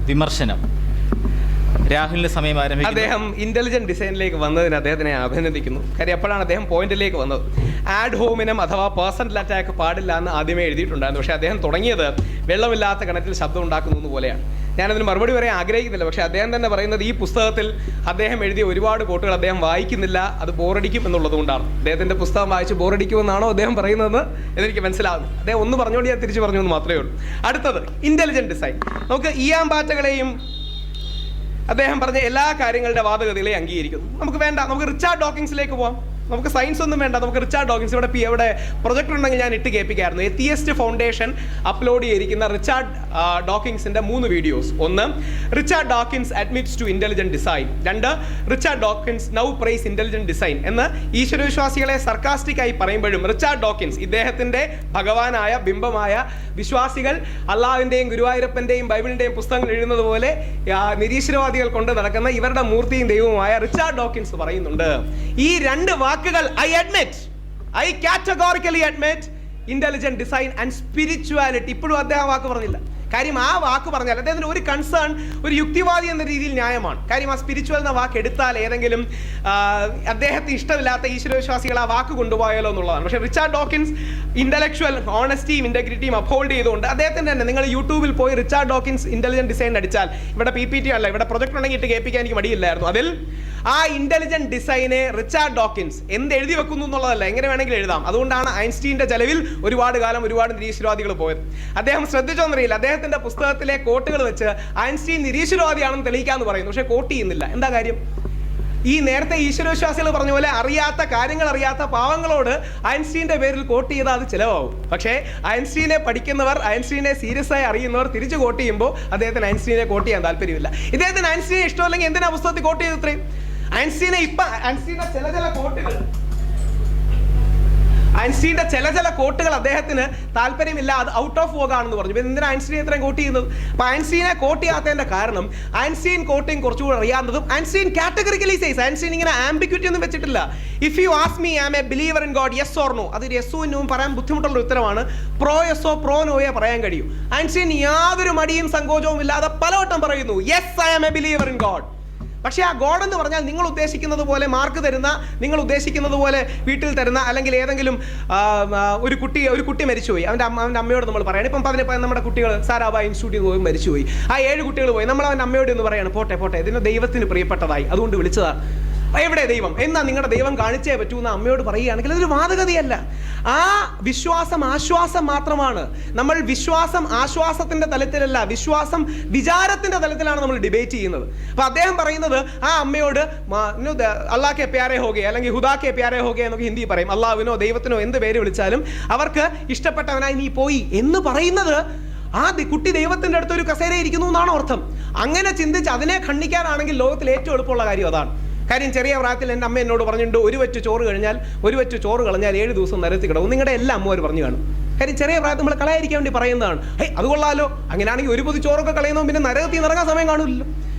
വിമർശനം രാഹുലിന്റെ സമയം ആരംഭിക്കുന്നു. അദ്ദേഹം ഇന്റലിജന്റ് ഡിസൈനിലേക്ക് വന്നതിന് അദ്ദേഹത്തിനെ അഭിനന്ദിക്കുന്നു. കാര്യം എപ്പോഴാണ് അദ്ദേഹം പോയിന്റിലേക്ക് വന്നത്. ആഡ് ഹോമിനം അഥവാ പേഴ്സണൽ അറ്റാക്ക് പാടില്ല എന്ന് ആദ്യമേ എഴുതിയിട്ടുണ്ടായിരുന്നു. പക്ഷേ അദ്ദേഹം തുടങ്ങിയത് വെള്ളമില്ലാത്ത കിണറ്റിൽ ശബ്ദം ഉണ്ടാക്കുന്നു പോലെയാണ്. ഞാനതിന് മറുപടി പറയാൻ ആഗ്രഹിക്കുന്നില്ല. പക്ഷേ അദ്ദേഹം തന്നെ പറയുന്നത് ഈ പുസ്തകത്തിൽ അദ്ദേഹം എഴുതിയ ഒരുപാട് കോട്ടുകൾ അദ്ദേഹം വായിക്കുന്നില്ല, അത് ബോറടിക്കും എന്നുള്ളത് കൊണ്ടാണ്. അദ്ദേഹത്തിൻ്റെ പുസ്തകം വായിച്ച് ബോറടിക്കുമെന്നാണോ അദ്ദേഹം പറയുന്നതെന്ന് എന്നെനിക്ക് മനസ്സിലാകുന്നു. അദ്ദേഹം ഒന്ന് പറഞ്ഞുകൊണ്ട് ഞാൻ തിരിച്ചു പറഞ്ഞു എന്ന് മാത്രമേ ഉള്ളൂ. അടുത്തത് ഇന്റലിജന്റ് ഡിസൈൻ. നമുക്ക് ഈയാമ്പാറ്റകളെയും അദ്ദേഹം പറഞ്ഞ എല്ലാ കാര്യങ്ങളുടെ വാദഗതികളെയും അംഗീകരിക്കുന്നു. നമുക്ക് വേണ്ട, നമുക്ക് റിച്ചാർഡ് ഡോക്കിൻസിലേക്ക് പോവാം. നമുക്ക് സയൻസ് ഒന്നും വേണ്ട, നമുക്ക് റിച്ചാർഡ് ഡോക്കിൻസ് ഇവിടെ പ്രൊജക്ടർ ഉണ്ടെങ്കിൽ ഞാൻ ഇട്ട് കേൾപ്പിക്കായിരുന്നു. എത്തിയസ്റ്റ് ഫൗണ്ടേഷൻ അപ്ലോഡ് ചെയ്തിരിക്കുന്ന റിച്ചാർഡ് ഡോക്കിൻസിന്റെ 3 വീഡിയോസ്. ഒന്ന്, Richard Dawkins admits to intelligent design. 2, Richard Dawkins now praise intelligent design എന്ന് ഈശ്വരവിശ്വാസികളെ സർക്കാസ്റ്റിക് ആയി പറയുമ്പോഴും റിച്ചാർഡ് ഡോക്കിൻസ് ഇദ്ദേഹത്തിന്റെ ഭഗവാനായ ബിംബമായ വിശ്വാസികൾ അള്ളാഹുവിന്റെയും ഗുരുവായൂരപ്പന്റെയും ബൈബിളിന്റെയും പുസ്തകങ്ങൾ എഴുതുന്നത് പോലെ നിരീശ്വരവാദികൾ കൊണ്ട് നടക്കുന്ന ഇവരുടെ മൂർത്തിയും ദൈവവുമായ റിച്ചാർഡ് ഡോക്കിൻസ് പറയുന്നുണ്ട്, ഈ 2 വാക്കുകൾ I categorically admit intelligent design and spirituality. ഇപ്പോഴും അദ്ദേഹം വാക്ക് പറഞ്ഞില്ല. കാര്യം ആ വാക്ക് പറഞ്ഞാൽ അദ്ദേഹത്തിന് ഒരു കൺസേൺ ഒരു യുക്തിവാദി എന്ന രീതിയിൽ ന്യായമാണ്. കാര്യം ആ സ്പിരിച്വൽ എന്ന വാക്ക് എടുത്താൽ ഏതെങ്കിലും അദ്ദേഹത്തിന് ഇഷ്ടമില്ലാത്ത ഈശ്വരവിശ്വാസികൾ ആ വാക്ക് കൊണ്ടുപോയാലോ എന്നുള്ളതാണ്. പക്ഷേ റിച്ചാർഡ് ഡോക്കിൻസ് ഇന്റലക്ച്വൽ ഓണസ്റ്റിയും ഇന്റഗ്രിറ്റിയും അപ്ഹോൾഡ് ചെയ്തുകൊണ്ട് അദ്ദേഹത്തിൻ്റെ തന്നെ, നിങ്ങൾ യൂട്യൂബിൽ പോയി റിച്ചാർഡ് ഡോക്കിൻസ് ഇന്റലിജന്റ് ഡിസൈൻ അടിച്ചാൽ, ഇവിടെ PPT അല്ല, ഇവിടെ പ്രൊജക്ട് ഉണ്ടെങ്കിൽ ഇട്ട് കേൾപ്പിക്കാൻ എനിക്ക് മടിയില്ലായിരുന്നു. അതിൽ ആ ഇന്റലിജന്റ് ഡിസൈനെ റിച്ചാർഡ് ഡോക്കിൻസ് എന്ത് എഴുതി വെക്കുന്നു എന്നുള്ളതല്ല, എങ്ങനെ വേണമെങ്കിലും എഴുതാം. അതുകൊണ്ടാണ് ഐൻസ്റ്റീൻ്റെ ചെലവിൽ ഒരുപാട് കാലം ഒരുപാട് നിരീശ്വരവാദികൾ പോയത്. അദ്ദേഹം ശ്രദ്ധിച്ചോന്നറിയില്ല, അദ്ദേഹത്തിന്റെ പുസ്തകത്തിലെ കോട്ടുകൾ വെച്ച് ഐൻസ്റ്റീൻ നിരീശ്വരവാദിയാണെന്ന് തെളിയിക്കാമെന്ന് പറയുന്നു. പക്ഷേ കോട്ട് ചെയ്യുന്നില്ല. എന്താ കാര്യം? ഈ നേരത്തെ ഈശ്വരവിശ്വാസികൾ പറഞ്ഞ പോലെ അറിയാത്ത കാര്യങ്ങൾ അറിയാത്ത പാവങ്ങളോട് ഐൻസ്റ്റീൻ്റെ പേരിൽ കോട്ട് ചെയ്താൽ അത് ചിലവാകും. പക്ഷേ ഐൻസ്റ്റീനെ പഠിക്കുന്നവർ, ഐൻസ്റ്റീനെ സീരിയസ് ആയി അറിയുന്നവർ തിരിച്ച് കോട്ട് ചെയ്യുമ്പോൾ അദ്ദേഹത്തിന് ഐൻസ്റ്റീനെ കോട്ട് ചെയ്യാൻ താല്പര്യമില്ല. ഇദ്ദേഹത്തിന് ഐൻസ്റ്റീനെ ഇഷ്ടമല്ലെങ്കിൽ എന്തിനാ പുസ്തകത്തിൽ കോട്ട് ചെയ്ത് ഇത്രയും? ഐൻസ്റ്റീൻ്റെ ചില കോട്ടുകൾ അദ്ദേഹത്തിന് താല്പര്യമില്ല, അത് ഔട്ട് ഓഫ് വോഗ് ആണെന്ന് പറഞ്ഞു. എന്തിനാ ഐൻസ്റ്റീനെ ഇത്രയും കോട്ട് ചെയ്യുന്നത്? അപ്പൊ ഐൻസ്റ്റീനെ കോട്ട് ചെയ്യാത്തതിന്റെ കാരണം ഐൻസ്റ്റീൻ കോട്ടിങ് കുറച്ചുകൂടി അറിയാവുന്നതും ഐൻസ്റ്റീൻ കാറ്റഗറിക്കലി സേസ്. ഐൻസ്റ്റീൻ ഇങ്ങനെ ആംബിഗ്വിറ്റി ഒന്നും വെച്ചിട്ടില്ല. If you ask me am a believer in God, yes or no, അതൊരു യെസ്സോ നോവും പറയാൻ ബുദ്ധിമുട്ടുള്ള ഉത്തരമാണ്. പ്രോ യെസ്സോ പ്രോ നോയെ പറയാൻ കഴിയും. ഐൻസ്റ്റീൻ യാതൊരു മടിയും സങ്കോചവും ഇല്ലാതെ പലവട്ടം പറയുന്നു, yes I am a believer in God. പക്ഷേ ആ ഗോഡ് എന്ന് പറഞ്ഞാൽ നിങ്ങൾ ഉദ്ദേശിക്കുന്നത് പോലെ മാർക്ക് തരുന്ന, നിങ്ങൾ ഉദ്ദേശിക്കുന്നത് പോലെ വീട്ടിൽ തരുന്ന, അല്ലെങ്കിൽ ഏതെങ്കിലും ഒരു കുട്ടി മരിച്ചുപോയി, അവൻ്റെ അമ്മയോട് നമ്മൾ പറയണം. ഇപ്പം നമ്മുടെ കുട്ടികൾ സാരാഭായ് ഇൻസ്റ്റിറ്റ്യൂട്ടിൽ പോയി മരിച്ചുപോയി, ആ 7 കുട്ടികൾ പോയി, നമ്മൾ അവൻ്റെ അമ്മയോട് എന്ന് പറയാണ്, പോട്ടെ ഇതിന് ദൈവത്തിന് പ്രിയപ്പെട്ടതായി, അതുകൊണ്ട് വിളിച്ചതാണ്. എവിടെ ദൈവം? എന്നാ നിങ്ങളുടെ ദൈവം കാണിച്ചേ പറ്റൂ എന്ന് അമ്മയോട് പറയുകയാണെങ്കിൽ അതൊരു വാദഗതിയല്ല. ആ വിശ്വാസം ആശ്വാസം മാത്രമാണ്. നമ്മൾ വിശ്വാസം ആശ്വാസത്തിന്റെ തലത്തിലല്ല, വിശ്വാസം വിചാരത്തിന്റെ തലത്തിലാണ് നമ്മൾ ഡിബേറ്റ് ചെയ്യുന്നത്. അപ്പൊ അദ്ദേഹം പറയുന്നത് ആ അമ്മയോട് അള്ളാഹ്ക്കെ പ്യാരെ ഹോഗെ അല്ലെങ്കിൽ ഹുദാക്കെ പ്യാരെ ഹോഗെ എന്നൊക്കെ ഹിന്ദി പറയും. അള്ളാഹുവിനോ ദൈവത്തിനോ എന്ത് പേര് വിളിച്ചാലും അവർക്ക് ഇഷ്ടപ്പെട്ടവനായി നീ പോയി എന്ന് പറയുന്നത് ആ കുട്ടി ദൈവത്തിന്റെ അടുത്ത് ഒരു കസേര ഇരിക്കുന്നു എന്നാണോ അർത്ഥം? അങ്ങനെ ചിന്തിച്ച് അതിനെ ഖണ്ഡിക്കാനാണെങ്കിൽ ലോകത്തിൽ ഏറ്റവും എളുപ്പമുള്ള കാര്യം അതാണ്. കാര്യം ചെറിയ പ്രായത്തിൽ എൻ്റെ അമ്മ എന്നോട് പറഞ്ഞിട്ടുണ്ട്, ഒരു വറ്റ് ചോറ് കളഞ്ഞാൽ 7 ദിവസം നരത്തി കിടക്കും. നിങ്ങളുടെ എല്ലാ അമ്മമാർ പറഞ്ഞു കാണും. കാര്യം ചെറിയ പ്രായത്തിൽ നമ്മൾ കളയാതിരിക്കാൻ വേണ്ടി പറയുന്നതാണ്. അത് കൊള്ളാലോ, അങ്ങനെയാണെങ്കിൽ ഒരു പൊതി ചോറൊക്കെ കളയുന്നതും പിന്നെ നരകത്തിൽ ഇറങ്ങാൻ സമയം കാണില്ലല്ലോ.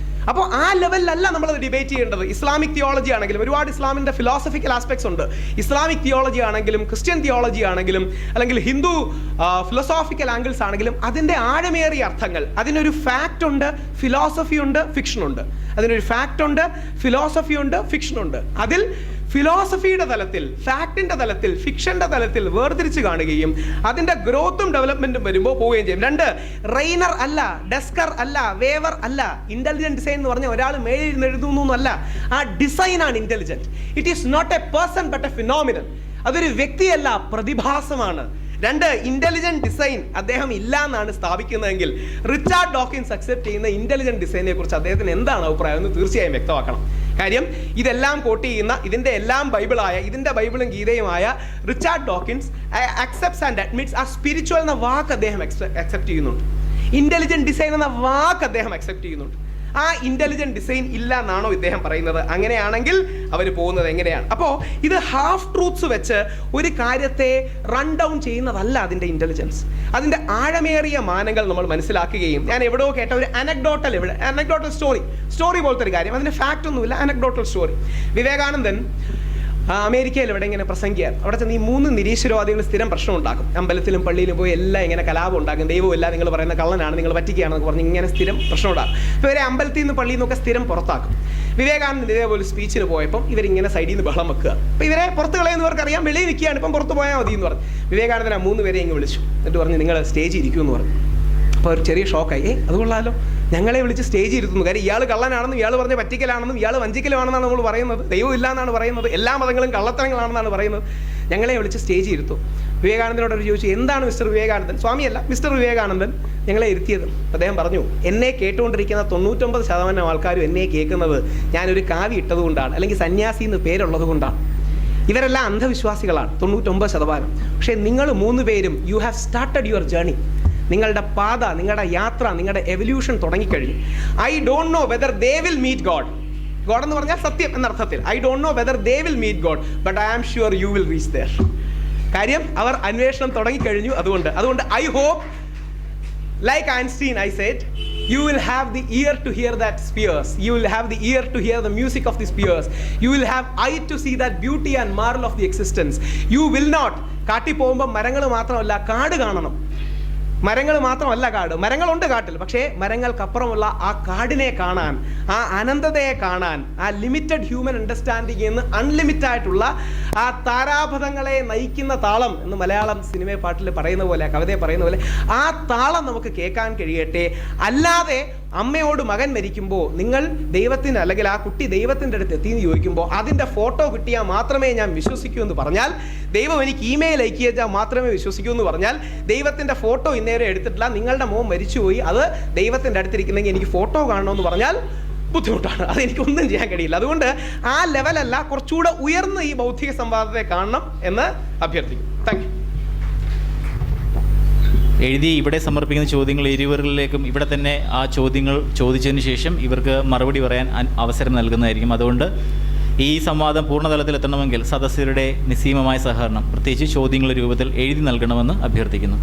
അപ്പോൾ ആ ലെവലിലല്ല നമ്മളത് ഡിബേറ്റ് ചെയ്യേണ്ടത്. ഇസ്ലാമിക് തിയോളജി ആണെങ്കിലും ഒരുപാട് ഇസ്ലാമിൻ്റെ ഫിലോസഫിക്കൽ ആസ്പെക്ട്സ് ഉണ്ട്. ഇസ്ലാമിക് തിയോളജി ആണെങ്കിലും ക്രിസ്ത്യൻ തിയോളജി ആണെങ്കിലും അല്ലെങ്കിൽ ഹിന്ദു ഫിലോസോഫിക്കൽ ആംഗിൾസ് ആണെങ്കിലും അതിൻ്റെ ആഴമേറിയ അർത്ഥങ്ങൾ, അതിനൊരു ഫാക്റ്റ് ഉണ്ട്, ഫിലോസഫി ഉണ്ട്, ഫിക്ഷൻ ഉണ്ട്. അതിനൊരു ഫാക്റ്റ് ഉണ്ട്, ഫിലോസഫി ഉണ്ട്, ഫിക്ഷൻ ഉണ്ട്. അതിൽ ഫിലോസഫിയുടെ തലത്തിൽ, ഫാക്ടിന്റെ തലത്തിൽ, ഫിക്ഷന്റെ തലത്തിൽ വേർതിരിച്ച് കാണുകയും അതിന്റെ ഗ്രോത്തും ഡെവലപ്മെന്റും വരുമ്പോൾ പോവുകയും ചെയ്യും. 2, റെയ്നർ അല്ല, ഡെസ്കർ അല്ല, വേവർ അല്ല. ഇന്റലിജന്റ് ഡിസൈൻ എന്ന് പറഞ്ഞാൽ ഒരാൾ മേലിൽ എഴുതുന്നൊന്നുമല്ല. ആ ഡിസൈനാണ് intelligent. It is not a person but a phenomenon. അതൊരു വ്യക്തിയല്ല, പ്രതിഭാസമാണ്. 2, ഇന്റലിജന്റ് ഡിസൈൻ അദ്ദേഹം ഇല്ല എന്നാണ് സ്ഥാപിക്കുന്നതെങ്കിൽ റിച്ചാർഡ് ഡോക്കിൻസ് അക്സെപ്റ്റ് ചെയ്യുന്ന ഇന്റലിജന്റ് ഡിസൈനെ കുറിച്ച് അദ്ദേഹത്തിന് എന്താണ് അഭിപ്രായം എന്ന് തീർച്ചയായും വ്യക്തമാക്കണം. കാര്യം ഇതെല്ലാം കോട്ട് ചെയ്യുന്ന, ഇതിൻ്റെ എല്ലാം ബൈബിളായ, ഇതിൻ്റെ ബൈബിളും ഗീതയുമായ Richard Dawkins accepts and admits ആ സ്പിരിച്വൽ എന്ന വാക്ക് അദ്ദേഹം അക്സെപ്റ്റ് ചെയ്യുന്നുണ്ട്. ഇന്റലിജന്റ് ഡിസൈൻ എന്ന വാക്ക് അദ്ദേഹം അക്സെപ്റ്റ് ചെയ്യുന്നുണ്ട്. ആ ഇന്റലിജന്റ് ഡിസൈൻ ഇല്ല എന്നാണോ ഇദ്ദേഹം പറയുന്നത്? അങ്ങനെയാണെങ്കിൽ അവർ പോകുന്നത് എങ്ങനെയാണ്? അപ്പോൾ ഇത് ഹാഫ് ട്രൂത്ത്സ് വെച്ച് ഒരു കാര്യത്തെ റൺ ഡൗൺ ചെയ്യുന്നതല്ല അതിൻ്റെ ഇന്റലിജൻസ്. അതിൻ്റെ ആഴമേറിയ മാനങ്ങൾ നമ്മൾ മനസ്സിലാക്കുകയും, ഞാൻ എവിടെയോ കേട്ട ഒരു അനക്ഡോട്ടൽ സ്റ്റോറി പോലത്തെ ഒരു കാര്യം, അതിൻ്റെ ഫാക്റ്റ് ഒന്നുമില്ല, അനക്ഡോട്ടൽ സ്റ്റോറി. വിവേകാനന്ദൻ അമേരിക്കയിൽ ഇവിടെ ഇങ്ങനെ പ്രസംഗിക്കാൻ അവിടെ ചെന്ന് ഈ 3 നിരീശ്വരവാദികൾ സ്ഥിരം പ്രശ്നം ഉണ്ടാക്കും. അമ്പലത്തിലും പള്ളിയിലും പോയി എല്ലാം ഇങ്ങനെ കലാപം ഉണ്ടാക്കും. ദൈവമില്ല, നിങ്ങൾ പറയുന്ന കള്ളനാണ്, നിങ്ങൾ പറ്റിക്കുകയാണെന്ന് പറഞ്ഞ് ഇങ്ങനെ സ്ഥിരം പ്രശ്നം ഉണ്ടാക്കും. അപ്പോൾ ഇവരെ അമ്പലത്തിൽ നിന്ന് പള്ളിയിൽ നിന്നൊക്കെ സ്ഥിരം പുറത്താക്കും. വിവേകാനന്ദൻ ഇതേപോലെ സ്പീച്ചിന് പോയപ്പോൾ ഇവരിങ്ങനെ സൈഡിൽ നിന്ന് ബഹളം വെക്കുക. അപ്പോൾ ഇവരെ പുറത്ത് കളയുന്നവർക്കറിയാം വെളിയിൽ നിൽക്കുകയാണ്, ഇപ്പം പുറത്ത് പോയാൽ മതി എന്ന് പറഞ്ഞു. വിവേകാനന്ദൻ 3 പേരെ ഇങ്ങ് വിളിച്ചു. എന്നിട്ട് പറഞ്ഞു നിങ്ങൾ സ്റ്റേജിൽ ഇരിക്കുമെന്ന് പറഞ്ഞു. അപ്പോൾ ഒരു ചെറിയ ഷോക്കായി. അത് കൊള്ളാമല്ലോ, ഞങ്ങളെ വിളിച്ച് സ്റ്റേജിൽ ഇരുത്തുന്നു. കാര്യം ഇയാൾ കള്ളനാണെന്നും ഇയാൾ പറഞ്ഞ പറ്റിക്കലാണെന്നും ഇയാൾ വഞ്ചിക്കലാണെന്നാണ് നമ്മൾ പറയുന്നത്. ദൈവം ഇല്ല എന്നാണ് പറയുന്നത്, എല്ലാ മതങ്ങളും കള്ളത്തരങ്ങളാണെന്നാണ് പറയുന്നത്. ഞങ്ങളെ വിളിച്ച് സ്റ്റേജിൽ ഇരുത്തും. വിവേകാനന്ദനോട് അവർ ചോദിച്ചു, എന്താണ് മിസ്റ്റർ വിവേകാനന്ദൻ, സ്വാമിയല്ല മിസ്റ്റർ വിവേകാനന്ദൻ ഞങ്ങളെ ഇരുത്തിയത്? അദ്ദേഹം പറഞ്ഞു, എന്നെ കേട്ടുകൊണ്ടിരിക്കുന്ന 99% ആൾക്കാരും എന്നെ കേൾക്കുന്നത് ഞാനൊരു കാവി ഇട്ടതുകൊണ്ടാണ്, അല്ലെങ്കിൽ സന്യാസി എന്ന് പേരുള്ളത് കൊണ്ടാണ്. ഇവരെല്ലാം അന്ധവിശ്വാസികളാണ് 99%. പക്ഷേ നിങ്ങൾ 3 പേരും you have started your journey. നിങ്ങളുടെ പാത, നിങ്ങളുടെ യാത്ര, നിങ്ങളുടെ എവല്യൂഷൻ തുടങ്ങിക്കഴിഞ്ഞു. I don't know whether they will meet God. God എന്ന് പറഞ്ഞാൽ സത്യം എന്നർത്ഥത്തിൽ. I don't know whether they will meet God, but I am sure you will reach there. കാര്യം അവർ അന്വേഷണം തുടങ്ങിക്കഴിഞ്ഞു. അതുകൊണ്ട് I hope, like Einstein I said, you will have the ear to hear that spheres, you will have the ear to hear the music of the spheres, you will have eye to see that beauty and marvel of the existence. You will not, കാട്ടിൽ പോകുമ്പോൾ മരങ്ങൾ മാത്രമല്ല കാട് കാണണം. മരങ്ങൾ മാത്രമല്ല കാട്, മരങ്ങളുണ്ട് കാട്ടിൽ, പക്ഷേ മരങ്ങൾക്കപ്പുറമുള്ള ആ കാടിനെ കാണാൻ, ആ അനന്തതയെ കാണാൻ, ആ ലിമിറ്റഡ് ഹ്യൂമൻ അണ്ടർസ്റ്റാൻഡിംഗ് എന്ന് അൺലിമിറ്റഡ് ആയിട്ടുള്ള ആ താരാപഥങ്ങളെ നയിക്കുന്ന താളം എന്ന് മലയാളം സിനിമ പാട്ടിൽ പറയുന്ന പോലെ, കവിതയെ പറയുന്ന പോലെ, ആ താളം നമുക്ക് കേൾക്കാൻ കഴിയട്ടെ. അല്ലാതെ അമ്മയോട് മകൻ മരിക്കുമ്പോൾ നിങ്ങൾ ദൈവത്തിന്, അല്ലെങ്കിൽ ആ കുട്ടി ദൈവത്തിൻ്റെ അടുത്ത് എത്തിയെന്ന് ചോദിക്കുമ്പോൾ അതിൻ്റെ ഫോട്ടോ കിട്ടിയാൽ മാത്രമേ ഞാൻ വിശ്വസിക്കൂ എന്ന് പറഞ്ഞാൽ, ദൈവം എനിക്ക് ഇമെയിൽ അയക്കിയാൽ മാത്രമേ വിശ്വസിക്കൂ എന്ന് പറഞ്ഞാൽ, ദൈവത്തിൻ്റെ ഫോട്ടോ ഇന്നേരെ എടുത്തിട്ടില്ല, നിങ്ങളുടെ മോൻ മരിച്ചുപോയി, അത് ദൈവത്തിൻ്റെ അടുത്തിരിക്കുന്നെങ്കിൽ എനിക്ക് ഫോട്ടോ കാണണമെന്ന് പറഞ്ഞാൽ ബുദ്ധിമുട്ടാണ്. അതെനിക്കൊന്നും ചെയ്യാൻ കഴിയില്ല. അതുകൊണ്ട് ആ ലെവലല്ല, കുറച്ചുകൂടെ ഉയർന്ന് ഈ ബൗദ്ധിക സംവാദത്തെ കാണണം എന്ന് അഭ്യർത്ഥിക്കും. Thank you. എഴുതി ഇവിടെ സമർപ്പിക്കുന്ന ചോദ്യങ്ങൾ ഇരുവരിലേക്കും ഇവിടെ തന്നെ ആ ചോദ്യങ്ങൾ ചോദിച്ചതിന് ശേഷം ഇവർക്ക് മറുപടി പറയാൻ അവസരം നൽകുന്നതായിരിക്കും. അതുകൊണ്ട് ഈ സംവാദം പൂർണ്ണതലത്തിൽ എത്തണമെങ്കിൽ സദസ്യരുടെ നിസ്സീമമായ സഹകരണം, പ്രത്യേകിച്ച് ചോദ്യങ്ങളുടെ രൂപത്തിൽ എഴുതി നൽകണമെന്ന് അഭ്യർത്ഥിക്കുന്നു.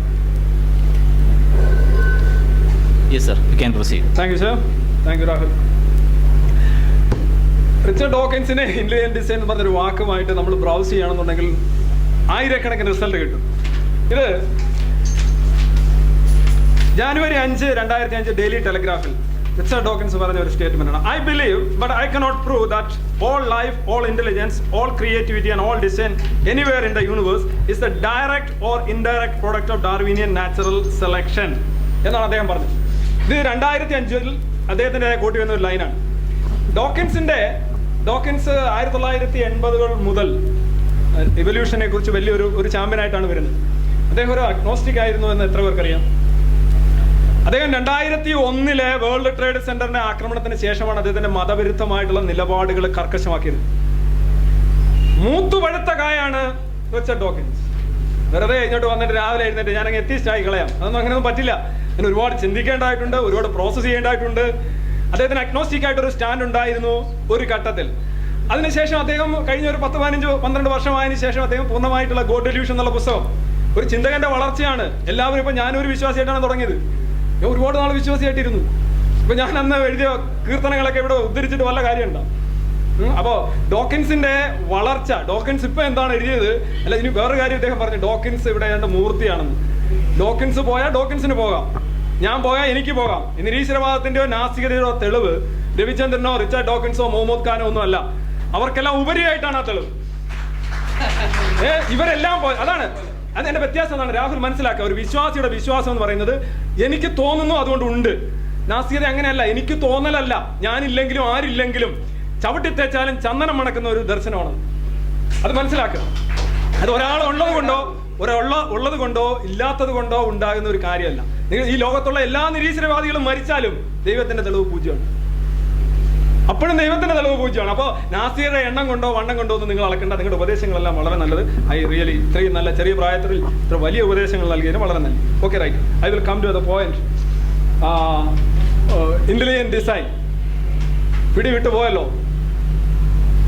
Yes sir, you can proceed. Thank you sir. Thank you Rahul. Richard ഡോക്കിൻസിനെ ഇന്റലിജന്റ് ഡിസൈൻ എന്ന് പറഞ്ഞൊരു വാക്കുമായിട്ട് നമ്മൾ ബ്രൗസ് ചെയ്യുകയാണെന്നുണ്ടെങ്കിൽ ആയിരക്കണക്കിന് റിസൾട്ട് കിട്ടും. ഇത് ജാനുവരി 5, 2005 ഡെയിലി ടെലിഗ്രാഫിൽ റിച്ചർഡ് ഡോക്കിൻസ് പറഞ്ഞ ഒരു സ്റ്റേറ്റ്മെന്റ് ആണ്. I believe but I cannot prove that all life, all intelligence, all creativity and all design anywhere in the universe is the direct or indirect product of Darwinian natural selection എന്നാണ് അദ്ദേഹം പറഞ്ഞത്. ഇത് 2005 അദ്ദേഹത്തിന്റെ കൂട്ടി വന്ന ഒരു ലൈനാണ്. ഡോക്കിൻസ് 1980 മുതൽ ഇവല്യൂഷനെ കുറിച്ച് വലിയൊരു ചാമ്പ്യനായിട്ടാണ് വരുന്നത്. അദ്ദേഹം ഒരു അഗ്നോസ്റ്റിക് ആയിരുന്നു എന്ന് എത്ര പേർക്കറിയാം? അദ്ദേഹം 2001 വേൾഡ് ട്രേഡ് സെന്ററിന്റെ ആക്രമണത്തിന് ശേഷമാണ് അദ്ദേഹത്തിന്റെ മതവിരുദ്ധമായിട്ടുള്ള നിലപാടുകൾ കർക്കശമാക്കിയത്. മൂത്തുപഴുത്ത കായാണ് റിച്ചർഡ് ഡോക്കിൻസ്. വെറുതെ ഇങ്ങോട്ട് വന്നിട്ട് രാവിലെ എഴുന്നേറ്റ് ഞാനങ്ങ് എത്തിസ്റ്റായി കളയാം, അതൊന്നും അങ്ങനെയൊന്നും പറ്റില്ല. അതിന് ഒരുപാട് ചിന്തിക്കേണ്ടതായിട്ടുണ്ട്, ഒരുപാട് പ്രോസസ്സ് ചെയ്യേണ്ടതായിട്ടുണ്ട്. അദ്ദേഹത്തിന് അഗ്നോസ്റ്റിക് ആയിട്ടൊരു സ്റ്റാൻഡ് ഉണ്ടായിരുന്നു ഒരു ഘട്ടത്തിൽ. അതിനുശേഷം അദ്ദേഹം കഴിഞ്ഞ ഒരു 10-15-12 വർഷമായതിനു ശേഷം അദ്ദേഹം പൂർണ്ണമായിട്ടുള്ള ഗോഡ് ഡെല്യൂഷൻ എന്നുള്ള പുസ്തകം, ഒരു ചിന്തകന്റെ വളർച്ചയാണ്. എല്ലാവരും ഇപ്പൊ ഞാനൊരു വിശ്വാസിയായിട്ടാണ് തുടങ്ങിയത്. ഞാൻ ഒരുപാട് നാൾ വിശ്വാസിയായിട്ടിരുന്നു. ഇപ്പൊ ഞാൻ അന്ന് എഴുതിയ കീർത്തനങ്ങളൊക്കെ ഇവിടെ ഉദ്ധരിച്ചിട്ട് വല്ല കാര്യമുണ്ടോ? അപ്പോ ഡോക്കിൻസിന്റെ വളർച്ച, ഡോക്കിൻസ് ഇപ്പൊ എന്താണ് എഴുതിയത് അല്ല, ഇനി വേറൊരു കാര്യം ഇദ്ദേഹം പറഞ്ഞു, ഡോക്കിൻസ് ഇവിടെ ഏതാണ്ട് മൂർത്തിയാണെന്ന്. ഡോക്കിൻസ് പോയാൽ ഡോക്കിൻസിന് പോകാം, ഞാൻ പോയാൽ എനിക്ക് പോകാം. നിരീശ്വരവാദത്തിന്റെയോ നാസ്തികതയോ തെളിവ് രവിചന്ദ്രനോ റിച്ചാർഡ് ഡോക്കിൻസോ മുഹമ്മദ് ഖാനോ ഒന്നും അല്ല. അവർക്കെല്ലാം ഉപരിയായിട്ടാണ് ആ തെളിവ്. ഇവരെല്ലാം അതാണ് അതിന്റെ വ്യത്യാസം. എന്താണ് രാഹുൽ മനസ്സിലാക്കുക? ഒരു വിശ്വാസിയുടെ വിശ്വാസം എന്ന് പറയുന്നത് എനിക്ക് തോന്നുന്നു അതുകൊണ്ട് ഉണ്ട്. നാസ്തികത അങ്ങനെയല്ല, എനിക്ക് തോന്നലല്ല, ഞാനില്ലെങ്കിലും ആരില്ലെങ്കിലും ചവിട്ടിത്തേച്ചാലും ചന്ദനം മണക്കുന്ന ഒരു ദർശനമാണ്. അത് മനസ്സിലാക്കുക. അത് ഒരാൾ ഉള്ളത് കൊണ്ടോ ഇല്ലാത്തത് കൊണ്ടോ ഉണ്ടാകുന്ന ഒരു കാര്യമല്ല. നിങ്ങൾ ഈ ലോകത്തുള്ള എല്ലാ നിരീശ്വരവാദികളും മരിച്ചാലും ദൈവത്തിന്റെ തെളിവ് പൂജ്യമാണ്. അപ്പോഴും ദൈവത്തിന്റെ തെളിവ് പൂജ്യമാണ്. അപ്പോൾ നാസ്തികരുടെ എണ്ണം കൊണ്ടോ വണ്ണം കൊണ്ടോ ഒന്നും നിങ്ങൾ അളക്കേണ്ട. നിങ്ങളുടെ ഉപദേശങ്ങളെല്ലാം വളരെ നല്ലത്. റിയലി ഇത്രയും നല്ല ചെറിയ പ്രായത്തിൽ ഇത്ര വലിയ ഉപദേശങ്ങൾ നൽകിയതിന് വളരെ നല്ലത്. Okay, right. I will come to the point. Intelligent design പിടിവിട്ടു പോയല്ലോ.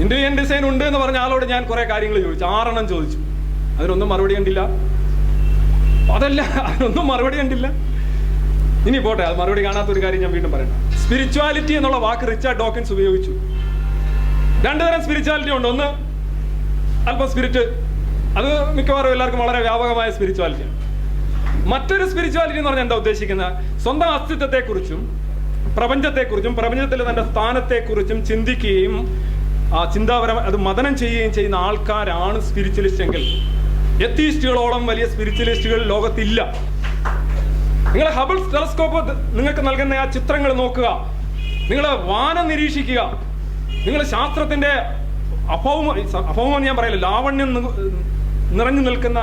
ഇന്റലിജന്റ് ഡിസൈൻ ഉണ്ട് എന്ന് പറഞ്ഞ ആളോട് ഞാൻ കുറെ കാര്യങ്ങൾ ചോദിച്ചു, 6 ചോദിച്ചു. അതിനൊന്നും മറുപടി കണ്ടില്ല. അതിനൊന്നും മറുപടി കണ്ടില്ല. ഇനി പോട്ടെ, അത് മറുപടി കാണാത്ത ഒരു കാര്യം ഞാൻ വീണ്ടും പറയണം. സ്പിരിച്വാലിറ്റി എന്നുള്ള വാക്ക് റിച്ചാർഡ് ഡോക്കിൻസ് ഉപയോഗിച്ചു. 2 തരം സ്പിരിച്വാലിറ്റി ഉണ്ട്. ഒന്ന് അല്പം സ്പിരിറ്റ്, അത് മിക്കവാറും എല്ലാവർക്കും വളരെ വ്യാപകമായ സ്പിരിച്വാലിറ്റിയാണ്. മറ്റൊരു സ്പിരിച്വാലിറ്റി എന്ന് പറഞ്ഞാൽ എന്താ ഉദ്ദേശിക്കുന്നത്? സ്വന്തം അസ്തിത്വത്തെക്കുറിച്ചും പ്രപഞ്ചത്തെക്കുറിച്ചും പ്രപഞ്ചത്തിൽ തന്റെ സ്ഥാനത്തെക്കുറിച്ചും ചിന്തിക്കുകയും ആ ചിന്താപരമായി അത് മദനം ചെയ്യുകയും ചെയ്യുന്ന ആൾക്കാരാണ് സ്പിരിച്വലിസ്റ്റ് എങ്കിൽ എത്തീസ്റ്റുകളോളം വലിയ സ്പിരിച്വലിസ്റ്റുകൾ ലോകത്തില്ല. നിങ്ങൾ ഹബിൾ ടെലസ്കോപ്പ് നിങ്ങൾക്ക് നൽകുന്ന ആ ചിത്രങ്ങൾ നോക്കുക, നിങ്ങൾ വാനം നിരീക്ഷിക്കുക, നിങ്ങൾ ശാസ്ത്രത്തിന്റെ അഭൗമം ഞാൻ പറയില്ല, ലാവണ്യം നിറഞ്ഞു നിൽക്കുന്ന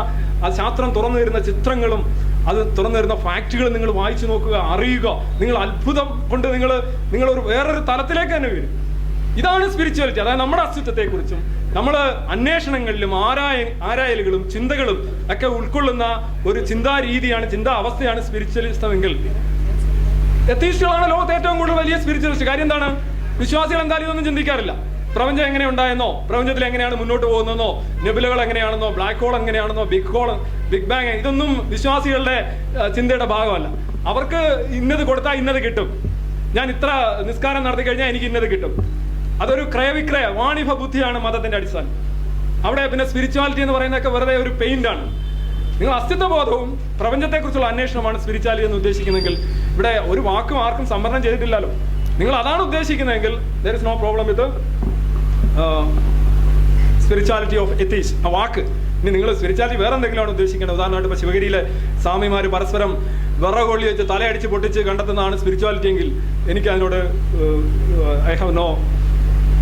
ആ ശാസ്ത്രം തുറന്നു തരുന്ന ചിത്രങ്ങളും അത് തുറന്നു തരുന്ന ഫാക്റ്റുകളും നിങ്ങൾ വായിച്ചു നോക്കുക, അറിയുക. നിങ്ങൾ അത്ഭുതം കൊണ്ട് നിങ്ങൾ ഒരു വേറൊരു തലത്തിലേക്ക് തന്നെ വരും. ഇതാണ് സ്പിരിച്വാലിറ്റി. അതായത് നമ്മുടെ അസ്തിത്വത്തെക്കുറിച്ചും നമ്മൾ അന്വേഷണങ്ങളിലും ആരായലുകളും ചിന്തകളും ഒക്കെ ഉൾക്കൊള്ളുന്ന ഒരു ചിന്താ രീതിയാണ്, ചിന്താ അവസ്ഥയാണ് സ്പിരിച്വലിസം എങ്കിൽ എത്തീസ്റ്റുകളാണ് ലോകത്ത് ഏറ്റവും കൂടുതൽ വലിയ സ്പിരിച്വലിസ്റ്റ്. കാര്യം എന്താണ്? വിശ്വാസികൾ എന്തായാലും ഇതൊന്നും ചിന്തിക്കാറില്ല. പ്രപഞ്ചം എങ്ങനെ ഉണ്ടായെന്നോ, പ്രപഞ്ചത്തിൽ എങ്ങനെയാണ് മുന്നോട്ട് പോകുന്നതെന്നോ, നെബുലകൾ എങ്ങനെയാണെന്നോ, ബ്ലാക്ക് ഹോൾ എങ്ങനെയാണെന്നോ, ബിഗ് ബാങ്, ഇതൊന്നും വിശ്വാസികളുടെ ചിന്തയുടെ ഭാഗമല്ല. അവർക്ക് ഇന്നത് കൊടുത്താൽ ഇന്നത് കിട്ടും, ഞാൻ ഇത്ര നിസ്കാരം നടത്തി കഴിഞ്ഞാൽ എനിക്ക് ഇന്നത് കിട്ടും. അതൊരു ക്രയവിക്രയ വാണിഭ ബുദ്ധിയാണ് മതത്തിന്റെ അടിസ്ഥാനം. അവിടെ പിന്നെ സ്പിരിച്വാലിറ്റി എന്ന് പറയുന്നതൊക്കെ വെറുതെ ഒരു പെയിന്റാണ്. നിങ്ങൾ അസ്തിത്വബോധവും പ്രപഞ്ചത്തെക്കുറിച്ചുള്ള അന്വേഷണമാണ് സ്പിരിച്വാലിറ്റി എന്ന് ഉദ്ദേശിക്കുന്നെങ്കിൽ ഇവിടെ ഒരു വാക്കും ആർക്കും സംവരണം ചെയ്തിട്ടില്ലല്ലോ. നിങ്ങൾ അതാണ് ഉദ്ദേശിക്കുന്നതെങ്കിൽ there is no problem with spirituality of atheists ആ വാക്ക്. ഇനി നിങ്ങൾ സ്പിരിച്വാലിറ്റി വേറെ എന്തെങ്കിലുമാണ് ഉദ്ദേശിക്കേണ്ടത്. ഉദാഹരണമായിട്ട് ഇപ്പോൾ ശിവഗിരിയിലെ സ്വാമിമാർ പരസ്പരം വിറകൊള്ളി വെച്ച് തലയടിച്ച് പൊട്ടിച്ച് കണ്ടെത്തുന്നതാണ് സ്പിരിച്വാലിറ്റി എങ്കിൽ എനിക്കതിനോട്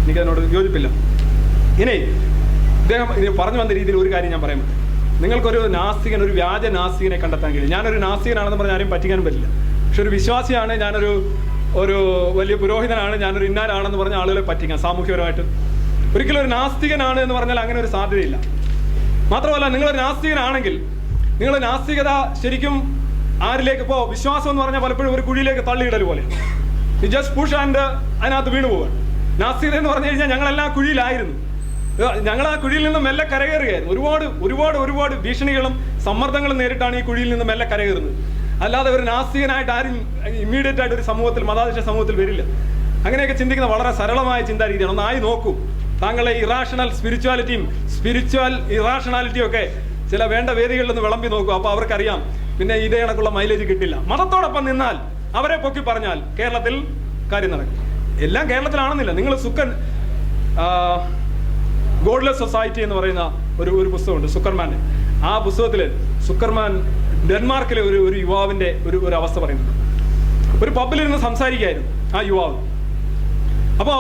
എനിക്കതിനോട് യോജിപ്പില്ല. ഇനി ഇദ്ദേഹം പറഞ്ഞു വന്ന രീതിയിൽ ഒരു കാര്യം ഞാൻ പറയാൻ പറ്റും. നിങ്ങൾക്കൊരു നാസ്തികൻ, ഒരു വ്യാജ നാസ്തികനെ കണ്ടെത്താൻ കഴിയും. ഞാനൊരു നാസ്തികനാണെന്ന് പറഞ്ഞാൽ ആരും പറ്റിക്കാനും പറ്റില്ല. പക്ഷെ ഒരു വിശ്വാസിയാണ്, ഞാനൊരു വലിയ പുരോഹിതനാണ്, ഞാനൊരു ഇന്നാരാണെന്ന് പറഞ്ഞ ആളുകളെ പറ്റിക്കാം സാമൂഹ്യപരമായിട്ട്. ഒരിക്കലും ഒരു നാസ്തികനാണ് എന്ന് പറഞ്ഞാൽ അങ്ങനെ ഒരു സാധ്യതയില്ല. മാത്രമല്ല, നിങ്ങളൊരു നാസ്തികനാണെങ്കിൽ നിങ്ങൾ നാസ്തികത ശരിക്കും ആരിലേക്ക്, ഇപ്പോൾ വിശ്വാസം എന്ന് പറഞ്ഞാൽ പലപ്പോഴും ഒരു കുഴിയിലേക്ക് തള്ളിയിടൽ പോലെ, ഈ ജസ്റ്റ് പുഷ് ആൻഡ് അതിനകത്ത് വീണു പോവാൻ. നാസ്തികത എന്ന് പറഞ്ഞു കഴിഞ്ഞാൽ ഞങ്ങളെല്ലാം കുഴിയിലായിരുന്നു, ഞങ്ങൾ ആ കുഴിയിൽ നിന്ന് മെല്ലെ കരകയറുകയായിരുന്നു. ഒരുപാട് ഭീഷണികളും സമ്മർദ്ദങ്ങളും നേരിട്ടാണ് ഈ കുഴിയിൽ നിന്ന് മെല്ലെ കരകയറുന്നത്. അല്ലാതെ ഒരു നാസ്തികനായിട്ട് ആരും ഇമ്മീഡിയറ്റ് ആയിട്ട് ഒരു സമൂഹത്തിൽ, മതാധിഷ്ഠ സമൂഹത്തിൽ വരില്ല. അങ്ങനെയൊക്കെ ചിന്തിക്കുന്ന വളരെ സരളമായ ചിന്താ രീതിയാണ്. ഒന്നായി നോക്കൂ, താങ്കളെ ഇറാഷണൽ സ്പിരിച്വാലിറ്റിയും സ്പിരിച്വൽ ഇറാഷണാലിറ്റിയും ഒക്കെ ചില വേണ്ട വേദികളിൽ നിന്ന് വിളമ്പി നോക്കൂ. അപ്പോൾ അവർക്കറിയാം പിന്നെ ഇതേ കണക്കുള്ള മൈലേജ് കിട്ടില്ല. മതത്തോടൊപ്പം നിന്നാൽ, അവരെ പൊക്കി പറഞ്ഞാൽ കേരളത്തിൽ കാര്യം നടക്കും. എല്ലാം കേരളത്തിലാണെന്നില്ല. നിങ്ങൾ ഗോഡ്ലെസ് സൊസൈറ്റി എന്ന് പറയുന്ന ഒരു പുസ്തകമുണ്ട് സുക്കർമാൻ്റെ. ആ പുസ്തകത്തിൽ സുക്കർമാൻ ഡെൻമാർക്കിലെ ഒരു യുവാവിൻ്റെ ഒരു അവസ്ഥ പറയുന്നുണ്ട്. ഒരു പബ്ബിലിരുന്ന് സംസാരിക്കുകയായിരുന്നു ആ യുവാവ്. അപ്പോൾ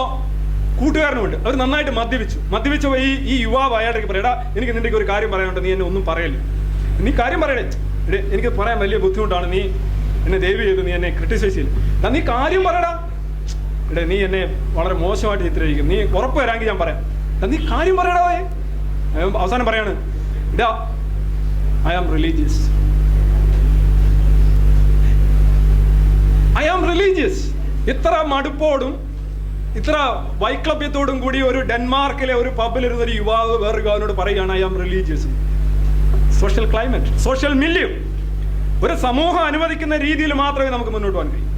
കൂട്ടുകാരനുമുണ്ട്, അവർ നന്നായിട്ട് മദ്യപിച്ചു പോയി. ഈ യുവാവ് അയാളുടെ പറയടാ, എനിക്ക് നിന്റെ ഒരു കാര്യം പറയാനുണ്ട്, നീ എന്നെ ഒന്നും പറയല്ലേ, നീ കാര്യം പറയണേ, എനിക്ക് പറയാൻ വലിയ ബുദ്ധിമുട്ടാണ്, നീ എന്നെ ദയവ് ചെയ്ത് നീ എന്നെ ക്രിട്ടിസൈസ് ചെയ്യില്ല, നീ കാര്യം പറയടാ, നീ എന്നെ വളരെ മോശമായിട്ട് ചിത്രീകരിക്കും, നീ ഉറപ്പ് വരാമെങ്കിൽ ഞാൻ പറയാം, നീ കാര്യം പറയടാ. അവസാനം പറയാണ്, ഇടാ ഐ ആം റിലീജിയസ്. ഇത്ര മടുപ്പോടും ഇത്ര വൈക്ലഭ്യത്തോടും കൂടി ഒരു ഡെൻമാർക്കിലെ ഒരു പബ്ബിലിരുന്ന ഒരു യുവാവ് വേറൊരു യുവാവിനോട് പറയുകയാണ് I am religious. Social climate, social milieu, ഒരു സമൂഹം അനുവദിക്കുന്ന രീതിയിൽ മാത്രമേ നമുക്ക് മുന്നോട്ട് പോകാൻ കഴിയും.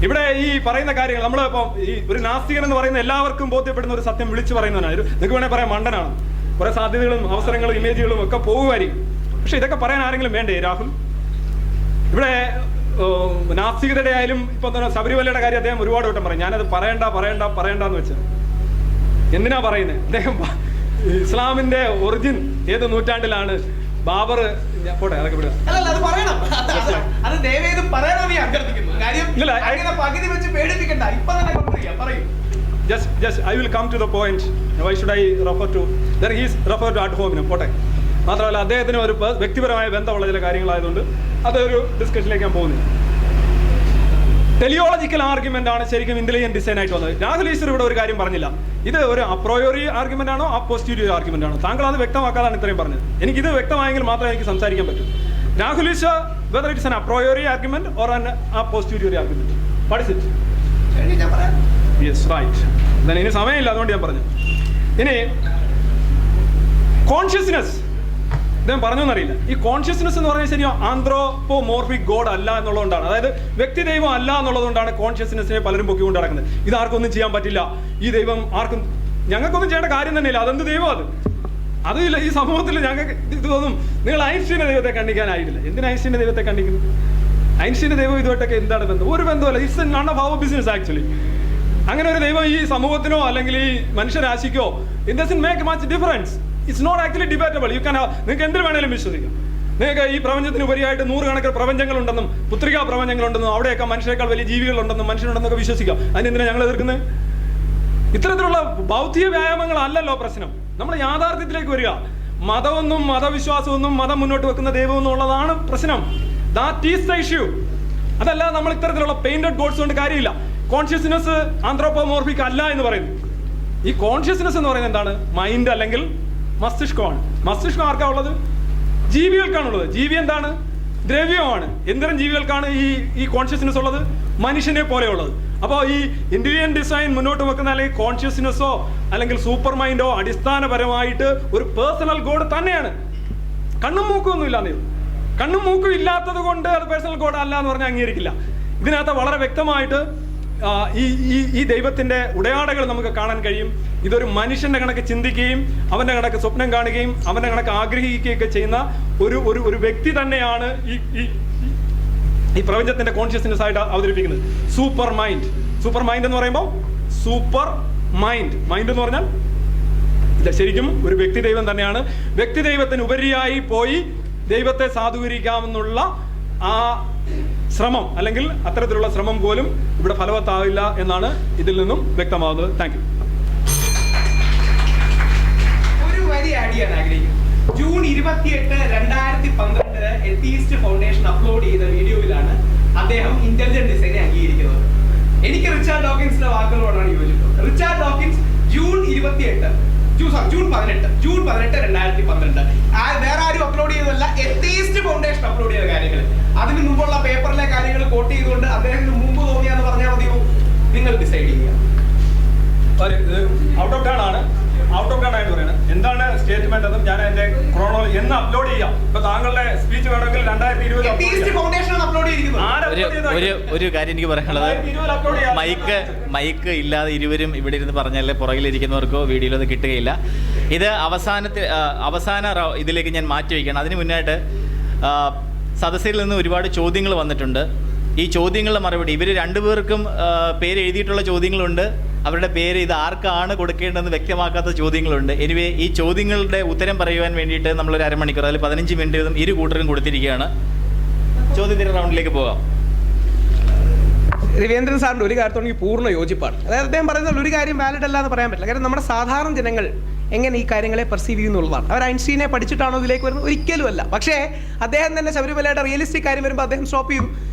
ഇവിടെ ഈ പറയുന്ന കാര്യങ്ങൾ നമ്മളിപ്പം ഈ ഒരു നാസ്തികൻ എന്ന് പറയുന്ന എല്ലാവർക്കും ബോധ്യപ്പെടുന്ന ഒരു സത്യം വിളിച്ചു പറയുന്നവനാണ്. നിങ്ങൾക്ക് വേണേൽ പറയാം മണ്ടനാണ്, കുറെ സാധ്യതകളും അവസരങ്ങളും ഇമേജുകളും ഒക്കെ പോകുമായിരിക്കും. പക്ഷെ ഇതൊക്കെ പറയാൻ ആരെങ്കിലും വേണ്ടേ രാഹുൽ? ഇവിടെ നാസ്തികതയുടെ ആയാലും ഇപ്പൊ ശബരിമലയുടെ കാര്യം അദ്ദേഹം ഒരുപാട് വട്ടം പറയും, ഞാനത് പറയണ്ടെന്ന് വെച്ചാൽ എന്തിനാ പറയുന്നത്? അദ്ദേഹം ഇസ്ലാമിന്റെ ഒറിജിൻ ഏത് നൂറ്റാണ്ടിലാണ് ബാബർ പോട്ടെ അതൊക്കെ വിടുക. Just I will come to the point. Why should I refer to? Then he is referred to ad hominem. പോട്ടെ. മാത്രമല്ല അദ്ദേഹത്തിന് ഒരു വ്യക്തിപരമായ ബന്ധമുള്ള ചില കാര്യങ്ങളായതുകൊണ്ട് അതൊരു ഡിസ്കഷനിലേക്ക് ഞാൻ പോകുന്നില്ല. ടെലിയോളജിക്കൽ ആർഗ്യുമെന്റ് ആണ് ശരിക്കും ഇന്റലിജന്റ് ഡിസൈൻ ആയിട്ട് വന്നത്. രാഹുൽ ഈശ്വർ ഇവിടെ ഒരു കാര്യം പറഞ്ഞില്ല, ഇത് ഒരു അപ്രോയോറി ആർഗ്യുമെന്റ് ആണോ ആ പോസ്റ്റീരിയർ ആർഗ്യുമെന്റ് ആണോ? താങ്കൾ അത് വ്യക്തമാക്കാതാണ് ഇത്രയും പറഞ്ഞത്. എനിക്കിത് വ്യക്തമായെങ്കിൽ മാത്രമേ എനിക്ക് സംസാരിക്കാൻ പറ്റൂ. Rahul Easwar whether it's an a priori argument or an posterior argument? What is it? Yes right. എന്നാൽ ഇനി സമയമില്ല, അതുകൊണ്ട് ഞാൻ പറഞ്ഞു. ഇനി കോൺഷ്യസ്നെസ് അദ്ദേഹം പറഞ്ഞോന്നറിയില്ല. ഈ കോൺഷ്യസ്നെസ് എന്ന് പറഞ്ഞാൽ ശരിയോ ആന്ത്രോപോമോർഫിക് ഗോഡ് അല്ല എന്നുള്ളതുകൊണ്ടാണ്, അതായത് വ്യക്തി ദൈവം അല്ല എന്നുള്ളതുകൊണ്ടാണ് കോൺഷ്യസ്നെസ്സിനെ പലരും പൊക്കിക്കൊണ്ട് നടക്കുന്നത്. ഇത് ആർക്കൊന്നും ചെയ്യാൻ പറ്റില്ല, ഈ ദൈവം ആർക്കും ഞങ്ങൾക്കൊന്നും ചെയ്യേണ്ട കാര്യം തന്നെയില്ല, അതെന്ത് ദൈവം അത് അതില്ല ഈ സമൂഹത്തിൽ ഞങ്ങൾക്ക് ഇത് തോന്നും, നിങ്ങൾ ഐൻസ്റ്റീൻ്റെ ദൈവത്തെ കണ്ടിക്കാനായിട്ടില്ല. എന്തിനാ ഐൻസ്റ്റീൻ്റെ ദൈവത്തെ കണ്ടിക്കുന്നു? ഐൻസ്റ്റീൻ്റെ ദൈവം ഇതുമായിട്ടൊക്കെ എന്താണ് ബന്ധം? ഒരു ബന്ധമല്ല. It's none of our business actually. അങ്ങനെ ഒരു ദൈവം ഈ സമൂഹത്തിനോ അല്ലെങ്കിൽ ഈ മനുഷ്യരാശിക്കോ it doesn't make much difference. It's not actually debatable. നിങ്ങൾക്ക് എന്തിനു വേണേലും വിശ്വസിക്കാം. നിങ്ങൾക്ക് ഈ പ്രപഞ്ചത്തിന് ഉപരിയായിട്ട് 100 കണക്കിന് പ്രപഞ്ചങ്ങളുണ്ടെന്നും പുത്രികാ പ്രപഞ്ചങ്ങളുണ്ടെന്നും അവിടെയൊക്കെ മനുഷ്യരെക്കാൾ വലിയ ജീവികളുണ്ടെന്നും മനുഷ്യരുണ്ടെന്നൊക്കെ വിശ്വസിക്കാം. അതിനെന്തിനാണ് ഞങ്ങൾ എതിർക്കുന്നത്? ഇത്തരത്തിലുള്ള ഭൗതിക വ്യായാമങ്ങളല്ലല്ലോ പ്രശ്നം. നമ്മൾ യാഥാർത്ഥ്യത്തിലേക്ക് വരിക. മതമൊന്നും മതവിശ്വാസമൊന്നും മതം മുന്നോട്ട് വെക്കുന്ന ദൈവമൊന്നും ഉള്ളതാണ് പ്രശ്നം. That is the issue. അതല്ല നമ്മൾ ഇത്തരത്തിലുള്ള പെയിന്റഡ് ഗോഡ്സ് കൊണ്ട് കാര്യമില്ല. കോൺഷ്യസ്നെസ് ആന്ത്രോപോമോർഫിക് അല്ല എന്ന് പറയുന്നു. ഈ കോൺഷ്യസ്നെസ് എന്ന് പറയുന്നത് എന്താണ്? മൈൻഡ് അല്ലെങ്കിൽ മസ്തിഷ്കമാണ്. മസ്തിഷ്കം ആർക്കാ ഉള്ളത്? ജീവികൾക്കാണുള്ളത്. ജീവി എന്താണ്? ദ്രവ്യമാണ്. എന്തരം ജീവികൾക്കാണ് ഈ കോൺഷ്യസ്നെസ് ഉള്ളത്? മനുഷ്യനെ പോലെയുള്ളത്. അപ്പോൾ ഈ ഇന്റീരിയർ ഡിസൈൻ മുന്നോട്ട് വെക്കുന്ന അല്ലെങ്കിൽ കോൺഷ്യസ്നെസ്സോ അല്ലെങ്കിൽ സൂപ്പർ മൈൻഡോ അടിസ്ഥാനപരമായിട്ട് ഒരു പേഴ്സണൽ ഗോഡ് തന്നെയാണ്. കണ്ണും മൂക്കും ഒന്നും ഇല്ലാന്നേ. കണ്ണും മൂക്കും ഇല്ലാത്തത് കൊണ്ട് അത് പേഴ്സണൽ ഗോഡ് അല്ല എന്ന് പറഞ്ഞാൽ അംഗീകരിക്കില്ല. ഇതിനകത്ത് വളരെ വ്യക്തമായിട്ട് ഈ ദൈവത്തിന്റെ ഉടയാടകൾ നമുക്ക് കാണാൻ കഴിയും. ഇതൊരു മനുഷ്യന്റെ കണക്ക് ചിന്തിക്കുകയും അവന്റെ കണക്ക് സ്വപ്നം കാണുകയും അവന്റെ കണക്ക് ആഗ്രഹിക്കുകയൊക്കെ ചെയ്യുന്ന ഒരു വ്യക്തി തന്നെയാണ് ഈ പ്രപഞ്ചത്തിന്റെ കോൺഷ്യസ്നെസ് ആയിട്ട് അവതരിപ്പിക്കുന്നത്. Super mind. സൂപ്പർ മൈൻഡ് എന്ന് പറയുമ്പോൾ സൂപ്പർ മൈൻഡ് എന്ന് പറഞ്ഞാൽ ഇത് ശരിക്കും ഒരു വ്യക്തി ദൈവം തന്നെയാണ്. വ്യക്തി ദൈവത്തിന് ഉപരിയായി പോയി ദൈവത്തെ സാധൂകരിക്കാമെന്നുള്ള ആ ശ്രമം അല്ലെങ്കിൽ അത്തരത്തിലുള്ള ശ്രമം പോലും ഇവിടെ ഫലവത്താവില്ല എന്നാണ് ഇതിൽ നിന്നും വ്യക്തമാകുന്നത്. Thank you. ഒരു വരി ആഡ് ചെയ്യാൻ ആഗ്രഹിക്കുന്നു. ജൂൺ 28, 2012 എത്തീസ്റ്റ് ഫൗണ്ടേഷൻ അപ്ലോഡ് ചെയ്ത വീഡിയോയിലാണ് അദ്ദേഹം ഇന്റലിജന്റ് ഡിസൈനെ അംഗീകരിക്കുന്നത്. എനിക്ക് റിച്ചാർഡ് ഡോക്കിൻസിന്റെ വാക്കുകളോടാണ് യോജിക്കുന്നത്. റിച്ചാർഡ് ഡോക്കിൻസ് ജൂൺ 18, 2012 വേറെ ആരും അപ്ലോഡ് ചെയ്തതല്ല, എത്തീസ്റ്റ് ഫൗണ്ടേഷൻ അപ്ലോഡ് ചെയ്ത കാര്യങ്ങൾ. അതിന് മുമ്പുള്ള പേപ്പറിലെ കാര്യങ്ങൾ കോട്ട് ചെയ്തുകൊണ്ട് അദ്ദേഹത്തിന് മുമ്പ് തോന്നിയാന്ന് പറഞ്ഞാൽ മതിയോ? നിങ്ങൾ ഡിസൈഡ് ചെയ്യുക. ഔട്ട് ഓഫ് ടേൺ ആണ്. ഔട്ട് ഓഫ് ടേൺ ആയിട്ട് പറയുന്നത് എന്താണ് സ്റ്റേറ്റ്മെന്റ് എന്നും ഞാൻ എന്റെ ക്രോണോളജി എന്ന് അപ്ലോഡ് ചെയ്യാം. ഇപ്പൊ താങ്കളുടെ സ്പീച്ച് വേണമെങ്കിൽ 2020 ഒരു കാര്യം എനിക്ക് പറയാനുള്ളത്, മൈക്ക് ഇല്ലാതെ ഇരുവരും ഇവിടെ ഇരുന്ന് പറഞ്ഞാൽ പുറകിലിരിക്കുന്നവർക്കോ വീഡിയോയിൽ അത് കിട്ടുകയില്ല. ഇത് അവസാന ഇതിലേക്ക് ഞാൻ മാറ്റി വയ്ക്കണം. അതിന് മുന്നായിട്ട് സദസ്സിൽ നിന്ന് ഒരുപാട് ചോദ്യങ്ങൾ വന്നിട്ടുണ്ട്. ഈ ചോദ്യങ്ങളുടെ മറുപടി ഇവർ രണ്ടുപേർക്കും പേര് എഴുതിയിട്ടുള്ള ചോദ്യങ്ങളുണ്ട്. അവരുടെ പേര് ഇത് ആർക്കാണ് കൊടുക്കേണ്ടതെന്ന് വ്യക്തമാക്കാത്ത ചോദ്യങ്ങളുണ്ട്. എനിവേ ഈ ചോദ്യങ്ങളുടെ ഉത്തരം പറയുവാൻ വേണ്ടിയിട്ട് നമ്മളൊരു അരമണിക്കൂർ അതിൽ 15 മിനിറ്റ് വീതം ഇരു കൂട്ടരും കൊടുത്തിരിക്കുകയാണ്. ചോദ്യോത്തര റൗണ്ടിലേക്ക് പോകാം. രവീന്ദ്രൻ സാറിൻ്റെ ഒരു കാര്യത്തോട് എനിക്ക് പൂർണ്ണ യോജിപ്പാണ്. അതായത് അദ്ദേഹം പറയുന്നത് ഒരു കാര്യം വാലിഡ് അല്ല എന്ന് പറയാൻ പറ്റില്ല. കാരണം നമ്മുടെ സാധാരണ ജനങ്ങൾ എങ്ങനെ ഈ കാര്യങ്ങളെ പെർസീവ് ചെയ്യുന്നുള്ളതാണ്. അവർ ഐൻസ്റ്റീനെ പഠിച്ചിട്ടാണോ ഇതിലേക്ക് വരുന്നത്? ഒരിക്കലും അല്ല. പക്ഷേ അദ്ദേഹം തന്നെ ശബരിമലയുടെ റിയലിസ്റ്റിക് കാര്യം വരുമ്പോൾ അദ്ദേഹം സ്റ്റോപ്പ് ചെയ്തു.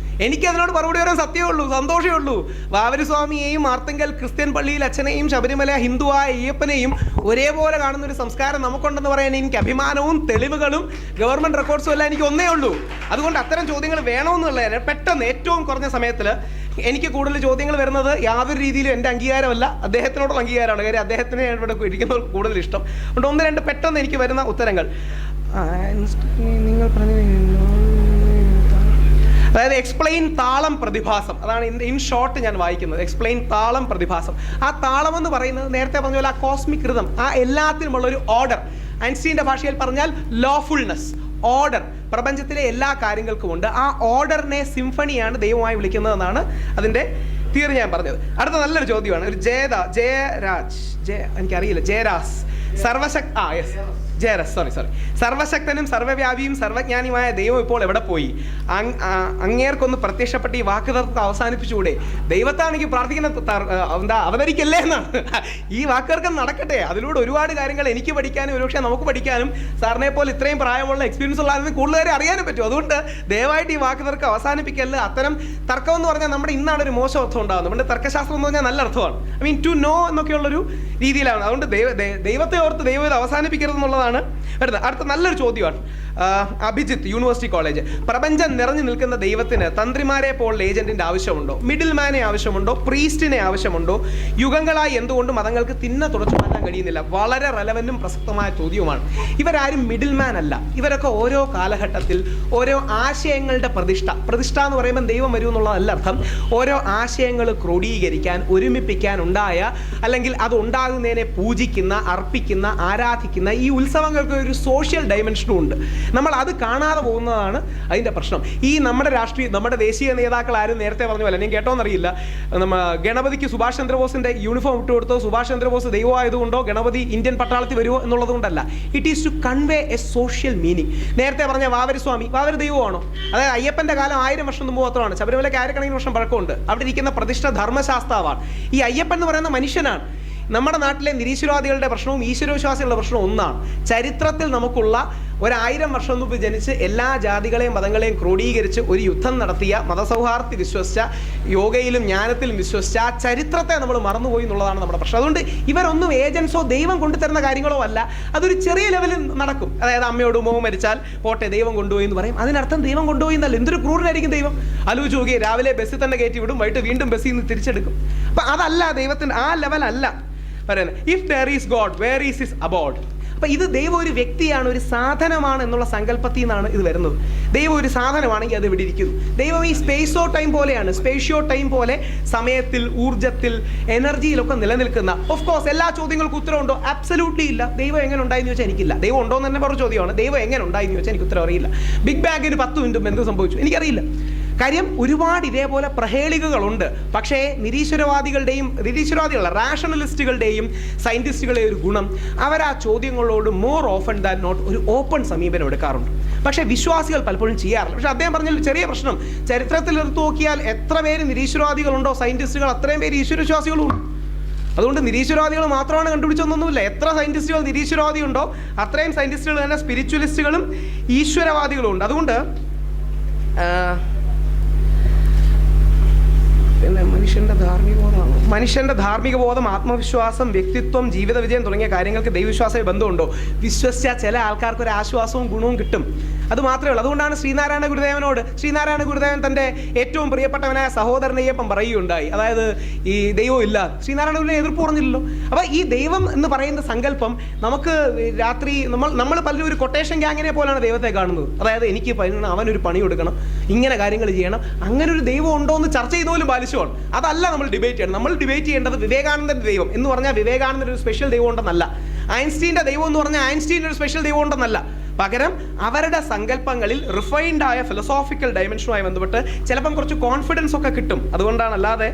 എനിക്കതിനോട് മറുപടി പറയാൻ സത്യമേ ഉള്ളൂ, സന്തോഷമേ ഉള്ളൂ. വാവരുസ്വാമിയെയും ആർത്തങ്കൽ ക്രിസ്ത്യൻ പള്ളിയിൽ അച്ഛനെയും ശബരിമല ഹിന്ദുവായ അയ്യപ്പനെയും ഒരേപോലെ കാണുന്ന ഒരു സംസ്കാരം നമുക്കുണ്ടെന്ന് പറയാൻ എനിക്ക് അഭിമാനവും തെളിവുകളും ഗവൺമെന്റ് റെക്കോർഡ്സും എല്ലാം എനിക്ക് ഒന്നേ ഉള്ളൂ. അതുകൊണ്ട് അത്തരം ചോദ്യങ്ങൾ വേണമെന്നുള്ളതിന് പെട്ടെന്ന് ഏറ്റവും കുറഞ്ഞ സമയത്തിൽ എനിക്ക് കൂടുതൽ ചോദ്യങ്ങൾ വരുന്നത് യാതൊരു രീതിയിലും എൻ്റെ അംഗീകാരമല്ല, അദ്ദേഹത്തിനോടുള്ള അംഗീകാരമാണ്. കാര്യം അദ്ദേഹത്തിനെ ഇവിടെ ഇരിക്കുന്നവർക്ക് കൂടുതൽ ഇഷ്ടം. അതുകൊണ്ട് 1-2 പെട്ടെന്ന് എനിക്ക് വരുന്ന ഉത്തരങ്ങൾ നിങ്ങൾ പറഞ്ഞു. അതായത് എക്സ്പ്ലെയിൻ താളം പ്രതിഭാസം, അതാണ് ഇൻ ഷോർട്ട് ഞാൻ വായിക്കുന്നത്. എക്സ്പ്ലെയിൻ താളം പ്രതിഭാസം. ആ താളം എന്ന് പറയുന്നത് നേരത്തെ പറഞ്ഞ പോലെ ആ കോസ്മിക് റിതം, ആ എല്ലാത്തിനുമുള്ള ഒരു ഓർഡർ. ഐൻസ്റ്റീൻ്റെ ഭാഷയിൽ പറഞ്ഞാൽ ലോഫുൾനെസ്, ഓർഡർ പ്രപഞ്ചത്തിലെ എല്ലാ കാര്യങ്ങൾക്കുമുണ്ട്. ആ ഓർഡറിനെ സിംഫണിയാണ് ദൈവമായി വിളിക്കുന്നതെന്നാണ് അതിൻ്റെ തിയറി ഞാൻ പറഞ്ഞത്. അടുത്ത നല്ലൊരു ചോദ്യമാണ്. ഒരു എനിക്കറിയില്ല, ജയരാസ് സർവശക്തനും സർവ്വവ്യാപിയും സർവജ്ഞാനിയുമായ ദൈവം ഇപ്പോൾ എവിടെ പോയി? അങ്ങേർക്കൊന്ന് പ്രത്യക്ഷപ്പെട്ട് ഈ വാക്കുതർക്കം അവസാനിപ്പിച്ചുകൂടെ? ദൈവത്താണെങ്കിൽ പ്രാർത്ഥിക്കുന്ന അവതരിക്കല്ലേ എന്നാണ്. ഈ വാക്കുതർക്കം നടക്കട്ടെ. അതിലൂടെ ഒരുപാട് കാര്യങ്ങൾ എനിക്ക് പഠിക്കാനും ഒരുപക്ഷെ നമുക്ക് പഠിക്കാനും സാറിനെ പോലെ ഇത്രയും പ്രായമുള്ള എക്സ്പീരിയൻസ് ഉള്ള ആളുകൾ കൂടുതൽ അറിയാനും പറ്റും. അതുകൊണ്ട് ദയവായിട്ട് ഈ വാക്കുതർക്കം അവസാനിപ്പിക്കല്ല. അത്തരം തർക്കം എന്ന് പറഞ്ഞാൽ നമ്മുടെ ഇന്നാണ് ഒരു മോശം അർത്ഥം ഉണ്ടാകുന്നത്. നമ്മുടെ തർക്കശാസ്ത്രം എന്ന് പറഞ്ഞാൽ നല്ല അർത്ഥമാണ്. ടു നോ എന്നൊക്കെയുള്ളൊരു രീതിയിലാണ്. അതുകൊണ്ട് ദൈവത്തെ ഓർത്ത് ദൈവം ഇത് അവസാനിപ്പിക്കരുതെന്നുള്ളതാണ് വരുന്നത്. അടുത്ത നല്ലൊരു ചോദ്യമാണ്. Abhijith, university college. പ്രപഞ്ചം നിറഞ്ഞു നിൽക്കുന്ന ദൈവത്തിന് തന്ത്രിമാരെ പോലുള്ള ഏജന്റിന്റെ ആവശ്യമുണ്ടോ? മിഡിൽ മാനെ ആവശ്യമുണ്ടോ? പ്രീസ്റ്റിനെ ആവശ്യമുണ്ടോ? യുഗങ്ങളായി എന്തുകൊണ്ട് മതങ്ങൾക്ക് തുടച്ചു മാറ്റാൻ കഴിയുന്നില്ല? വളരെ റെലവന്റും പ്രസക്തമായ ചോദ്യവുമാണ്. ഇവരാരും മിഡിൽ മാൻ അല്ല. ഇവരൊക്കെ ഓരോ കാലഘട്ടത്തിൽ ഓരോ ആശയങ്ങളുടെ പ്രതിഷ്ഠ എന്ന് പറയുമ്പോൾ ദൈവം വരും എന്നുള്ളതല്ല അർത്ഥം. ഓരോ ആശയങ്ങൾ ക്രോഡീകരിക്കാൻ, ഒരുമിപ്പിക്കാൻ ഉണ്ടായ അല്ലെങ്കിൽ അത് ഉണ്ടാകുന്നതിനെ പൂജിക്കുന്ന, അർപ്പിക്കുന്ന, ആരാധിക്കുന്ന ഈ ഉത്സവങ്ങൾക്ക് ഒരു സോഷ്യൽ ഡൈമെൻഷനും ഉണ്ട്. നമ്മൾ അത് കാണാതെ പോകുന്നതാണ് അതിൻ്റെ പ്രശ്നം. ഈ നമ്മുടെ ദേശീയ നേതാക്കൾ ആരും നേരത്തെ പറഞ്ഞ പോലെ, ഞാൻ കേട്ടോന്നറിയില്ല, ഗണപതിക്ക് സുഭാഷ് ചന്ദ്രബോസിന്റെ യൂണിഫോം ഇട്ട് കൊടുത്തോ സുഭാഷ് ചന്ദ്രബോസ് ദൈവമായതുകൊണ്ടോ ഗണപതി ഇന്ത്യൻ പട്ടാളത്തിൽ വരുമോ എന്നുള്ളത് കൊണ്ടല്ല. It is to convey a social meaning. നേരത്തെ പറഞ്ഞ വാവര് ദൈവമാണോ? അതായത് അയ്യപ്പന്റെ കാലം 1000 വർഷം മുമ്പ് മാത്രമാണ്. ശബരിമലയ്ക്ക് ആയിരക്കണക്കിന് വർഷം പഴക്കമുണ്ട്. അവിടെ ഇരിക്കുന്ന പ്രതിഷ്ഠ ധർമ്മശാസ്താവാണ്. ഈ അയ്യപ്പൻ എന്ന് പറയുന്ന മനുഷ്യനാണ്. നമ്മുടെ നാട്ടിലെ നിരീശ്വരവാദികളുടെ പ്രശ്നവും ഈശ്വരവിശ്വാസികളുടെ പ്രശ്നവും ഒന്നാണ്. ചരിത്രത്തിൽ നമുക്കുള്ള 1000 വർഷം മുമ്പ് ജനിച്ച് എല്ലാ ജാതികളെയും മതങ്ങളെയും ക്രോഡീകരിച്ച് ഒരു യുദ്ധം നടത്തിയ, മതസൗഹാർദ്ദത്തിൽ വിശ്വസിച്ച, യോഗയിലും ജ്ഞാനത്തിലും വിശ്വസിച്ച ആ ചരിത്രത്തെ നമ്മൾ മറന്നുപോയി എന്നുള്ളതാണ് നമ്മുടെ പ്രശ്നം. അതുകൊണ്ട് ഇവരൊന്നും ഏജൻസോ ദൈവം കൊണ്ടുതരുന്ന കാര്യങ്ങളോ അല്ല. അതൊരു ചെറിയ ലെവലിൽ നടക്കും. അതായത് അമ്മയോട് മോഹം മരിച്ചാൽ പോട്ടെ ദൈവം കൊണ്ടുപോയി എന്ന് പറയും. അതിനർത്ഥം ദൈവം കൊണ്ടുപോയി എന്നല്ല. എന്തൊരു ക്രൂരനായിരിക്കും ദൈവം. ആലോചിച്ച് നോക്കിയേ, രാവിലെ ബസ്സിൽ തന്നെ കയറ്റി വിടും, വൈകിട്ട് വീണ്ടും ബസ്സിൽ നിന്ന് തിരിച്ചെടുക്കും. അപ്പം അതല്ല ദൈവത്തിൻ്റെ ആ ലെവലല്ല പറയുന്നത്. If there is God where is his abode. അപ്പം ഇത് ദൈവം ഒരു വ്യക്തിയാണ്, ഒരു സാധനമാണ് എന്നുള്ള സങ്കല്പത്തിൽ നിന്നാണ് ഇത് വരുന്നത്. ദൈവം ഒരു സാധനമാണെങ്കിൽ അത് ഇവിടെ ഇരിക്കുന്നു. ദൈവം ഈ സ്പേസോ ടൈം പോലെയാണ്. സ്പേഷ്യോ ടൈം പോലെ സമയത്തിൽ, ഊർജ്ജത്തിൽ, എനർജിയിലൊക്കെ നിലനിൽക്കുന്ന. ഓഫ് കോഴ്സ് എല്ലാ ചോദ്യങ്ങൾക്കും ഉത്തരവുണ്ടോ? അബ്സല്യൂട്ട്ലി ഇല്ല. ദൈവം എങ്ങനെ ഉണ്ടായെന്ന് ചോദിച്ചാൽ എനിക്കില്ല. ദൈവം ഉണ്ടോ എന്ന് തന്നെ പറഞ്ഞ ചോദ്യമാണ്. ദൈവം എങ്ങനെ ഉണ്ടായെന്ന് ചോദിച്ചാൽ എനിക്ക് ഉത്തരം അറിയില്ല. ബിഗ് ബാങ്കിന് 10 മിനിറ്റും എന്ത് സംഭവിച്ചു എനിക്കറിയില്ല. കാര്യം ഒരുപാട് ഇതേപോലെ പ്രഹേളികകളുണ്ട്. പക്ഷേ നിരീശ്വരവാദികളുടെ റാഷണലിസ്റ്റുകളുടെയും സയൻറ്റിസ്റ്റുകളുടെയും ഒരു ഗുണം, അവർ ആ ചോദ്യങ്ങളോട് മോർ ഓഫൺ ദാൻ നോട്ട് ഒരു ഓപ്പൺ സമീപനം എടുക്കാറുണ്ട്. പക്ഷേ വിശ്വാസികൾ പലപ്പോഴും ചെയ്യാറില്ല. പക്ഷേ അദ്ദേഹം പറഞ്ഞ ചെറിയ പ്രശ്നം, ചരിത്രത്തിൽ എടുത്തു നോക്കിയാൽ എത്ര പേര് നിരീശ്വരവാദികളുണ്ടോ സയൻറ്റിസ്റ്റുകൾ, അത്രയും പേര് ഈശ്വരവിശ്വാസികളും ഉണ്ട്. അതുകൊണ്ട് നിരീശ്വരവാദികൾ മാത്രമാണ് കണ്ടുപിടിച്ചൊന്നുമില്ല. എത്ര സയൻറ്റിസ്റ്റുകൾ നിരീശ്വരവാദി ഉണ്ടോ അത്രയും സയൻറ്റിസ്റ്റുകൾ തന്നെ സ്പിരിച്വലിസ്റ്റുകളും ഈശ്വരവാദികളും ഉണ്ട്. അതുകൊണ്ട് മനുഷ്യന്റെ ധാർമ്മിക ബോധം, ആത്മവിശ്വാസം, വ്യക്തിത്വം, ജീവിത വിജയം തുടങ്ങിയ കാര്യങ്ങൾക്ക് ദൈവവിശ്വാസമായി ബന്ധമുണ്ടോ? വിശ്വസിച്ചാൽ ചില ആൾക്കാർക്ക് ഒരു ആശ്വാസവും ഗുണവും കിട്ടും. അത് മാത്രമേ ഉള്ളൂ. അതുകൊണ്ടാണ് ശ്രീനാരായണ ഗുരുദേവൻ തൻ്റെ ഏറ്റവും പ്രിയപ്പെട്ടവനായ സഹോദരനയ്യപ്പം പറയുകയുണ്ടായി. അതായത് ഈ ദൈവം ഇല്ല. ശ്രീനാരായണ ഗുരുവിനെ എതിർപ്പ് പറഞ്ഞില്ലല്ലോ. അപ്പോൾ ഈ ദൈവം എന്ന് പറയുന്ന സങ്കല്പം നമുക്ക് രാത്രി നമ്മൾ പലരും ഒരു കൊട്ടേഷൻ ഗ്യാങ്ങിനെ പോലെയാണ് ദൈവത്തെ കാണുന്നത്. അതായത് എനിക്ക് അവനൊരു പണി കൊടുക്കണം, ഇങ്ങനെ കാര്യങ്ങൾ ചെയ്യണം, അങ്ങനെ ഒരു ദൈവം ഉണ്ടോ എന്ന് ചർച്ച ചെയ്തോലും ബാലിശമാണ്. അതല്ല നമ്മൾ ഡിബേറ്റ് ചെയ്യണം. നമ്മൾ ഡിബേറ്റ് ചെയ്യേണ്ടത് വിവേകാനന്ദന്റെ ദൈവം എന്ന് പറഞ്ഞാൽ വിവേകാനന്ദൻ്റെ ഒരു സ്പെഷ്യൽ ദൈവം ഉണ്ടെന്നല്ല, ഐൻസ്റ്റീൻ്റെ ദൈവം എന്ന് പറഞ്ഞാൽ ഐൻസ്റ്റീൻ്റെ ഒരു സ്പെഷ്യൽ ദൈവം ഉണ്ടെന്നല്ല. പകരം അവരുടെ സങ്കല്പങ്ങളിൽ റിഫൈൻഡ് ആയ ഫിലോസോഫിക്കൽ ഡയമെൻഷനുമായി ബന്ധപ്പെട്ട് ചിലപ്പം കുറച്ച് കോൺഫിഡൻസ് ഒക്കെ കിട്ടും. അതുകൊണ്ടാണ്. അല്ലാതെ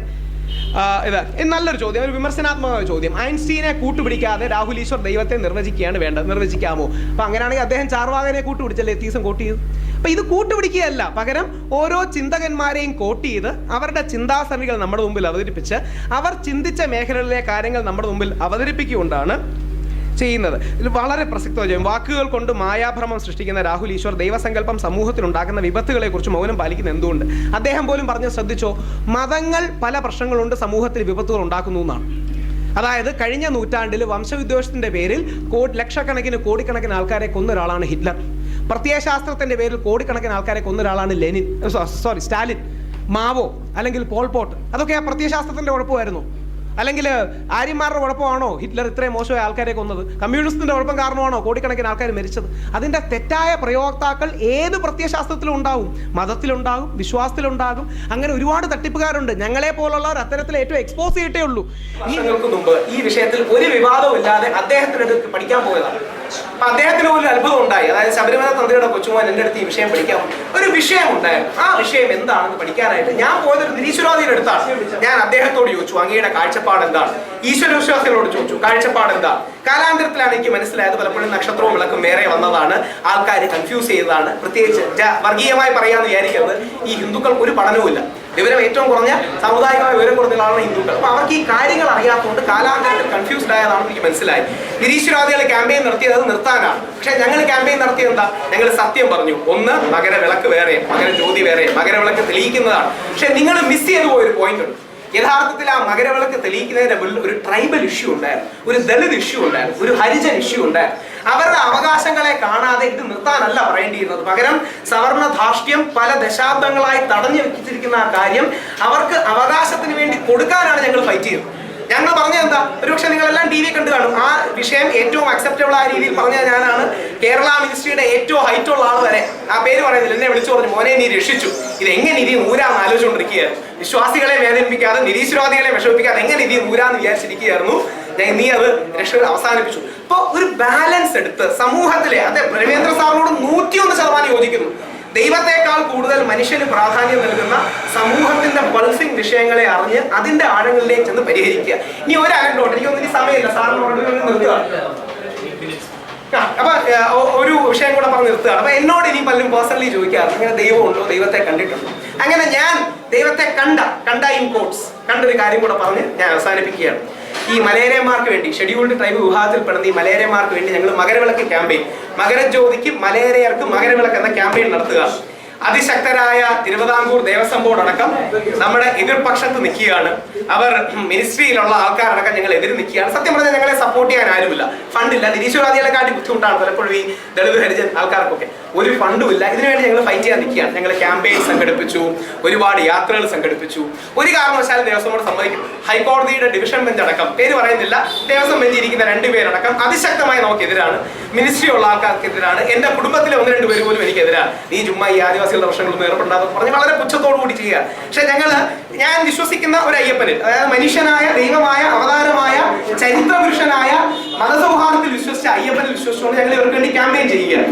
നല്ലൊരു ചോദ്യം, ഒരു വിമർശനാത്മകമായ ചോദ്യം. ഐൻസ്റ്റീനെ കൂട്ടുപിടിക്കാതെ രാഹുൽ ഈശ്വർ ദൈവത്തെ നിർവചിക്കുകയാണ് വേണ്ടത്. നിർവചിക്കാമോ? അപ്പം അങ്ങനെയാണെങ്കിൽ അദ്ദേഹം ചാർവാകനെ കൂട്ടുപിടിച്ചല്ലേ എത്തീസം കോട്ട് ചെയ്തു. അപ്പം ഇത് കൂട്ടുപിടിക്കുകയല്ല, പകരം ഓരോ ചിന്തകന്മാരെയും കോട്ട് ചെയ്ത് അവരുടെ ചിന്താസരണികൾ നമ്മുടെ മുമ്പിൽ അവതരിപ്പിച്ച് അവർ ചിന്തിച്ച മേഖലകളിലെ കാര്യങ്ങൾ നമ്മുടെ മുമ്പിൽ അവതരിപ്പിച്ചുകൊണ്ടാണ് ചെയ്യുന്നത്. ഇതിൽ വളരെ പ്രസക്തമായ വാക്കുകൾ കൊണ്ട് മായാഭ്രമം സൃഷ്ടിക്കുന്ന രാഹുൽ ഈശ്വർ ദൈവസങ്കല്പം സമൂഹത്തിനുണ്ടാക്കുന്ന വിപത്തുകളെക്കുറിച്ച് മൗനം പാലിക്കുന്ന എന്തുകൊണ്ട്? അദ്ദേഹം പോലും പറഞ്ഞ് ശ്രദ്ധിച്ചോ, മതങ്ങൾ പല പ്രശ്നങ്ങളുണ്ട് സമൂഹത്തിൽ വിപത്തുകൾ ഉണ്ടാക്കുന്നു എന്നാണ്. അതായത് കഴിഞ്ഞ നൂറ്റാണ്ടിൽ വംശവിദ്വേഷത്തിൻ്റെ പേരിൽ കോടിക്കണക്കിന് ആൾക്കാരെ കൊന്ന ഒരാളാണ് ഹിറ്റ്ലർ. പ്രത്യയശാസ്ത്രത്തിൻ്റെ പേരിൽ കോടിക്കണക്കിന് ആൾക്കാരെ കൊന്ന ഒരാളാണ് സ്റ്റാലിൻ, മാവോ അല്ലെങ്കിൽ പോൾപോട്ട്. അതൊക്കെ ആ പ്രത്യയശാസ്ത്രത്തിൻ്റെ കുഴപ്പമായിരുന്നു. അല്ലെങ്കിൽ ആര്യന്മാരുടെ കുഴപ്പമാണോ ഹിറ്റ്ലർ ഇത്രയും മോശമായ ആൾക്കാരെ കൊന്നത്? കമ്മ്യൂണിസ്റ്റിന്റെ കുഴപ്പം കാരണമാണോ കോടിക്കണക്കിന് ആൾക്കാർ മരിച്ചത്? അതിൻ്റെ തെറ്റായ പ്രയോക്താക്കൾ ഏത് പ്രത്യയശാസ്ത്രത്തിലും ഉണ്ടാകും, മതത്തിലുണ്ടാകും, വിശ്വാസത്തിലുണ്ടാകും. അങ്ങനെ ഒരുപാട് തട്ടിപ്പുകാരുണ്ട്. ഞങ്ങളെ പോലുള്ളവർ അത്തരത്തിൽ ഏറ്റവും എക്സ്പോസ് ചെയ്തിട്ടേ ഉള്ളൂ. വർഷങ്ങൾക്ക് മുമ്പ് ഈ വിഷയത്തിൽ ഒരു വിവാദവും ഇല്ലാതെ അദ്ദേഹത്തിനടുത്ത് പഠിക്കാൻ പോയതാണ്. അപ്പൊ അദ്ദേഹത്തിന് പോലും അത്ഭുതം ഉണ്ടായി. അതായത് ശബരിമല തന്ത്രിയുടെ കൊച്ചുമോൻ എൻ്റെ അടുത്ത് ഈ വിഷയം പഠിക്കാൻ ഒരു വിഷയം ഉണ്ടായിരുന്നു. ആ വിഷയം എന്താണെന്ന് പഠിക്കാനായിട്ട് ഞാൻ പോയതൊരു നിരീശ്വരവാദിയുടെ അടുത്താണ്. ഞാൻ അദ്ദേഹത്തോട് ചോദിച്ചു, അങ്ങയുടെ കാഴ്ചപ്പാട് എന്താണ്? ഈശ്വര വിശ്വാസികളോട് ചോദിച്ചു, കാഴ്ചപ്പാട് എന്താ? കാലാന്തരത്തിലാണ് എനിക്ക് മനസ്സിലായത് പലപ്പോഴും നക്ഷത്രവും വിളക്കും വേറെ വന്നതാണ്, ആൾക്കാർ കൺഫ്യൂസ് ചെയ്തതാണ്. പ്രത്യേകിച്ച് വർഗീയമായി പറയാമെന്ന് വിചാരിക്കുന്നത്, ഈ ഹിന്ദുക്കൾക്ക് ഒരു പഠനവുമില്ല. വിവരം ഏറ്റവും കുറഞ്ഞ സാമുദായികമായ വിവരം കുറഞ്ഞ ആളാണ് ഹിന്ദുക്കൾ. അപ്പോൾ അവർക്ക് ഈ കാര്യങ്ങൾ അറിയാത്തതുകൊണ്ട് കാലാന്തരത്തിൽ കൺഫ്യൂസ്ഡ് ആയതാണെന്ന് എനിക്ക് മനസ്സിലായി. നിരീശ്വരവാദികൾ ക്യാമ്പയിൻ നടത്തിയത് അത് നിർത്താനാണ്. പക്ഷേ ഞങ്ങൾ ക്യാമ്പയിൻ നടത്തിയത് എന്താ? ഞങ്ങൾ സത്യം പറഞ്ഞു. ഒന്ന്, മകരവിളക്ക് വേറെ, മകരജ്യോതി വേറെ, മകരവിളക്ക് തെളിയിക്കുന്നതാണ്. പക്ഷെ നിങ്ങൾ മിസ് ചെയ്തു പോയൊരു പോയിന്റ് ഉണ്ട്. യഥാർത്ഥത്തിൽ ആ മകരവിളക്ക് തെളിയിക്കുന്നതിന് ഒരു ട്രൈബൽ ഇഷ്യൂ ഉണ്ടായിരുന്നു, ഒരു ദളിത് ഇഷ്യൂ ഉണ്ടായിരുന്നു, ഒരു ഹരിജൻ ഇഷ്യൂ ഉണ്ടായിരുന്നു. അവരുടെ അവകാശങ്ങളെ കാണാതെ ഇത് നിർത്താനല്ല പറയേണ്ടിയിരുന്നത്. പകരം സവർണ ധാർഷ്ട്യം പല ദശാബ്ദങ്ങളായി തടഞ്ഞു വെച്ചിരിക്കുന്ന ആ കാര്യം അവർക്ക് അവകാശത്തിന് വേണ്ടി കൊടുക്കാനാണ് ഞങ്ങൾ ഫൈറ്റ് ചെയ്തത്. ഞങ്ങൾ പറഞ്ഞത് എന്താ? ഒരുപക്ഷെ നിങ്ങളെല്ലാം TV കണ്ടു കാണും. ആ വിഷയം ഏറ്റവും അക്സെപ്റ്റബിൾ ആയ രീതിയിൽ പറഞ്ഞ ഞാനാണ്. കേരള മിനിസ്ട്രിയുടെ ഏറ്റവും ഹൈറ്റ് ഉള്ള ആൾ വരെ, ആ പേര് പറയുന്നില്ല, എന്നെ വിളിച്ചു പറഞ്ഞു, മോനെ നീ രക്ഷിച്ചു, ഇത് എങ്ങനെ ഇനി നൂരാന്ന് ആലോചിച്ചുകൊണ്ടിരിക്കുകയായിരുന്നു. വിശ്വാസികളെ വേദനിപ്പിക്കാതെ, നിരീശ്വരവാദികളെ വിഷമിപ്പിക്കാതെ എങ്ങനെ ഇനി നൂരാന്ന് വിചാരിച്ചിരിക്കുകയായിരുന്നു. നീ അത് രക്ഷകൾ അവസാനിപ്പിച്ചു. അപ്പോൾ ഒരു ബാലൻസ് എടുത്ത് സമൂഹത്തിലെ അതെ രവീന്ദ്ര സാറിനോട് 101% യോജിക്കുന്നു. ദൈവത്തെക്കാൾ കൂടുതൽ മനുഷ്യന് പ്രാധാന്യം നൽകുന്ന സമൂഹത്തിന്റെ പൾസിംഗ് വിഷയങ്ങളെ അറിഞ്ഞ് അതിന്റെ ആഴങ്ങളിലേക്ക് ചെന്ന് പരിഹരിക്കുക. ഇനി ഒരു അനക്ഡോട്ട്, എനിക്കൊന്നും ഇനി സമയമില്ല, സാറിനോട് നിർത്തുക. അപ്പൊ ഒരു വിഷയം കൂടെ പറഞ്ഞ് നിർത്തുകയാണ്. അപ്പൊ എന്നോട് ഇനി പലരും പേഴ്സണലി ചോദിക്കാറ് ഇങ്ങനെ ദൈവമുണ്ടോ, ദൈവത്തെ കണ്ടിട്ടുണ്ടോ? അങ്ങനെ ഞാൻ ദൈവത്തെ കണ്ട ഇൻ കോട്ട്സ് കണ്ടൊരു കാര്യം കൂടെ പറഞ്ഞ് ഞാൻ അവസാനിപ്പിക്കുകയാണ്. ഈ മലയേറിയന്മാർക്ക് വേണ്ടി, ഷെഡ്യൂൾഡ് ട്രൈബ് വിഭാഗത്തിൽപ്പെടുന്ന ഈ മലയേറിയന്മാർക്ക് വേണ്ടി ഞങ്ങൾ മകരവിളക്ക് ക്യാമ്പയിൻ, മകരജ്യോതിക്ക് മലയേറിയർക്ക് മകരവിളക്ക് എന്ന ക്യാമ്പയിൻ നടത്തുക. അതിശക്തരായ തിരുവിതാംകൂർ ദേവസ്വം ബോർഡ് അടക്കം നമ്മുടെ എതിർപക്ഷത്ത് നിൽക്കുകയാണ്. അവർ മിനിസ്ട്രിയിലുള്ള ആൾക്കാരടക്കം ഞങ്ങൾ എതിര് നിൽക്കുകയാണ്. സത്യം പറഞ്ഞാൽ ഞങ്ങളെ സപ്പോർട്ട് ചെയ്യാൻ ആരുമില്ല, ഫണ്ടില്ല. നിരീശ്വരവാദികളെ കാട്ടി ബുദ്ധിമുട്ടാണ് പലപ്പോഴും ഈ ദളിത് ഹരിജൻ ആൾക്കാർക്കൊക്കെ. ഒരു ഫണ്ടും ഇല്ല. ഇതിനുവേണ്ടി ഞങ്ങൾ ഫൈറ്റ് ചെയ്യാൻ നിൽക്കുകയാണ്. ഞങ്ങൾ ക്യാമ്പയിൻ സംഘടിപ്പിച്ചു, ഒരുപാട് യാത്രകൾ സംഘടിപ്പിച്ചു. ഒരു കാരണവശാലും ദേവസ്വം ബോർഡ് സമ്മതിക്കും. ഹൈക്കോടതിയുടെ ഡിവിഷൻ ബെഞ്ച് അടക്കം, പേര് പറയുന്നില്ല, ദേവസ്വം ബെഞ്ചിൽ ഇരിക്കുന്ന 2 പേരടക്കം അതിശക്തമായി നമുക്കെതിരാണ്. മിനിസ്ട്രി ഉള്ള ആൾക്കാർക്കെതിരാണ്. എന്റെ കുടുംബത്തിലെ 1-2 പേര് പോലും എനിക്കെതിരാണ്. നീ ചുമ്മാ ഈ ആദിവാസികളുടെ പ്രശ്നങ്ങളൊന്നും ഏർപ്പെടാതെന്ന് പറഞ്ഞ് വളരെ പുച്ഛത്തോടു കൂടി ചെയ്യുക. പക്ഷെ ഞാൻ വിശ്വസിക്കുന്ന ഒരു അയ്യപ്പനിൽ, അതായത് മനുഷ്യനായ, ദൈവമായ, അവതാരമായ, ചരിത്രപുരുഷനായ, മതസൗഹാർദ്ദത്തിൽ വിശ്വസിച്ച അയ്യപ്പനിൽ വിശ്വസിച്ചുകൊണ്ട് ഞങ്ങൾ ഇവർക്ക് വേണ്ടി ക്യാമ്പയിൻ ചെയ്യുക.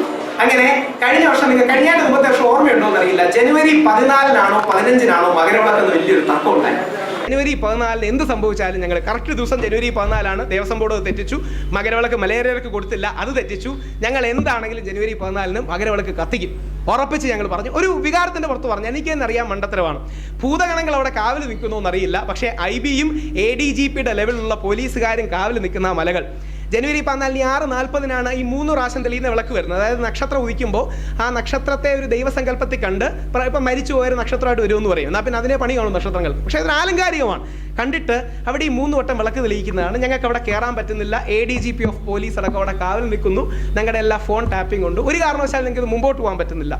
അങ്ങനെ കഴിഞ്ഞ വർഷം, കഴിഞ്ഞ മുമ്പത്തെ വർഷം ഓർമ്മയുണ്ടോ എന്നറിയില്ല, ജനുവരി 14-നാണോ 15-നാണോ മകരവിളക്കെന്ന് വലിയൊരു തർക്കം ഉണ്ടായി. ജനുവരി 14 എന്ത് സംഭവിച്ചാലും ഞങ്ങൾ കറക്റ്റ് ദിവസം ജനുവരി 14 ദേവസ്വം ബോർഡ് തെറ്റിച്ചു. മകരവിളക്ക് മലയേറിയർക്ക് കൊടുത്തില്ല, അത് തെറ്റിച്ചു. ഞങ്ങൾ എന്താണെങ്കിലും ജനുവരി 14 മകരവിളക്ക് കത്തിക്കും ഉറപ്പിച്ച് ഞങ്ങൾ പറഞ്ഞു. ഒരു വികാരത്തിന്റെ പുറത്ത് പറഞ്ഞു, എനിക്കെന്നറിയാം മണ്ടത്തരമാണ്. ഭൂതഗണങ്ങൾ അവിടെ കാവൽ നിൽക്കുന്നു എന്നറിയില്ല. പക്ഷേ IBയും ADGPയുടെ ലെവലിലുള്ള പോലീസുകാരും കാവൽ നിൽക്കുന്ന മലകൾ ജനുവരി 14 6:40 ഈ 3 പ്രാവശ്യം തെളിയുന്ന വിളക്ക് വരുന്നത്. അതായത് നക്ഷത്രം ഉദിക്കുമ്പോൾ ആ നക്ഷത്രത്തെ ഒരു ദൈവസങ്കല്പത്തിൽ കണ്ട് ഇപ്പം മരിച്ചു പോയൊരു നക്ഷത്രമായിട്ട് വരുമെന്ന് പറയും. എന്നാൽ പിന്നെ അതിനെ പണി കാണും നക്ഷത്രങ്ങൾ. പക്ഷേ അതിന് ആലങ്കാരികമാണ്. കണ്ടിട്ട് അവിടെ ഈ 3 വട്ടം വിളക്ക് തെളിയിക്കുന്നതാണ്. ഞങ്ങൾക്ക് അവിടെ കയറാൻ പറ്റുന്നില്ല. ADGP ഓഫ് പോലീസ് അടക്കം അവിടെ കാവൽ നിൽക്കുന്നു. ഞങ്ങളുടെ എല്ലാ ഫോൺ ടാപ്പിംഗ് ഉണ്ട്. ഒരു കാരണവശാലും ഞങ്ങൾക്ക് മുമ്പോട്ട് പോകാൻ പറ്റുന്നില്ല.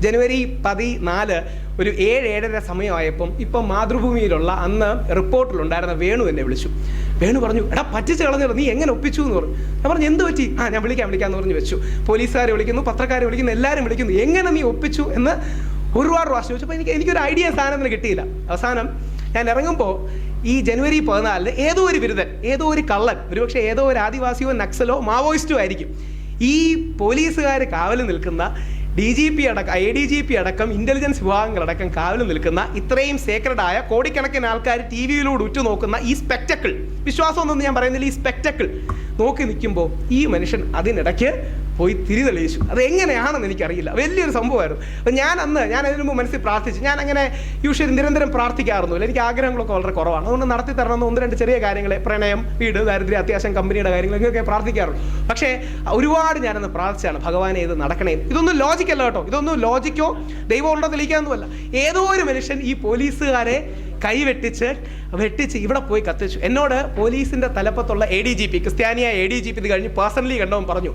ജനുവരി 14 ഒരു 7-7:30 സമയമായപ്പം ഇപ്പം മാതൃഭൂമിയിലുള്ള അന്ന് റിപ്പോർട്ടിലുണ്ടായിരുന്ന വേണു എന്നെ വിളിച്ചു. വേണു പറഞ്ഞു, എടാ പറ്റിച്ച് കളഞ്ഞിട്ട് നീ എങ്ങനെ ഒപ്പിച്ചു എന്ന് പറഞ്ഞു. ഞാൻ പറഞ്ഞു, എന്ത് പറ്റി? ഞാൻ വിളിക്കാമെന്ന് പറഞ്ഞു വെച്ചു. പോലീസുകാരെ വിളിക്കുന്നു, പത്രക്കാരെ വിളിക്കുന്നു, എല്ലാവരും വിളിക്കുന്നു. എങ്ങനെ നീ ഒപ്പിച്ചു എന്ന് ഒരുപാട് പ്രാവശ്യം ചോദിച്ചപ്പോൾ എനിക്കൊരു ഐഡിയ സാധനത്തിന് കിട്ടിയില്ല. അവസാനം ഞാൻ ഇറങ്ങുമ്പോൾ ഈ ജനുവരി 14 ഏതോ ഒരു ബിരുദൻ, ഏതോ ഒരു കള്ളൻ, ഒരുപക്ഷെ ഏതോ ഒരു ആദിവാസിയോ നക്സലോ മാവോയിസ്റ്റോ ആയിരിക്കും, ഈ പോലീസുകാർ കാവൽ നിൽക്കുന്ന DGP അടക്കം, ADGP അടക്കം, ഇന്റലിജൻസ് വിഭാഗങ്ങളടക്കം കാവൽ നിൽക്കുന്ന ഇത്രയും സേക്രഡായ കോടിക്കണക്കിന് ആൾക്കാർ TV-യിലൂടെ ഉറ്റുനോക്കുന്ന ഈ സ്പെക്ടക്കിൾ, വിശ്വാസമൊന്നും ഞാൻ പറയുന്നില്ല, ഈ സ്പെക്ടക്കിൾ നോക്കി നിൽക്കുമ്പോൾ ഈ മനുഷ്യൻ അതിനിടയ്ക്ക് പോയി തിരിതെളിയിച്ചു. അത് എങ്ങനെയാണെന്ന് എനിക്കറിയില്ല. വലിയൊരു സംഭവമായിരുന്നു. അപ്പം ഞാൻ അതിനു മുമ്പ് മനസ്സിൽ പ്രാർത്ഥിച്ചു. ഞാൻ അങ്ങനെ യൂഷ്വലി നിരന്തരം പ്രാർത്ഥിക്കാറൊന്നുമില്ല. എനിക്ക് ആഗ്രഹങ്ങളൊക്കെ വളരെ കുറവാണ്. അതുകൊണ്ട് നടത്തി തരണമെന്ന് 1-2 ചെറിയ കാര്യങ്ങളെ, പ്രണയം, വീട്, ദാരിദ്ര്യം, അത്യാവശ്യം കമ്പനിയുടെ കാര്യങ്ങളൊക്കെ പ്രാർത്ഥിക്കാറുള്ളൂ. പക്ഷേ ഒരുപാട് ഞാനന്ന് പ്രാർത്ഥിച്ചാണ്, ഭഗവാനെ ഇത് നടക്കണേ. ഇതൊന്നും ലോജിക്കല്ല കേട്ടോ, ഇതൊന്നും ലോജിക്കോ ദൈവം ഉണ്ടോ തെളിയിക്കാനൊന്നുമല്ല. ഏതോ ഒരു മനുഷ്യൻ ഈ പോലീസുകാരെ വെട്ടിച്ച് ഇവിടെ പോയി കത്തിച്ചു. എന്നോട് പോലീസിന്റെ തലപ്പത്തുള്ള ADGP, ക്രിസ്ത്യാനിയായ ADGP ഇത് കഴിഞ്ഞ് പേഴ്സണലി കണ്ടവൻ പറഞ്ഞു,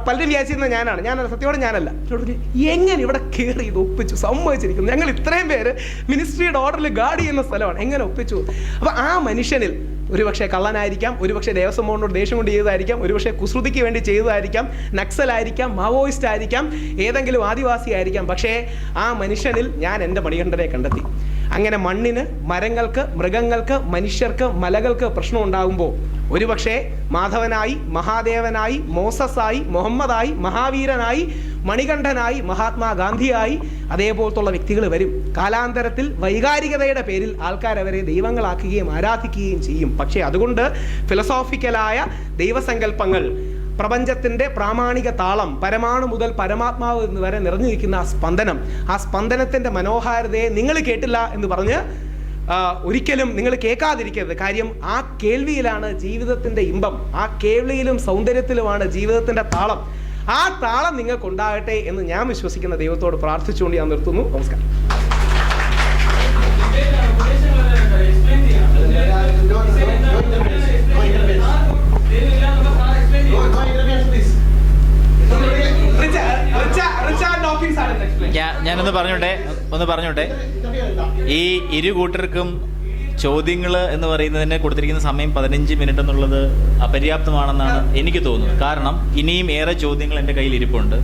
പലരും വിചാരിച്ചിരുന്ന ഞാൻ സത്യത്തോടെ ഞാനല്ല. എങ്ങനെ ഇവിടെ കയറി ഇത് ഒപ്പിച്ചു, സമ്മതിച്ചിരിക്കുന്നു, ഞങ്ങൾ ഇത്രയും പേര് മിനിസ്ട്രിയുടെ ഓർഡറിൽ ഗാർഡ് ചെയ്യുന്ന സ്ഥലമാണ്, എങ്ങനെ ഒപ്പിച്ചു? അപ്പോൾ ആ മനുഷ്യനിൽ ഒരുപക്ഷെ കള്ളനായിരിക്കാം, ഒരുപക്ഷെ ദേവസ്വം ബോർഡിനോട് ദേഷ്യം കൊണ്ട് ചെയ്തതായിരിക്കാം, ഒരുപക്ഷെ കുസൃതിക്ക് വേണ്ടി ചെയ്തതായിരിക്കാം, നക്സലായിരിക്കാം, മാവോയിസ്റ്റ് ആയിരിക്കാം, ഏതെങ്കിലും ആദിവാസി ആയിരിക്കാം. പക്ഷേ ആ മനുഷ്യനിൽ ഞാൻ എൻ്റെ മണികണ്ഠനെ കണ്ടെത്തി. അങ്ങനെ മണ്ണിന്, മരങ്ങൾക്ക്, മൃഗങ്ങൾക്ക്, മനുഷ്യർക്ക്, മലകൾക്ക് പ്രശ്നം ഉണ്ടാകുമ്പോൾ ഒരുപക്ഷെ മാധവനായി, മഹാദേവനായി, മോസസായി, മുഹമ്മദായി, മഹാവീരനായി, മണികണ്ഠനായി, മഹാത്മാഗാന്ധിയായി അതേപോലത്തുള്ള വ്യക്തികൾ വരും. കാലാന്തരത്തിൽ വൈകാരികതയുടെ പേരിൽ ആൾക്കാരവരെ ദൈവങ്ങളാക്കുകയും ആരാധിക്കുകയും ചെയ്യും. പക്ഷേ അതുകൊണ്ട് ഫിലോസോഫിക്കലായ ദൈവസങ്കല്പങ്ങൾ, പ്രപഞ്ചത്തിൻ്റെ പ്രാമാണിക താളം, പരമാണു മുതൽ പരമാത്മാവ് എന്ന് വരെ നിറഞ്ഞിരിക്കുന്ന ആ സ്പന്ദനത്തിൻ്റെ മനോഹാരിതയെ നിങ്ങൾ കേട്ടില്ല എന്ന് പറഞ്ഞ് ഒരിക്കലും നിങ്ങൾ കേൾക്കാതിരിക്കരുത്. കാര്യം ആ കേൾവിയിലാണ് ജീവിതത്തിൻ്റെ ഇമ്പം, ആ കേൾവിയിലും സൗന്ദര്യത്തിലുമാണ് ജീവിതത്തിൻ്റെ താളം. ആ താളം നിങ്ങൾക്കുണ്ടാകട്ടെ എന്ന് ഞാൻ വിശ്വസിക്കുന്ന ദൈവത്തോട് പ്രാർത്ഥിച്ചുകൊണ്ട് ഞാൻ നിർത്തുന്നു. നമസ്കാരം. ഞാനൊന്ന് പറഞ്ഞോട്ടെ ഈ ഇരു കൂട്ടർക്കും ചോദ്യങ്ങൾ എന്ന് പറയുന്നതിന് കൊടുത്തിരിക്കുന്ന സമയം 15 മിനിറ്റ് എന്നുള്ളത് അപര്യാപ്തമാണെന്നാണ് എനിക്ക് തോന്നുന്നത്. കാരണം ഇനിയും ഏറെ ചോദ്യങ്ങൾ എൻ്റെ കയ്യിൽ ഇരിപ്പുണ്ട്.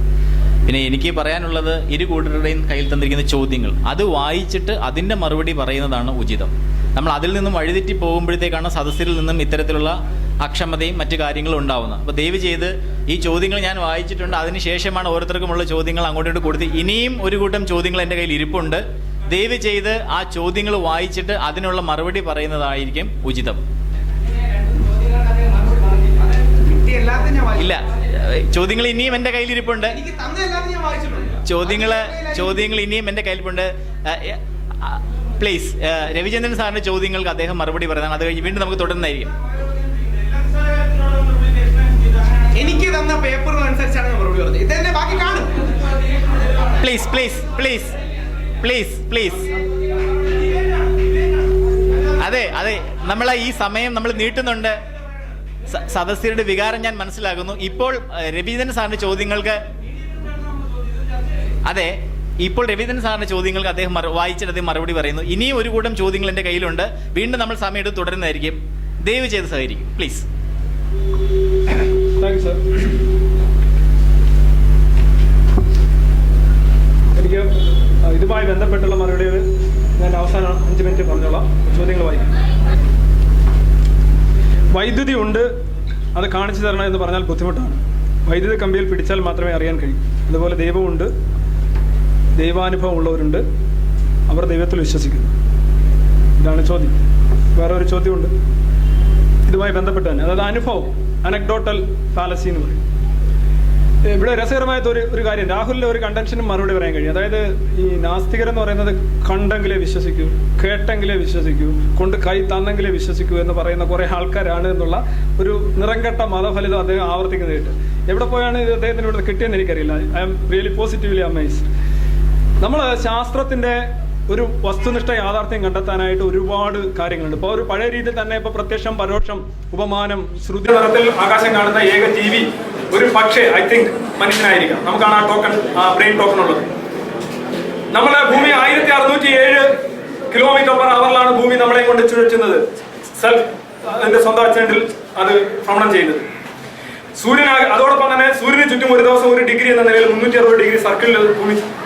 പിന്നെ എനിക്ക് പറയാനുള്ളത്, ഇരു കൂട്ടരുടെയും കയ്യിൽ തന്നിരിക്കുന്ന ചോദ്യങ്ങൾ അത് വായിച്ചിട്ട് അതിൻ്റെ മറുപടി പറയുന്നതാണ് ഉചിതം. നമ്മൾ അതിൽ നിന്നും വഴിതെറ്റി പോകുമ്പോഴത്തേക്കാണ് സദസ്സിൽ നിന്നും ഇത്തരത്തിലുള്ള അക്ഷമതയും മറ്റു കാര്യങ്ങളും ഉണ്ടാവുന്നത്. അപ്പോൾ ദയവ് ചെയ്ത് ഈ ചോദ്യങ്ങൾ ഞാൻ വായിച്ചിട്ടുണ്ട്, അതിനുശേഷമാണ് ഓരോരുത്തർക്കുമുള്ള ചോദ്യങ്ങൾ അങ്ങോട്ടും കൊടുത്ത് ഇനിയും ഒരു കൂട്ടം ചോദ്യങ്ങൾ എൻ്റെ കയ്യിൽ ഇരിപ്പുണ്ട്. ദയവ് ചെയ്ത് ആ ചോദ്യങ്ങൾ വായിച്ചിട്ട് അതിനുള്ള മറുപടി പറയുന്നതായിരിക്കും ഉചിതം. ഇല്ല, ചോദ്യങ്ങൾ ഇനിയും എൻ്റെ കയ്യിലിരിപ്പുണ്ട്. ചോദ്യങ്ങൾ ഇനിയും എൻ്റെ കയ്യിലിരിപ്പുണ്ട്. പ്ലീസ്, രവിചന്ദ്രൻ സാറിന്റെ ചോദ്യങ്ങൾക്ക് അദ്ദേഹം മറുപടി പറയുന്നത്, അത് കഴിഞ്ഞ് വീണ്ടും നമുക്ക് തുടരുന്നതായിരിക്കും. എനിക്ക് തന്ന പേപ്പറിനനുസരിച്ചാണ് മറുപടി പറഞ്ഞത്. ഇതെന്നെ ബാക്കി കാണും. Please please please please please അതെ അതെ, നമ്മൾ ഈ സമയം നമ്മൾ നീട്ടുന്നുണ്ട്. സദസ്യരുടെ വികാരം ഞാൻ മനസ്സിലാക്കുന്നു. ഇപ്പോൾ രവീന്ദ്രൻ സാറിന്റെ ചോദ്യങ്ങൾക്ക്, അതെ, ഇപ്പോൾ രവീന്ദ്രൻ സാറിന്റെ ചോദ്യങ്ങൾക്ക് അദ്ദേഹം വായിച്ചിട്ട് അദ്ദേഹം മറുപടി പറയുന്നു. ഇനിയും ഒരു കൂട്ടം ചോദ്യങ്ങൾ എൻ്റെ കയ്യിലുണ്ട്. വീണ്ടും നമ്മൾ സമയം എടുത്ത് തുടരുന്നതായിരിക്കും. ദയവ് ചെയ്ത് സഹകരിക്കും പ്ലീസ്. എനിക്ക് ഇതുമായി ബന്ധപ്പെട്ടുള്ള മറുപടികൾ ഞാൻ അവസാനം 5 മിനിറ്റ് പറഞ്ഞോളാം. ചോദ്യങ്ങൾ വായിക്കും. വൈദ്യുതി ഉണ്ട്, അത് കാണിച്ചു തരണം എന്ന് പറഞ്ഞാൽ ബുദ്ധിമുട്ടാണ്. വൈദ്യുതി കമ്പിയിൽ പിടിച്ചാൽ മാത്രമേ അറിയാൻ കഴിയൂ. അതുപോലെ ദൈവമുണ്ട്, ദൈവാനുഭവം ഉള്ളവരുണ്ട്, അവർ ദൈവത്തിൽ വിശ്വസിക്കുന്നു. ഇതാണ് ചോദ്യം. വേറെ ഒരു ചോദ്യമുണ്ട് ഇതുമായി ബന്ധപ്പെട്ട് തന്നെ, അതായത് അനുഭവം, അനക്ഡോട്ടൽ ഫാലസി എന്ന് പറയും. ഇവിടെ രസകരമായിട്ട് ഒരു കാര്യം, രാഹുലിന്റെ ഒരു കണ്ടൻഷനും മറുപടി പറയാൻ കഴിയും. അതായത് ഈ നാസ്തികരെന്ന് പറയുന്നത് കണ്ടെങ്കിലേ വിശ്വസിക്കൂ, കേട്ടെങ്കിലേ വിശ്വസിക്കൂ, കൊണ്ട് കൈ തന്നെങ്കിലേ വിശ്വസിക്കൂ എന്ന് പറയുന്ന കുറെ ആൾക്കാരാണ് എന്നുള്ള ഒരു നിറംകെട്ട മതഫലിതം അദ്ദേഹം ആവർത്തിക്കുന്നതായിട്ട്. എവിടെ പോയാണ് ഇത് അദ്ദേഹത്തിന് ഇവിടെ കിട്ടിയെന്ന് എനിക്കറിയില്ല. I am really positively amazed. നമ്മൾ ശാസ്ത്രത്തിന്റെ ഒരു വസ്തുനിഷ്ഠ യാഥാർത്ഥ്യം കണ്ടെത്താനായിട്ട് ഒരുപാട് കാര്യങ്ങളുണ്ട്. ഇപ്പോൾ ഒരു പഴയ രീതിയിൽ തന്നെ ഇപ്പോൾ പ്രത്യക്ഷം, പരോക്ഷം, ഉപമാനം, ശ്രുതി തരത്തിൽ ആകാശം കാണുന്ന ഏക ജീവി ഒരു പക്ഷേ ഐ തിങ്ക് മനുഷ്യനായിരിക്കാം. നമുക്കാണ് ആ ടോക്കൺ, ആ ബ്രെയിൻ ടോക്കൺ ഉള്ളത്. നമ്മുടെ ഭൂമി 1607 km/h ഭൂമി നമ്മളെ കൊണ്ട് ചുഴറ്റുന്നത്, സെൽഫ് അതിന്റെ സ്വന്തം അച്ചണ്ടിൽ അത് ഭ്രമണം ചെയ്യുന്നത്. സൂര്യൻ അതോടൊപ്പം തന്നെ സൂര്യന് ചുറ്റും ഒരു ദിവസം 1 ഡിഗ്രി എന്ന നിലയിൽ 360 ഡിഗ്രി സർക്കിളിൽ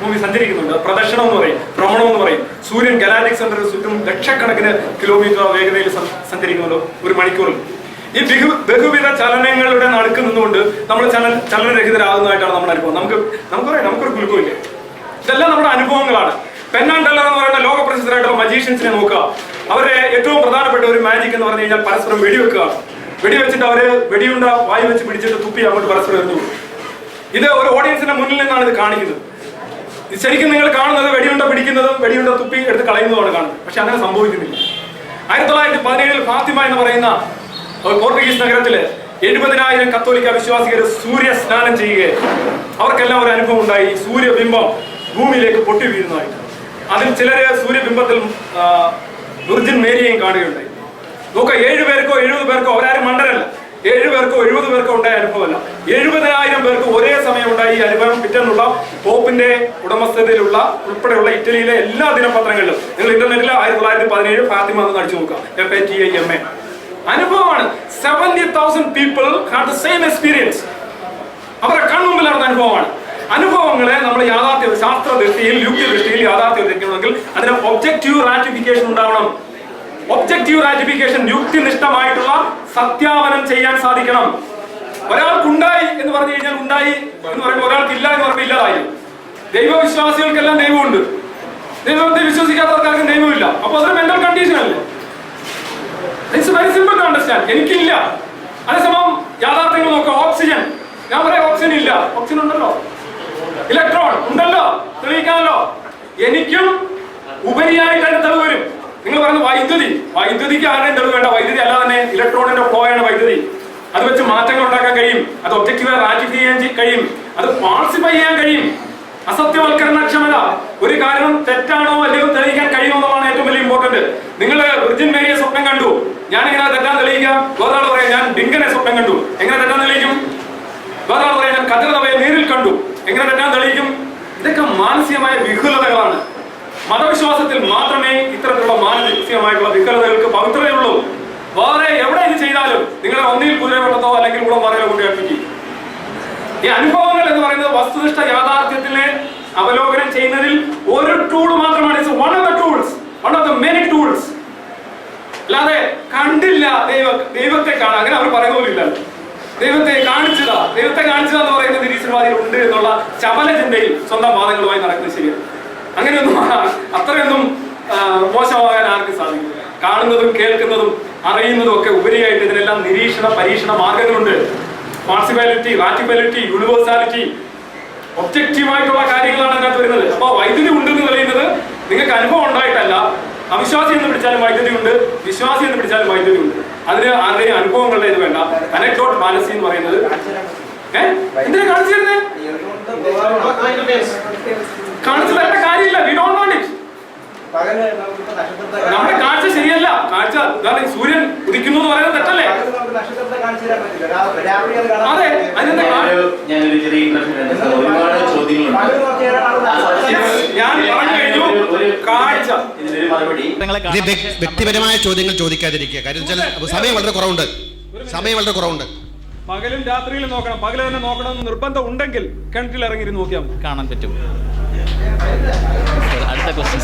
ഭൂമി സഞ്ചരിക്കുന്നുണ്ട്. പ്രദക്ഷിണം എന്ന് പറയും, ഭ്രമണം എന്ന് പറയും. സൂര്യൻ ഗലാക്റ്റിക് സെന്ററിന് ചുറ്റും ലക്ഷക്കണക്കിന് കിലോമീറ്റർ വേഗതയിൽ സഞ്ചരിക്കുമല്ലോ ഒരു മണിക്കൂറിൽ. ഈ ബഹുവിധ ചലനങ്ങളുടെ നടുക്ക് നിന്നുകൊണ്ട് നമ്മൾ ചലനരഹിതരാകുന്നതായിട്ടാണ് നമ്മുടെ അനുഭവം. നമുക്കറിയാം, നമുക്കൊരു കുലുക്കമില്ല. ഇതെല്ലാം നമ്മുടെ അനുഭവങ്ങളാണ്. പെൻ ആൻഡ് ടെല്ലർ എന്ന് പറയുന്ന ലോക പ്രസിദ്ധരായിട്ടുള്ള മജീഷ്യൻസിനെ നോക്കുക. അവരുടെ ഏറ്റവും പ്രധാനപ്പെട്ട ഒരു മാജിക് എന്ന് പറഞ്ഞു കഴിഞ്ഞാൽ പരസ്പരം വെടിവെക്കുകയാണ്. വെടിവെച്ചിട്ട് അവര് വെടിയുണ്ട വായി വെച്ച് പിടിച്ചിട്ട് തുപ്പി അങ്ങോട്ട് പരസ്പരം എറിഞ്ഞു. ഇത് ഒരു ഓഡിയൻസിന്റെ മുന്നിൽ നിന്നാണ് ഇത് കാണിക്കുന്നത്. ശരിക്കും നിങ്ങൾ കാണുന്നത് വെടിയുണ്ട പിടിക്കുന്നതും വെടിയുണ്ട തുപ്പി എടുത്ത് കളയുന്നതുമാണ് കാണുന്നത്. പക്ഷെ അങ്ങനെ സംഭവിക്കുന്നില്ല. 1917 ഫാത്തിമ എന്ന് പറയുന്ന പോർട്ടുഗീസ് നഗരത്തില് 70,000 കത്തോലിക്ക വിശ്വാസികൾ സൂര്യ സ്നാനം ചെയ്യുകയും അവർക്കെല്ലാം ഒരു അനുഭവം ഉണ്ടായി. സൂര്യബിംബം ഭൂമിയിലേക്ക് പൊട്ടി വീഴുന്നതായിട്ട്. അതിൽ ചിലര് സൂര്യബിംബത്തിൽ വിർജിൻ മേരിയെയും കാണുകയുണ്ടായി. നോക്കുക, 7 പേർക്കോ 70 പേർക്കോ, അവരാരും മണ്ടരല്ല, 7 പേർക്കോ 70 പേർക്കോ ഉണ്ടായ അനുഭവമല്ല, 70,000 പേർക്ക് ഒരേ സമയം ഉണ്ടായി ഈ അനുഭവം. പിറ്റേന്നുള്ള പോപ്പിന്റെ ഉടമസ്ഥതയിലുള്ള ഉൾപ്പെടെയുള്ള ഇറ്റലിയിലെ എല്ലാ ദിനപത്രങ്ങളിലും നിങ്ങൾ ഇന്റർനെറ്റിൽ 1917 ഫാത്തിമ എന്ന് അടിച്ചു നോക്കുക. FATIMA അനുഭവമാണ്. 70,000 people had the same experience. അവരുടെ കൺമുമ്പിൽ നടന്ന അനുഭവമാണ്. അനുഭവങ്ങളെ നമ്മൾ യാഥാർത്ഥ്യ ശാസ്ത്ര ദൃഷ്ടിയിൽ, യുക്തി ദൃഷ്ടിയിൽ യാഥാർത്ഥ്യവൽക്കരിക്കണമെങ്കിൽ അതിന് ഒബ്ജക്റ്റീവ് റാറ്റിഫിക്കേഷൻ ഉണ്ടാവണം. ഒബ്ജക്റ്റീവ് റാറ്റിഫിക്കേഷൻ, യുക്തിനിഷ്ഠമായിട്ടുള്ള സത്യാവനം ചെയ്യാൻ സാധിക്കണം. ഒരാൾക്കുണ്ടായി എന്ന് പറഞ്ഞു കഴിഞ്ഞാൽ ഉണ്ടായി എന്ന് പറയുമ്പോൾ ഒരാൾക്ക് ഇല്ല എന്ന് പറയുമ്പോൾ ഇല്ലാതായി. ദൈവവിശ്വാസികൾക്കെല്ലാം ദൈവമുണ്ട്, ദൈവത്തെ വിശ്വസിക്കാത്തവർക്കാർക്കും ദൈവമില്ല. അപ്പൊ അതൊരു മെന്റൽ കണ്ടീഷൻ അല്ലേ? It's very simple to understand. എനിക്കില്ല. അതേസമയം യാഥാർത്ഥ്യങ്ങൾ നോക്കുക. ഓക്സിജൻ, ഞാൻ പറയാം ഓക്സിജൻ ഇല്ല, ഓക്സിജൻ ഉണ്ടല്ലോ. ഇലക്ട്രോൺ ഉണ്ടല്ലോ, തെളിയിക്കാമല്ലോ. എനിക്കും ഉപരിയായിട്ടാണ് തെളിവ് വരും. നിങ്ങൾ പറയുന്നത് വൈദ്യുതിക്ക് ആരുടെയും തെളിവ് വേണ്ട. വൈദ്യുതി അല്ലാതെ തന്നെ ഇലക്ട്രോണിന്റെ ഫ്ലോ ആണ് വൈദ്യുതി. അത് വെച്ച് മാറ്റങ്ങൾ ഉണ്ടാക്കാൻ കഴിയും, അത് ഒബ്ജക്റ്റീവ് റാറ്റിഫൈ ചെയ്യാൻ കഴിയും, അത് ഫാൾസിഫൈ ചെയ്യാൻ കഴിയും. അസത്യവൽക്കരണക്ഷമത, ഒരു കാരണം തെറ്റാണോ അല്ലയോ തെളിയിക്കാൻ കഴിയുമെന്നതാണ് ഏറ്റവും വലിയ ഇമ്പോർട്ടന്റ്. നിങ്ങൾ വിർജിൻ മേരിയെ സ്വപ്നം കണ്ടു, ഞാൻ എങ്ങനെ തെറ്റാൻ തെളിയിക്കാം? വേറൊരാൾ പറയാം ഞാൻ ഡിങ്കനെ സ്വപ്നം കണ്ടു, എങ്ങനെ തെറ്റാൻ തെളിയിക്കും? വേറൊരാൾ പറയാം ഞാൻ കതിരവയെ നേരിൽ കണ്ടു, എങ്ങനെ തെറ്റാൻ തെളിയിക്കും? ഇതൊക്കെ മാനസികമായ വിഹുലതകളാണ്. മതവിശ്വാസത്തിൽ മാത്രമേ ഇത്തരത്തിലുള്ള മാനസികമായിട്ടുള്ള വിഹുലതകൾക്ക് പവിത്രതയുള്ളൂ. വേറെ എവിടെ ഇത് ചെയ്താലും നിങ്ങളെ ഒന്നിൽ കുതിരവട്ടത്തോ അല്ലെങ്കിൽ കൂടെ മറയോ കൊണ്ടുവയ്ക്കും. ഈ അനുഭവങ്ങൾ എന്ന് പറയുന്നത് വസ്തുനിഷ്ഠ യാഥാർത്ഥ്യത്തിനെ അവലോകനം ചെയ്യുന്നതിൽ ഒരു ടൂൾ മാത്രമാണ്. It's one of the tools, one of the many tools. അല്ലാതെ കണ്ടില്ല ദൈവത്തെ കാണാൻ അങ്ങനെ അവർ പറയുന്നില്ല. ദൈവത്തെ കാണിച്ചതാ എന്ന് പറയുന്ന നിരീശ്വരവാദികൾ ഉണ്ട് എന്നുള്ള ചപല ചിന്തയിൽ സ്വന്തം വാദങ്ങളുമായി നടക്കുന്നത് ശരിയാണ്. അങ്ങനെയൊന്നും അത്രയൊന്നും മോശമാകാൻ ആർക്കും സാധിക്കില്ല. കാണുന്നതും കേൾക്കുന്നതും അറിയുന്നതും ഒക്കെ ഉപരിയായിട്ട് ഇതിനെല്ലാം നിരീക്ഷണ പരീക്ഷണ മാർഗങ്ങളുണ്ട്. പാർട്ടിസിപ്പാലിറ്റി, റാറ്റിബിലിറ്റി, യൂണിവേഴ്സാലിറ്റി, ഒബ്ജക്റ്റീവായിട്ടുള്ള കാര്യങ്ങളാണ് അതിനകത്ത് വരുന്നത്. അപ്പോൾ വൈദ്യുതി ഉണ്ടെന്ന് പറയുന്നത് നിങ്ങൾക്ക് അനുഭവം ഉണ്ടായിട്ടല്ല. അവിശ്വാസി എന്ന് പിടിച്ചാലും വൈദ്യുതി ഉണ്ട്, വിശ്വാസി എന്ന് പിടിച്ചാലും വൈദ്യുതി ഉണ്ട്. അതിന് ആരുടെയും അനുഭവങ്ങളുടെ ഇത് വേണ്ട. അനക്ഡോട്ട് ഫാലസി എന്ന് പറയുന്നത് എന്തിനാ കാണിച്ചു തരുന്നേ? കാണിച്ചു തരേണ്ട കാര്യമില്ല. We don't want it. നമ്മുടെ കാഴ്ച ശരിയല്ല. കാഴ്ച ഉദാഹരണം സൂര്യൻ ഉദിക്കുന്നു എന്ന് പറയുന്നത് തെറ്റല്ലേ? അതെ, അതിനെന്താ ഞാൻ പറഞ്ഞു കഴിഞ്ഞു. കാഴ്ച വ്യക്തിപരമായ ചോദ്യങ്ങൾ ചോദിക്കാതിരിക്കുക. കാര്യം സമയം വളരെ കുറവുണ്ട്. പകലും രാത്രിയിലും നോക്കണം. പകല് തന്നെ നോക്കണം നിർബന്ധം ഉണ്ടെങ്കിൽ കിണറ്റിൽ ഇറങ്ങി നോക്കിയാൽ കാണാൻ പറ്റും. അടുത്ത question.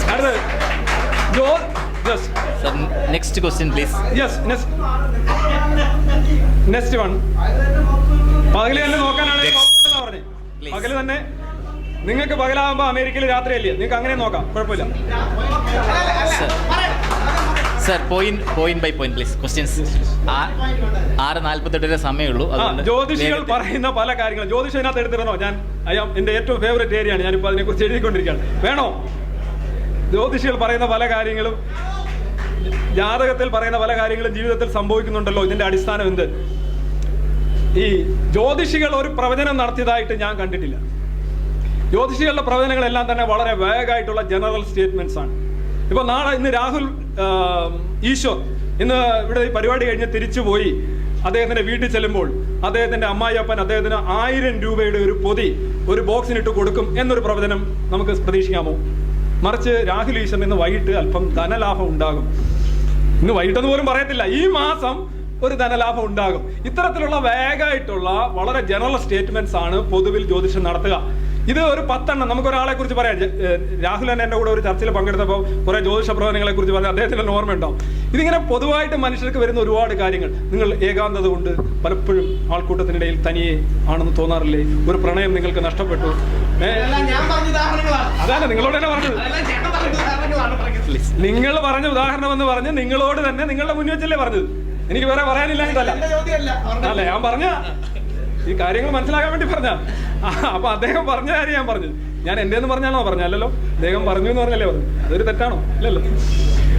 Next question please. Yes, next one. പകല് തന്നെ നോക്കാനാണ് പറഞ്ഞത്. പകല് തന്നെ നിങ്ങൾക്ക് പകലാകുമ്പോ അമേരിക്കയിൽ രാത്രിയല്ലേ, നിങ്ങൾക്ക് അങ്ങനെ നോക്കാം, കുഴപ്പമില്ല. Sir point by point please. Questions 6:48 സമയമുള്ളൂ. ജ്യോതിഷികൾ പറയുന്ന പല കാര്യങ്ങളും ജ്യോതിഷത്തിനകത്ത് എടുത്തിരണോ? എന്റെ ഏറ്റവും ഫേവറേറ്റ് ഏരിയയാണ്. ഞാനിപ്പോൾ അതിനെക്കുറിച്ച് എഴുതിക്കൊണ്ടിരിക്കുകയാണ്. വേണോ? ജ്യോതിഷികൾ പറയുന്ന പല കാര്യങ്ങളും, ജാതകത്തിൽ പറയുന്ന പല കാര്യങ്ങളും ജീവിതത്തിൽ സംഭവിക്കുന്നുണ്ടല്ലോ. ഇതിന്റെ അടിസ്ഥാനം എന്ത്? ഈ ജ്യോതിഷികൾ ഒരു പ്രവചനം നടത്തിയതായിട്ട് ഞാൻ കണ്ടിട്ടില്ല. ജ്യോതിഷികളുടെ പ്രവചനങ്ങളെല്ലാം തന്നെ വളരെ വേഗമായിട്ടുള്ള ജനറൽ സ്റ്റേറ്റ്മെന്റ്സ് ആണ്. ഇപ്പൊ ഇന്ന് രാഹുൽ ഈശ്വർ ഇവിടെ ഈ പരിപാടി കഴിഞ്ഞ് തിരിച്ചു പോയി അദ്ദേഹത്തിന്റെ വീട്ടിൽ ചെല്ലുമ്പോൾ അദ്ദേഹത്തിന്റെ അമ്മായിയപ്പൻ അദ്ദേഹത്തിന് 1000 രൂപയുടെ ഒരു പൊതി ഒരു ബോക്സിനിട്ട് കൊടുക്കും എന്നൊരു പ്രവചനം നമുക്ക് പ്രതീക്ഷിക്കാമോ? മറിച്ച് രാഹുൽ ഈശ്വറിന് ഇന്ന് വൈകിട്ട് അല്പം ധനലാഭം ഉണ്ടാകും. ഇന്ന് വൈകിട്ടെന്ന് പോലും പറയത്തില്ല, ഈ മാസം ഒരു ധനലാഭം ഉണ്ടാകും. ഇത്തരത്തിലുള്ള വേഗമായിട്ടുള്ള വളരെ ജനറൽ സ്റ്റേറ്റ്മെന്റ്സ് ആണ് പൊതുവിൽ ജ്യോതിഷം നടത്തുക. ഇത് ഒരു 10 എണ്ണം നമുക്കൊരാളെ കുറിച്ച് പറയാം. രാഹുൽ തന്നെ എൻ്റെ കൂടെ ഒരു ചർച്ചയിൽ പങ്കെടുത്തപ്പോൾ കുറെ ജ്യോതിഷ പ്രവചനങ്ങളെ കുറിച്ച് പറഞ്ഞാൽ അദ്ദേഹത്തിന് ഓർമ്മ ഉണ്ടാവും. ഇതിങ്ങനെ പൊതുവായിട്ട് മനുഷ്യർക്ക് വരുന്ന ഒരുപാട് കാര്യങ്ങൾ. നിങ്ങൾ ഏകാന്തത കൊണ്ട് പലപ്പോഴും ആൾക്കൂട്ടത്തിനിടയിൽ തനിയെ ആണെന്ന് തോന്നാറില്ലേ? ഒരു പ്രണയം നിങ്ങൾക്ക് നഷ്ടപ്പെട്ടു. അതാണ് നിങ്ങളോട് തന്നെ പറഞ്ഞത്. നിങ്ങൾ പറഞ്ഞ ഉദാഹരണം എന്ന് പറഞ്ഞ് നിങ്ങളോട് തന്നെ നിങ്ങളുടെ മുന്നിൽ വെച്ചല്ലേ പറഞ്ഞത്. എനിക്ക് വേറെ പറയാനില്ല എന്നല്ല. അല്ല, ഞാൻ പറഞ്ഞ ഈ കാര്യങ്ങൾ മനസ്സിലാക്കാൻ വേണ്ടി പറഞ്ഞ. അപ്പൊ അദ്ദേഹം പറഞ്ഞ കാര്യം ഞാൻ പറഞ്ഞു. ഞാൻ എന്റെ എന്ന് പറഞ്ഞാണോ പറഞ്ഞല്ലോ? അദ്ദേഹം പറഞ്ഞു എന്ന് പറഞ്ഞല്ലേ പറഞ്ഞു. അതൊരു തെറ്റാണോ? ഇല്ലല്ലോ.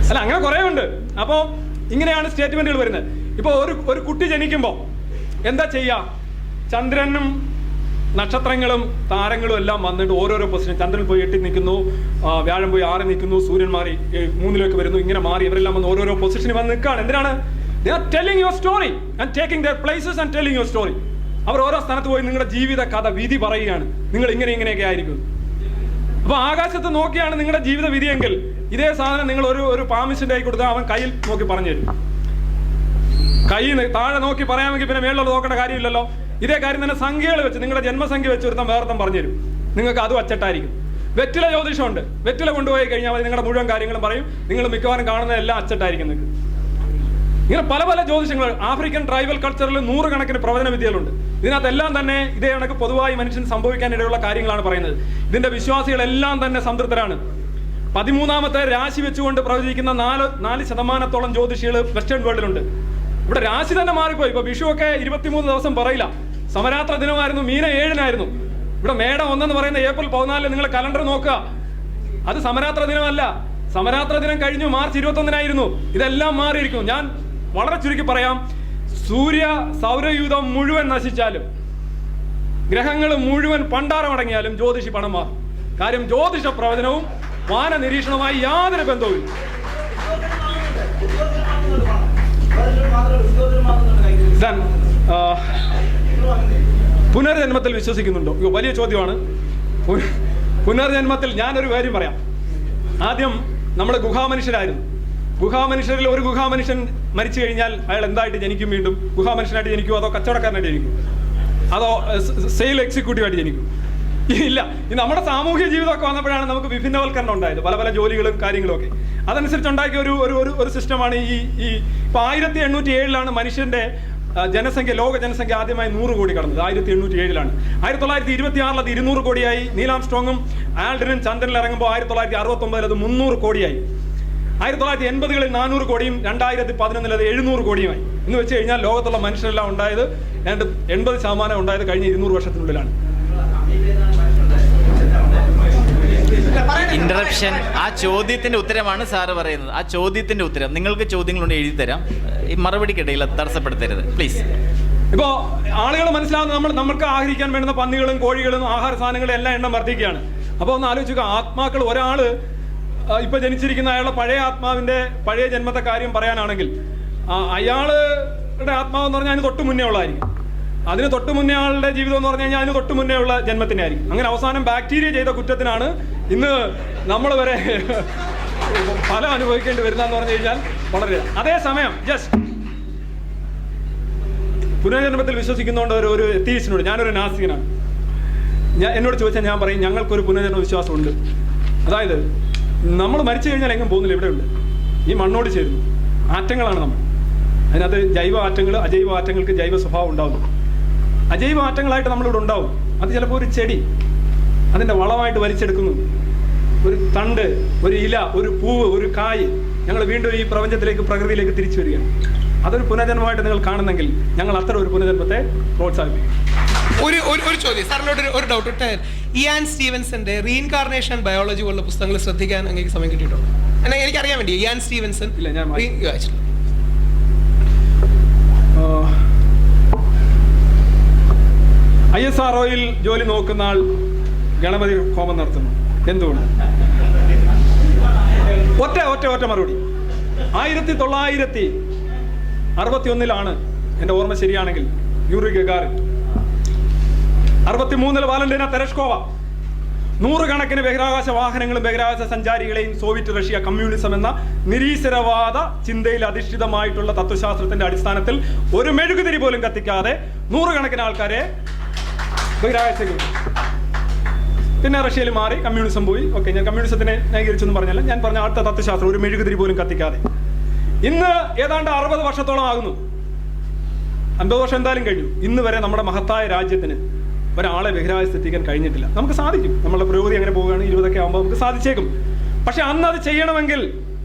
അല്ല, അങ്ങനെ കുറെ ഉണ്ട്. അപ്പോ ഇങ്ങനെയാണ് സ്റ്റേറ്റ്മെന്റുകൾ വരുന്നത്. ഇപ്പൊ ഒരു കുട്ടി ജനിക്കുമ്പോ എന്താ ചെയ്യാ? ചന്ദ്രനും നക്ഷത്രങ്ങളും താരങ്ങളും എല്ലാം വന്നിട്ട് ഓരോരോ പൊസിഷൻ. ചന്ദ്രൻ പോയി 8 നിൽക്കുന്നു, വ്യാഴം പോയി 6 നിൽക്കുന്നു, സൂര്യൻ മാറി 3 വരുന്നു. ഇങ്ങനെ മാറി ഇവരെല്ലാം വന്ന് ഓരോരോ പൊസിഷനിൽ വന്ന് നിൽക്കുകയാണ്. എന്തിനാണ്? They are telling your story and taking their places and telling your story. അവർ ഓരോ സ്ഥലത്ത് പോയി നിങ്ങളുടെ ജീവിത കഥ വിധി പറയുകയാണ്. നിങ്ങൾ ഇങ്ങനെയൊക്കെ ആയിരിക്കും. അപ്പൊ ആകാശത്ത് നോക്കിയാണ് നിങ്ങളുടെ ജീവിത വിധിയെങ്കിൽ ഇതേ സാധനം നിങ്ങൾ ഒരു പാമ്പിന്റെ കൈ കൊടുത്താൽ അവൻ കയ്യിൽ നോക്കി പറഞ്ഞു തരും. കൈ താഴെ നോക്കി പറയാമെങ്കിൽ പിന്നെ മേളിലുള്ള നോക്കേണ്ട കാര്യമില്ലല്ലോ. ഇതേ കാര്യം തന്നെ സംഖ്യകൾ വെച്ച് നിങ്ങളുടെ ജന്മസംഖ്യ വെച്ച് ഒരുത്തം വേർത്തം പറഞ്ഞു തരും. നിങ്ങൾക്ക് അതും അച്ചട്ടായിരിക്കും. വെറ്റില ജ്യോതിഷമുണ്ട്. വെറ്റില കൊണ്ടുപോയി കഴിഞ്ഞാൽ മതി, നിങ്ങളുടെ മുഴുവൻ കാര്യങ്ങളും പറയും. നിങ്ങൾ മിക്കവാറും കാണുന്ന എല്ലാം അച്ചട്ടായിരിക്കും. നിങ്ങൾക്ക് ഇങ്ങനെ പല പല ജ്യോതിഷങ്ങൾ. ആഫ്രിക്കൻ ട്രൈബൽ കൾച്ചറിൽ 100 കണക്കിന് പ്രവചന വിദ്യകളുണ്ട്. ഇതിനകത്തെല്ലാം തന്നെ ഇതേ കണക്ക് പൊതുവായി മനുഷ്യന് സംഭവിക്കാനിടയുള്ള കാര്യങ്ങളാണ് പറയുന്നത്. ഇതിന്റെ വിശ്വാസികളെല്ലാം തന്നെ സംതൃപ്തരാണ്. 13ാമത്തെ രാശി വെച്ചുകൊണ്ട് പ്രവചിക്കുന്ന 4% ജ്യോതിഷികൾ വെസ്റ്റേൺ വേൾഡിലുണ്ട്. ഇവിടെ രാശി തന്നെ മാറിപ്പോയി. ഇപ്പൊ വിഷു ഒക്കെ 23 ദിവസം പറയില്ല. സമരാത്ര ദിനമായിരുന്നു, മീന 7-നായിരുന്നു. ഇവിടെ മേടം 1 പറയുന്ന ഏപ്രിൽ 14 നിങ്ങൾ കലണ്ടർ നോക്കുക. അത് സമരാത്ര ദിനമല്ല. സമരാത്ര ദിനം കഴിഞ്ഞു മാർച്ച് 21-നായിരുന്നു. ഇതെല്ലാം മാറിയിരിക്കും. ഞാൻ വളരെ ചുരുക്കി പറയാം. സൗരയൂഥം മുഴുവൻ നശിച്ചാലും, ഗ്രഹങ്ങൾ മുഴുവൻ പണ്ടാരമടങ്ങിയാലും ജ്യോതിഷി പണം മാറും. കാര്യം ജ്യോതിഷ പ്രവചനവും വാന നിരീക്ഷണവുമായി യാതൊരു ബന്ധവുമില്ല. പുനർജന്മത്തിൽ വിശ്വസിക്കുന്നുണ്ടോ? വലിയ ചോദ്യമാണ്. പുനർജന്മത്തിൽ ഞാനൊരു കാര്യം പറയാം. ആദ്യം നമ്മൾ ഗുഹാമനുഷ്യരായിരുന്നു. ഗുഹാമനുഷ്യരിൽ ഒരു ഗുഹാമനുഷ്യൻ മരിച്ചു കഴിഞ്ഞാൽ അയാൾ എന്തായിട്ട് ജനിക്കും? വീണ്ടും ഗുഹാമനുഷ്യനായിട്ട് ജനിക്കുമോ, അതോ കച്ചവടക്കാരനായിട്ട് ജനിക്കും, അതോ സെയിൽ എക്സിക്യൂട്ടീവായിട്ട് ജനിക്കും? ഇല്ല. ഈ നമ്മുടെ സാമൂഹ്യ ജീവിതമൊക്കെ വന്നപ്പോഴാണ് നമുക്ക് വിഭിന്നവൽക്കരണം ഉണ്ടായത്, പല പല ജോലികളും കാര്യങ്ങളും ഒക്കെ. അതനുസരിച്ച് ഉണ്ടാക്കിയ ഒരു സിസ്റ്റമാണ് ഈ ഇപ്പൊ 1807 മനുഷ്യന്റെ ജനസംഖ്യ, ലോക ജനസംഖ്യ ആദ്യമായി 100 കോടി കടന്നത്. 1807 1926 അത് 200 കോടിയായി. നീലാം സ്ട്രോങ്ങും ആൽഡ്രിനും ചന്ദ്രനിൽ ഇറങ്ങുമ്പോൾ 1969 അത് 300 കോടിയായി. 1980 400 കോടിയും 2011 അത് 700 കോടിയുമായി. എന്ന് വെച്ച് കഴിഞ്ഞാൽ ലോകത്തുള്ള മനുഷ്യരെല്ലാം ഉണ്ടായത് 80% ഉണ്ടായത് കഴിഞ്ഞ 200 വർഷത്തിനുള്ളിലാണ്. ഇന്ററപ്ഷൻ. ആ ചോദ്യത്തിന്റെ ഉത്തരമാണ് സാറ് പറയുന്നത്. ആ ചോദ്യത്തിന്റെ ഉത്തരം നിങ്ങൾക്ക് ചോദ്യങ്ങളുണ്ട്, എഴുതി തരാം. ഈ മറുപടിക്കിടയിൽ തടസ്സപ്പെടുത്തരുത് പ്ലീസ്. ഇപ്പോ ആളുകൾ മനസ്സിലാവുന്ന നമുക്ക് ആഹരിക്കാൻ വേണ്ടുന്ന പന്നികളും കോഴികളും ആഹാര സാധനങ്ങളും എല്ലാം എണ്ണം വർദ്ധിക്കുകയാണ്. അപ്പോൾ ഒന്ന് ആലോചിക്കുക, ആത്മാക്കൾ ഒരാള് ഇപ്പൊ ജനിച്ചിരിക്കുന്ന അയാളുടെ പഴയ ആത്മാവിന്റെ പഴയ ജന്മത്തെ കാര്യം പറയാനാണെങ്കിൽ അയാളുടെ ആത്മാവെന്ന് പറഞ്ഞാൽ അതിന് തൊട്ട് മുന്നേ ഉള്ളതായിരിക്കും. അതിന് തൊട്ട് മുന്നേ ആളുടെ ജീവിതം എന്ന് പറഞ്ഞു കഴിഞ്ഞാൽ അതിന് തൊട്ട് മുന്നേ ഉള്ള ജന്മത്തിനെ ആയിരിക്കും. അങ്ങനെ അവസാനം ബാക്ടീരിയ ചെയ്ത കുറ്റത്തിനാണ് ഇന്ന് നമ്മൾ വരെ ഫലം അനുഭവിക്കേണ്ടി വരുന്നതെന്ന് പറഞ്ഞു കഴിഞ്ഞാൽ വളരെ. അതേസമയം പുനർജന്മത്തിൽ വിശ്വസിക്കുന്നതുകൊണ്ട് ഒരു എത്തീസ്റ്റിനോട്, ഞാനൊരു നാസ്തികനാണ്, എന്നോട് ചോദിച്ചാൽ ഞാൻ പറയും ഞങ്ങൾക്കൊരു പുനർജന്മ വിശ്വാസമുണ്ട്. അതായത് നമ്മൾ മരിച്ചു കഴിഞ്ഞാൽ എങ്ങും പോകുന്നില്ല, ഇവിടെയുണ്ട്, ഈ മണ്ണോട് ചേരുന്നു. ആറ്റങ്ങളാണ് നമ്മൾ. അതിനകത്ത് ജൈവ ആറ്റങ്ങൾ, അജൈവ ആറ്റങ്ങൾക്ക് ജൈവ സ്വഭാവം ഉണ്ടാവും. അജൈവ ആറ്റങ്ങളായിട്ട് നമ്മളിവിടെ ഉണ്ടാവും. അത് ചിലപ്പോൾ ഒരു ചെടി അതിൻ്റെ വളമായിട്ട് വലിച്ചെടുക്കുന്നു, ഒരു തണ്ട്, ഒരു ഇല, ഒരു പൂവ്, ഒരു കായ്. ഞങ്ങൾ വീണ്ടും ഈ പ്രപഞ്ചത്തിലേക്ക്, പ്രകൃതിയിലേക്ക് തിരിച്ചു വരികയാണ്. അതൊരു പുനർജന്മമായിട്ട് നിങ്ങൾ കാണുന്നെങ്കിൽ ഞങ്ങൾ അത്തരം ഒരു പുനർജന്മത്തെ പ്രോത്സാഹിപ്പിക്കും. ഒരു ചോദ്യം സാറിനോട് ഒരു ഡൗട്ട്. ഇയാൻ സ്റ്റീവൻസന്റെ റീഇൻകാർണേഷൻ ബയോളജി പോലുള്ള പുസ്തകങ്ങൾ ശ്രദ്ധിക്കാൻ അങ്ങനെ സമയം കിട്ടിയിട്ടുണ്ടോ? എനിക്കറിയാൻ വേണ്ടി. ഇയാൻ സ്റ്റീവൻസൺ ഇല്ല, ഞാൻ വായിച്ചിട്ടില്ല. ISROയിൽ ജോലി നോക്കുന്ന ആൾ ഗണപതി ഹോമം നടത്തുന്നു. എന്തുകൊണ്ട്? ഒറ്റ മറുപടി. 1961 എൻ്റെ ഓർമ്മ ശരിയാണെങ്കിൽ യൂറി ഗഗാറിൻ, 63 വാലന്റീന തെരഷ്കോവ, 100 കണക്കിന് ബഹിരാകാശ വാഹനങ്ങളും ബഹിരാകാശ സഞ്ചാരികളെയും സോവിയറ്റ് റഷ്യ കമ്മ്യൂണിസം എന്ന നിരീശ്വരവാദ ചിന്തയിൽ അധിഷ്ഠിതമായിട്ടുള്ള തത്വശാസ്ത്രത്തിന്റെ അടിസ്ഥാനത്തിൽ ഒരു മെഴുകുതിരി പോലും കത്തിക്കാതെ 100 കണക്കിന് ആൾക്കാരെ ബഹിരാകാശത്തേക്ക്. പിന്നെ റഷ്യയിൽ മാറി കമ്മ്യൂണിസം പോയി. ഓക്കെ, ഞാൻ കമ്മ്യൂണിസത്തിനെ ന്യായീകരിച്ചെന്ന് പറഞ്ഞല്ല, ഞാൻ പറഞ്ഞ അടുത്ത തത്വശാസ്ത്രം ഒരു മെഴുകുതിരി പോലും കത്തിക്കാതെ. ഇന്ന് ഏതാണ്ട് 60 വർഷത്തോളം ആകുന്നു, 50 വർഷം എന്തായാലും കഴിഞ്ഞു. ഇന്ന് വരെ നമ്മുടെ മഹത്തായ രാജ്യത്തിന് ഒരാളെ ബഹിരാകാശത്തെത്തിക്കാൻ കഴിഞ്ഞിട്ടില്ല. നമുക്ക് സാധിക്കും, നമ്മളുടെ പുരോഗതി അങ്ങനെ പോവുകയാണ്. 20 ആകുമ്പോൾ നമുക്ക് സാധിച്ചേക്കും. പക്ഷെ അന്ന് അത് ചെയ്യണമെങ്കിൽ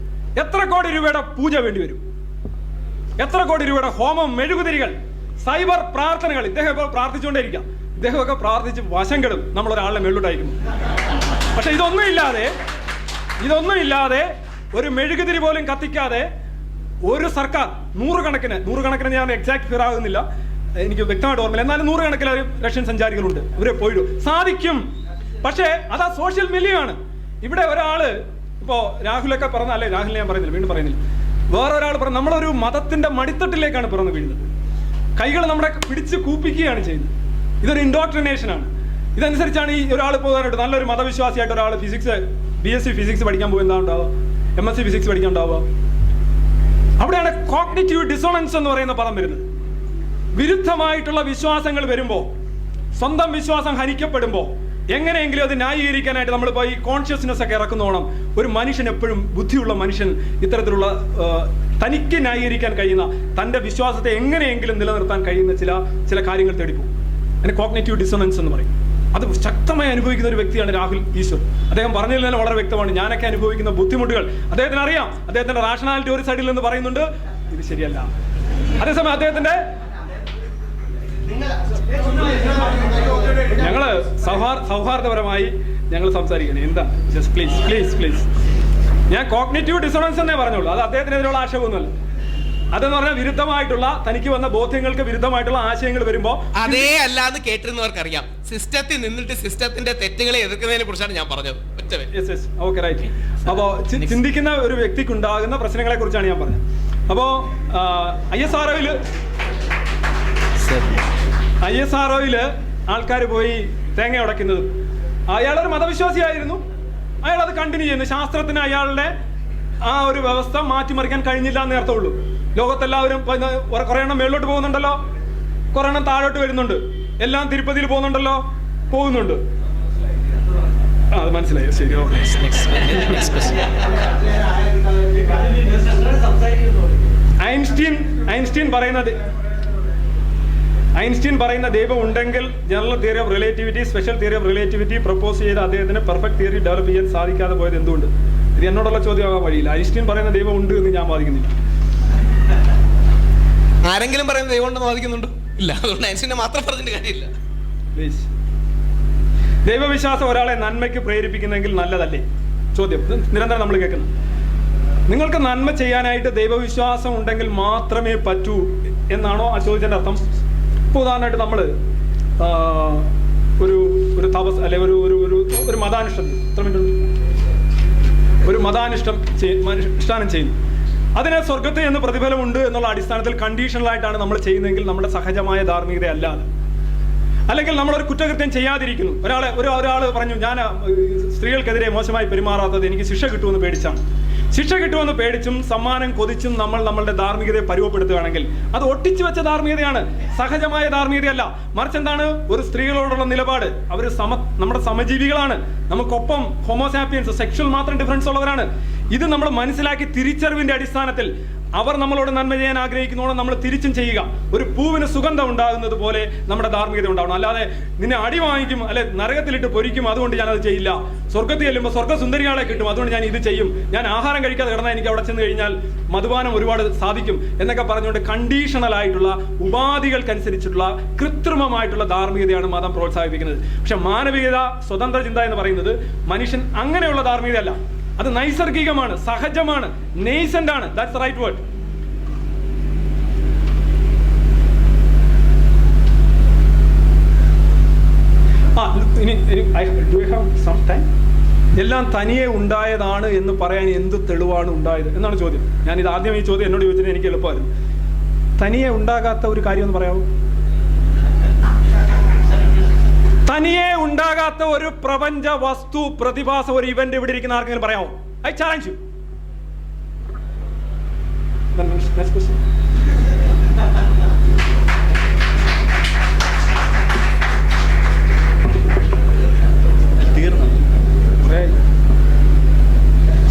എത്ര കോടി രൂപയുടെ പൂജ വേണ്ടി വരും? എത്ര കോടി രൂപയുടെ ഹോമം, മെഴുകുതിരികൾ, സൈബർ പ്രാർത്ഥനകൾ. ഇദ്ദേഹം ഇപ്പോൾ പ്രാർത്ഥിച്ചുകൊണ്ടേയിരിക്കാം. ഇദ്ദേഹമൊക്കെ പ്രാർത്ഥിച്ച് വശം കെടും നമ്മളൊരാളെ മേളിലോട്ടയക്കുന്നു. പക്ഷെ ഇതൊന്നും ഇല്ലാതെ ഒരു മെഴുകുതിരി പോലും കത്തിക്കാതെ ഒരു സർക്കാർ 100 കണക്കിന് ഞാൻ എക്സാക്ട് ഫിയർ ആകുന്നില്ല, എനിക്ക് വ്യക്തമായിട്ട് ഓർമ്മയില്ല, എന്നാലും 100 കണക്കിന് റഷ്യൻ സഞ്ചാരികളുണ്ട്. ഇവരെ പോയിടും. സാധിക്കും. പക്ഷേ അതാ സോഷ്യൽ മില്ലിയാണ്. ഇവിടെ ഒരാള് ഇപ്പോ രാഹുലൊക്കെ പറഞ്ഞല്ലേ, രാഹുലിനെ ഞാൻ പറയുന്നില്ല, വീണ്ടും പറയുന്നില്ല, വേറൊരാൾ പറഞ്ഞു നമ്മളൊരു മതത്തിന്റെ മടിത്തട്ടിലേക്കാണ് പിറന്നു വീഴുന്നത്. കൈകൾ നമ്മളെ പിടിച്ച് കൂപ്പിക്കുകയാണ് ചെയ്യുന്നത്. ഇതൊരു ഇൻഡോക്ട്രിനേഷനാണ്. ഇതനുസരിച്ചാണ് ഈ ഒരാൾ പോകാനായിട്ട് നല്ലൊരു മതവിശ്വാസിയായിട്ട് ഒരാൾ BSc ഫിസിക്സ് പഠിക്കാൻ പോകുക, എന്താ ഉണ്ടാവുക? MSc ഫിസിക്സ് പഠിക്കാൻ ഉണ്ടാവുക. അവിടെയാണ് കോഗ്നിറ്റീവ് ഡിസോണൻസ് എന്ന് പറയുന്ന പദം വരുന്നത്. വിരുദ്ധമായിട്ടുള്ള വിശ്വാസങ്ങൾ വരുമ്പോൾ, സ്വന്തം വിശ്വാസം ഹനിക്കപ്പെടുമ്പോൾ എങ്ങനെയെങ്കിലും അത് ന്യായീകരിക്കാനായിട്ട് നമ്മളിപ്പോൾ ഈ കോൺഷ്യസ്നെസ് ഒക്കെ ഇറക്കുന്നോണം. ഒരു മനുഷ്യൻ എപ്പോഴും, ബുദ്ധിയുള്ള മനുഷ്യൻ ഇത്തരത്തിലുള്ള തനിക്ക് ന്യായീകരിക്കാൻ കഴിയുന്ന, തൻ്റെ വിശ്വാസത്തെ എങ്ങനെയെങ്കിലും നിലനിർത്താൻ കഴിയുന്ന ചില കാര്യങ്ങൾ തേടിപ്പോകും. അതിന് കോഗ്നിറ്റീവ് ഡിസോണൻസ് എന്ന് പറയും. അത് ശക്തമായി അനുഭവിക്കുന്ന ഒരു വ്യക്തിയാണ് രാഹുൽ ഈശ്വർ. അദ്ദേഹം പറഞ്ഞതിൽ തന്നെ വളരെ വ്യക്തമാണ്. ഞാനൊക്കെ അനുഭവിക്കുന്ന ബുദ്ധിമുട്ടുകൾ അദ്ദേഹത്തിന് അറിയാം. അദ്ദേഹത്തിന്റെ റാഷണാലിറ്റി ഒരു സൈഡിൽ നിന്ന് പറയുന്നുണ്ട്, ഇത് ശരിയല്ല. അതേസമയം അദ്ദേഹത്തിന്റെ ഞങ്ങള് സൗഹാർദ്ദപരമായി ഞങ്ങൾ സംസാരിക്കണം. എന്താ ജസ്റ്റ് പ്ലീസ് ഞാൻ കോഗ്നിറ്റീവ് ഡിസോണൻസ് എന്നേ പറഞ്ഞോളൂ. അത് അദ്ദേഹത്തിനെതിരെയുള്ള ആശയമൊന്നുമല്ല. അതെന്ന് പറഞ്ഞാൽ വിരുദ്ധമായിട്ടുള്ള, തനിക്ക് വന്ന ബോധ്യങ്ങൾക്ക് വിരുദ്ധമായിട്ടുള്ള ആശയങ്ങൾ വരുമ്പോ അതേ അല്ലാന്ന് കേട്ടിരുന്നവർക്ക് അറിയാം. സിസ്റ്റത്തിൽ നിന്നിട്ട് സിസ്റ്റത്തിന്റെ തെറ്റുകളെ എതിർക്കുന്നതിനെ കുറിച്ചാണ് ഞാൻ പറഞ്ഞത്. Okay, right. അപ്പോ ചിന്തിക്കുന്ന ഒരു വ്യക്തിക്ക് ഉണ്ടാകുന്ന പ്രശ്നങ്ങളെ കുറിച്ചാണ് ഞാൻ പറഞ്ഞത്. അപ്പോ ISROയില് ആൾക്കാർ പോയി തേങ്ങ ഉടയ്ക്കുന്നത്, അയാളൊരു മതവിശ്വാസിയായിരുന്നു. അയാൾ അത് കണ്ടിന്യൂ ചെയ്യുന്നു. ശാസ്ത്രത്തിന് അയാളുടെ ആ ഒരു വ്യവസ്ഥ മാറ്റിമറിക്കാൻ കഴിഞ്ഞില്ല എന്ന് അർത്ഥമുള്ളൂ. ലോകത്തെല്ലാവരും കുറെ എണ്ണം മേളിലോട്ട് പോകുന്നുണ്ടല്ലോ, കുറെ എണ്ണം താഴോട്ട് വരുന്നുണ്ട്, എല്ലാം തിരുപ്പതിയിൽ പോകുന്നുണ്ടല്ലോ, പോകുന്നുണ്ട്. അത് മനസ്സിലായി, ശരി, ഓക്കെ. ഐൻസ്റ്റീൻ പറയുന്ന ദൈവം ഉണ്ടെങ്കിൽ general theory of relativity, special theory of relativity propose ചെയ്ത് അദ്ദേഹത്തിന് പെർഫെക്റ്റ് തിയറി ഡെവലപ്പ് ചെയ്യാൻ സാധിക്കാതെ പോയത് എന്തുകൊണ്ട്? ഇത് എന്നോടുള്ള ചോദ്യമാകാൻ വഴിയില്ല. ഐൻസ്റ്റീൻ പറയുന്ന ദൈവം ഉണ്ട് എന്ന് ഞാൻ വാദിക്കുന്നില്ല. ആരെങ്കിലും പറയുന്ന ദൈവം ഉണ്ടെന്ന് വാദിക്കുന്നുണ്ടോ? ഇല്ല. അതുകൊണ്ട് ഐൻസ്റ്റീനെ മാത്രം പറഞ്ഞിട്ട് കാര്യമില്ല. പ്ലീസ്. ദൈവവിശ്വാസം ഒരാളെ നന്മയ്ക്ക് പ്രേരിപ്പിക്കുന്നെങ്കിൽ നല്ലതല്ലേ? ചോദ്യം നിരന്തരം നമ്മൾ കേൾക്കുന്നു. നിങ്ങൾക്ക് നന്മ ചെയ്യാനായിട്ട് ദൈവവിശ്വാസം ഉണ്ടെങ്കിൽ മാത്രമേ പറ്റൂ എന്നാണോ ആ ചോദിച്ചതിൻ്റെ അർത്ഥം? ഇപ്പോൾ ഉദാഹരണമായിട്ട് നമ്മൾ ഒരു തപസ് അല്ലെ ഒരു മതാനുഷ്ഠം, എത്ര മിനിറ്റ് ഒരു മതാനുഷ്ഠാനം ചെയ്യുന്നു, അതിനെ സ്വർഗത്തിൽ എന്ന് പ്രതിഫലമുണ്ട് എന്നുള്ള അടിസ്ഥാനത്തിൽ കണ്ടീഷണലായിട്ടാണ് നമ്മൾ ചെയ്യുന്നതെങ്കിൽ നമ്മുടെ സഹജമായ ധാർമ്മികത അല്ലാതെ. അല്ലെങ്കിൽ നമ്മളൊരു കുറ്റകൃത്യം ചെയ്യാതിരിക്കുന്നു, ഒരാൾ പറഞ്ഞു ഞാൻ സ്ത്രീകൾക്കെതിരെ മോശമായി പെരുമാറാത്തത് എനിക്ക് ശിക്ഷ കിട്ടുമെന്ന് പേടിച്ചാണ്. ശിക്ഷ കിട്ടുമെന്ന് പേടിച്ചും സമ്മാനം കൊതിച്ചും നമ്മളുടെ ധാർമ്മികതയെ പരുവപ്പെടുത്തുകയാണെങ്കിൽ അത് ഒട്ടിച്ചു വെച്ച ധാർമ്മികതയാണ്, സഹജമായ ധാർമ്മികതയല്ല. മറിച്ച് എന്താണ്? ഒരു സ്ത്രീകളോടുള്ള നിലപാട്, അവർ നമ്മുടെ സമജീവികളാണ്, നമുക്കൊപ്പം ഹോമോസാപ്പിയൻസ്, സെക്ഷൽ മാത്രം ഡിഫറൻസ് ഉള്ളവരാണ്. ഇത് നമ്മൾ മനസ്സിലാക്കി തിരിച്ചറിവിന്റെ അടിസ്ഥാനത്തിൽ അവർ നമ്മളോട് നന്മ ചെയ്യാൻ ആഗ്രഹിക്കുന്നതോടെ നമ്മൾ തിരിച്ചും ചെയ്യുക. ഒരു പൂവിന് സുഗന്ധം ഉണ്ടാകുന്നത് പോലെ നമ്മുടെ ധാർമ്മികത ഉണ്ടാവണം. അല്ലാതെ നിന്നെ അടി വാങ്ങിക്കും, അല്ലെ നരകത്തിലിട്ട് പൊരിക്കും, അതുകൊണ്ട് ഞാനത് ചെയ്യില്ല. സ്വർഗത്തിൽ ചെല്ലുമ്പോൾ സ്വർഗ്ഗസുന്ദരികളെ കിട്ടും, അതുകൊണ്ട് ഞാൻ ഇത് ചെയ്യും. ഞാൻ ആഹാരം കഴിക്കാതെ കിടന്നാൽ എനിക്ക് അവിടെ ചെന്ന് കഴിഞ്ഞാൽ മധുപാനം ഒരുപാട് സാധിക്കും എന്നൊക്കെ പറഞ്ഞുകൊണ്ട് കണ്ടീഷണൽ ആയിട്ടുള്ള ഉപാധികൾക്കനുസരിച്ചുള്ള കൃത്രിമമായിട്ടുള്ള ധാർമ്മികതയാണ് മതം പ്രോത്സാഹിപ്പിക്കുന്നത്. പക്ഷെ മാനവികത, സ്വതന്ത്ര ചിന്ത എന്ന് പറയുന്നത് മനുഷ്യൻ അങ്ങനെയുള്ള ധാർമ്മികതയല്ല. അത് നൈസർഗികമാണ്, സഹജമാണ്, നേസന്റ് ആണ്. That's the right word. എല്ലാം തനിയെ ഉണ്ടായതാണ് എന്ന് പറയാൻ എന്ത് തെളിവാണ് ഉണ്ടായത് എന്നാണ് ചോദ്യം. ഞാൻ ഇത് ആദ്യം ഈ ചോദ്യം എന്നോട് ചോദിച്ചത് എനിക്ക് എളുപ്പമായിരുന്നു. തനിയെ ഉണ്ടാകാത്ത ഒരു കാര്യം എന്ന് പറയാമോ? തനിയെ ഉണ്ടാകാത്ത ഒരു പ്രപഞ്ച വസ്തു, പ്രതിഭാസം, ഒരു ഇവന്റ് ഇവിടെ ഇരിക്കുന്ന ആർക്കെങ്കിലും പറയാമോ? I challenge you.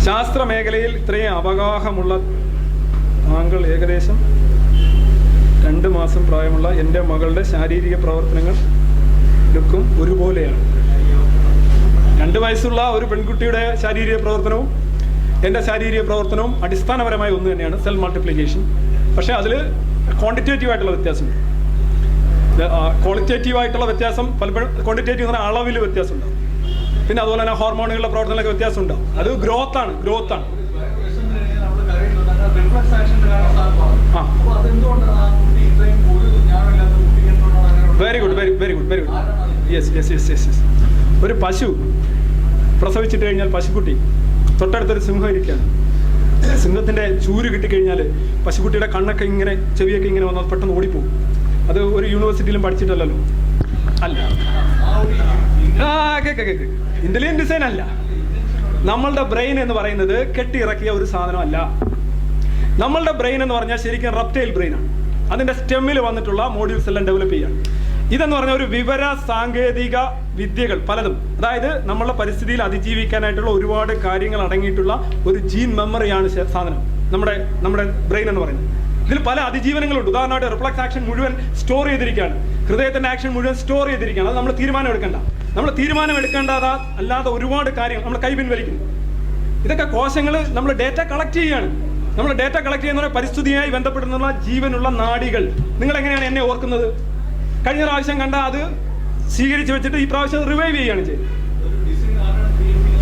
ശാസ്ത്ര മേഖലയിൽ ഇത്രയും അവഗാഹമുള്ള താങ്കൾ ഏകദേശം 2 മാസം പ്രായമുള്ള എൻ്റെ മകളുടെ ശാരീരിക പ്രവർത്തനങ്ങൾ ും ഒരുപോലെയാണ്. 2 വയസ്സുള്ള ഒരു പെൺകുട്ടിയുടെ ശാരീരിക പ്രവർത്തനവും എൻ്റെ ശാരീരിക പ്രവർത്തനവും അടിസ്ഥാനപരമായി ഒന്ന് തന്നെയാണ്, സെൽ മൾട്ടിപ്ലിക്കേഷൻ. പക്ഷേ അതിൽ ക്വാണ്ടിറ്റേറ്റീവ് ആയിട്ടുള്ള വ്യത്യാസമുണ്ട്. ക്വാളിറ്റേറ്റീവ് ആയിട്ടുള്ള വ്യത്യാസം പലപ്പോഴും, ക്വാണ്ടിറ്റേറ്റീവ് എന്ന് പറഞ്ഞാൽ അളവിൽ വ്യത്യാസമുണ്ടാവും. പിന്നെ അതുപോലെ തന്നെ ഹോർമോണുകളുടെ പ്രവർത്തനങ്ങളൊക്കെ വ്യത്യാസമുണ്ടാവും. അത് ഗ്രോത്താണ്. Very good. യെസ്. ഒരു പശു പ്രസവിച്ചിട്ട് കഴിഞ്ഞാൽ പശുക്കുട്ടി തൊട്ടടുത്തൊരു സിംഹം ഇരിക്കുകയാണ്. സിംഹത്തിന്റെ ചൂര് കിട്ടിക്കഴിഞ്ഞാൽ പശുക്കുട്ടിയുടെ കണ്ണൊക്കെ ഇങ്ങനെ, ചെവിയൊക്കെ ഇങ്ങനെ വന്നാൽ പെട്ടെന്ന് ഓടിപ്പോകും. അത് ഒരു യൂണിവേഴ്സിറ്റിയിലും പഠിച്ചിട്ടല്ലല്ലോ. അല്ല, കേക്ക് ഇന്റലിജന്റ് ഡിസൈൻ അല്ല. നമ്മളുടെ ബ്രെയിൻ എന്ന് പറയുന്നത് കെട്ടിയിറക്കിയ ഒരു സാധനമല്ല. നമ്മളുടെ ബ്രെയിൻ എന്ന് പറഞ്ഞാൽ ശരിക്കും റെപ്റ്റൈൽ ബ്രെയിനാണ്. അതിന്റെ സ്റ്റെമ്മിൽ വന്നിട്ടുള്ള മോഡ്യൂൾസ് എല്ലാം ഡെവലപ്പ് ചെയ്യാണ്. ഇതെന്ന് പറഞ്ഞാൽ ഒരു വിവര സാങ്കേതിക വിദ്യകൾ പലതും, അതായത് നമ്മളുടെ പരിസ്ഥിതിയിൽ അതിജീവിക്കാനായിട്ടുള്ള ഒരുപാട് കാര്യങ്ങൾ അടങ്ങിയിട്ടുള്ള ഒരു ജീൻ മെമ്മറിയാണ് സാധനം നമ്മുടെ ബ്രെയിൻ എന്ന് പറയുന്നത്. ഇതിൽ പല അതിജീവനങ്ങളുണ്ട്. ഉദാഹരണമായിട്ട് റിഫ്ലക്സ് ആക്ഷൻ മുഴുവൻ സ്റ്റോർ ചെയ്തിരിക്കുകയാണ്, ഹൃദയത്തിന്റെ ആക്ഷൻ മുഴുവൻ സ്റ്റോർ ചെയ്തിരിക്കുകയാണ്. അത് നമ്മൾ തീരുമാനം എടുക്കേണ്ടതാ അല്ലാതെ ഒരുപാട് കാര്യങ്ങൾ നമ്മൾ കൈ പിൻവലിക്കുന്നു. ഇതൊക്കെ കോശങ്ങൾ നമ്മൾ ഡേറ്റ കളക്ട് ചെയ്യുകയാണ്. നമ്മൾ ഡേറ്റ കളക്ട് ചെയ്യുന്ന പരിസ്ഥിതിയുമായി ബന്ധപ്പെടുന്ന ജീവനുള്ള നാഡികൾ. നിങ്ങൾ എങ്ങനെയാണ് എന്നെ ഓർക്കുന്നത്? കഴിഞ്ഞ പ്രാവശ്യം കണ്ട അത് സ്വീകരിച്ച് വെച്ചിട്ട് ഈ പ്രാവശ്യം റിവൈവ് ചെയ്യുകയാണ് ചെയ്യുന്നത്.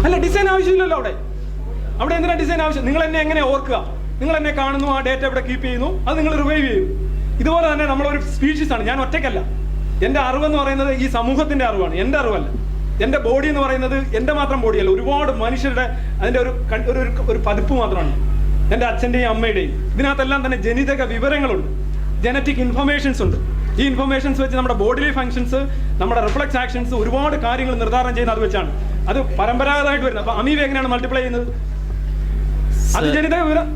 അല്ല, ഡിസൈൻ ആവശ്യമില്ലല്ലോ അവിടെ എന്തിനാ ഡിസൈൻ ആവശ്യം? നിങ്ങൾ എന്നെ എങ്ങനെ ഓർക്കുക? നിങ്ങൾ എന്നെ കാണുന്നു, ആ ഡേറ്റ ഇവിടെ കീപ്പ് ചെയ്യുന്നു, അത് നിങ്ങൾ റിവൈവ് ചെയ്യുന്നു. ഇതുപോലെ തന്നെ നമ്മളൊരു സ്പീഷീസാണ്. ഞാൻ ഒറ്റയ്ക്കല്ല. എൻ്റെ അറിവെന്ന് പറയുന്നത് ഈ സമൂഹത്തിന്റെ അറിവാണ്, എൻ്റെ അറിവല്ല. എൻ്റെ ബോഡി എന്ന് പറയുന്നത് എൻ്റെ മാത്രം ബോഡിയല്ല, ഒരുപാട് മനുഷ്യരുടെ അതിൻ്റെ ഒരു പതിപ്പ് മാത്രമാണ്, എൻ്റെ അച്ഛൻ്റെയും അമ്മയുടെയും. ഇതിനകത്തെല്ലാം തന്നെ ജനിതക വിവരങ്ങളുണ്ട്, ജനറ്റിക് ഇൻഫർമേഷൻസ് ഉണ്ട്. ഈ ഇൻഫർമേഷൻസ് വെച്ച് നമ്മുടെ ബോഡിയിലെ ഫങ്ഷൻസ്, നമ്മുടെ റിഫ്ലക്സ് ആക്ഷൻസ്, ഒരുപാട് കാര്യങ്ങൾ നിർദ്ധാരണം ചെയ്യുന്നത് അത് വെച്ചാണ്. അത് പരമ്പരാഗതമായിട്ട് വരുന്നത്. അപ്പൊ അമീബ എങ്ങനെയാണ് മൾട്ടിപ്ലൈ ചെയ്യുന്നത്? അത് ജനിതക വിവരം.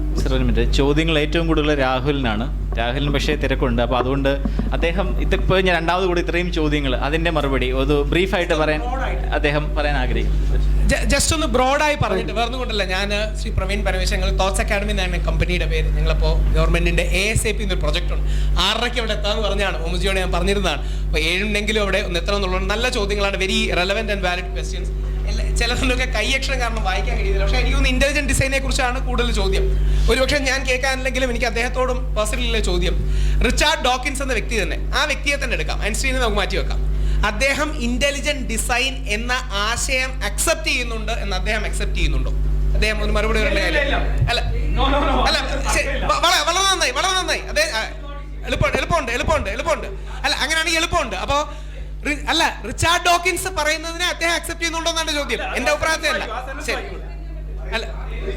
ചോദ്യങ്ങൾ ഏറ്റവും കൂടുതൽ രാഹുലിനാണ്. രാഹുലിന് പക്ഷേ തിരക്കുണ്ട്. അപ്പോൾ അതുകൊണ്ട് അദ്ദേഹം ഇതിപ്പോൾ ഞാൻ രണ്ടാമത് കൂടി ഇത്രയും ചോദ്യങ്ങൾ, അതിൻ്റെ മറുപടി ഒരു ബ്രീഫായിട്ട് പറയാൻ അദ്ദേഹം പറയാൻ ആഗ്രഹിക്കുന്നു. ജസ്റ്റ് ഒന്ന് ബ്രോഡായി പറഞ്ഞിട്ട് വേറെ കൊണ്ടല്ല. ഞാൻ ശ്രീ പ്രവീൺ പരമേശ്വരൻ, ഞങ്ങൾ തോട്ട്സ് അക്കാഡമി എന്നാണ് കമ്പനിയുടെ പേര്. ഞങ്ങളിപ്പോൾ ഗവൺമെന്റിന്റെ ASAP എന്നൊരു പ്രൊജക്ട് ഉണ്ട്. 6:30 അവിടെ എത്താന്ന് പറഞ്ഞാണ് ഓമജിയോട് ഞാൻ പറഞ്ഞിരുന്നതാണ്. അപ്പോൾ 7 അവിടെ ഒന്ന് എത്തണം എന്നുള്ളത് നല്ല ചോദ്യങ്ങളാണ്, very relevant and valid questions. ചിലതിലൊക്കെ കൈയക്ഷരം കാരണം വായിക്കാൻ കഴിയുന്നില്ല. പക്ഷേ എനിക്കൊന്ന് ഇന്റലിജന്റ് ഡിസൈനെ കുറിച്ചാണ് കൂടുതൽ ചോദ്യം. ഒരുപക്ഷെ ഞാൻ കേൾക്കാനില്ലെങ്കിലും എനിക്ക് അദ്ദേഹത്തോടും പേഴ്സണലിലെ ചോദ്യം. റിച്ചാർഡ് ഡോക്കിൻസ് എന്ന വ്യക്തി തന്നെ, ആ വ്യക്തിയെ തന്നെ എടുക്കാം, ഐൻസ്റ്റീനെ നമുക്ക് മാറ്റി വെക്കാം. അദ്ദേഹം ഇന്റലിജന്റ് ഡിസൈൻ എന്ന ആശയം അക്സെപ്റ്റ് ചെയ്യുന്നുണ്ട് എന്ന് അദ്ദേഹം അക്സെപ്റ്റ് ചെയ്യുന്നുണ്ടോ? അദ്ദേഹം ഒരു മറുപടി അല്ല അല്ല വളരെ നന്നായി അതെ, എളുപ്പമുണ്ട് അല്ല, അങ്ങനെയാണെങ്കിൽ എളുപ്പമുണ്ട്. അപ്പോ അല്ല, റിച്ചാർഡ് ഡോക്കിൻസ് പറയുന്നതിനെ അദ്ദേഹം അക്സെപ്റ്റ് ചെയ്യുന്നുണ്ടോ എന്നാണ് ചോദ്യം. എന്റെ അഭിപ്രായത്തിൽ അല്ല. ശരി,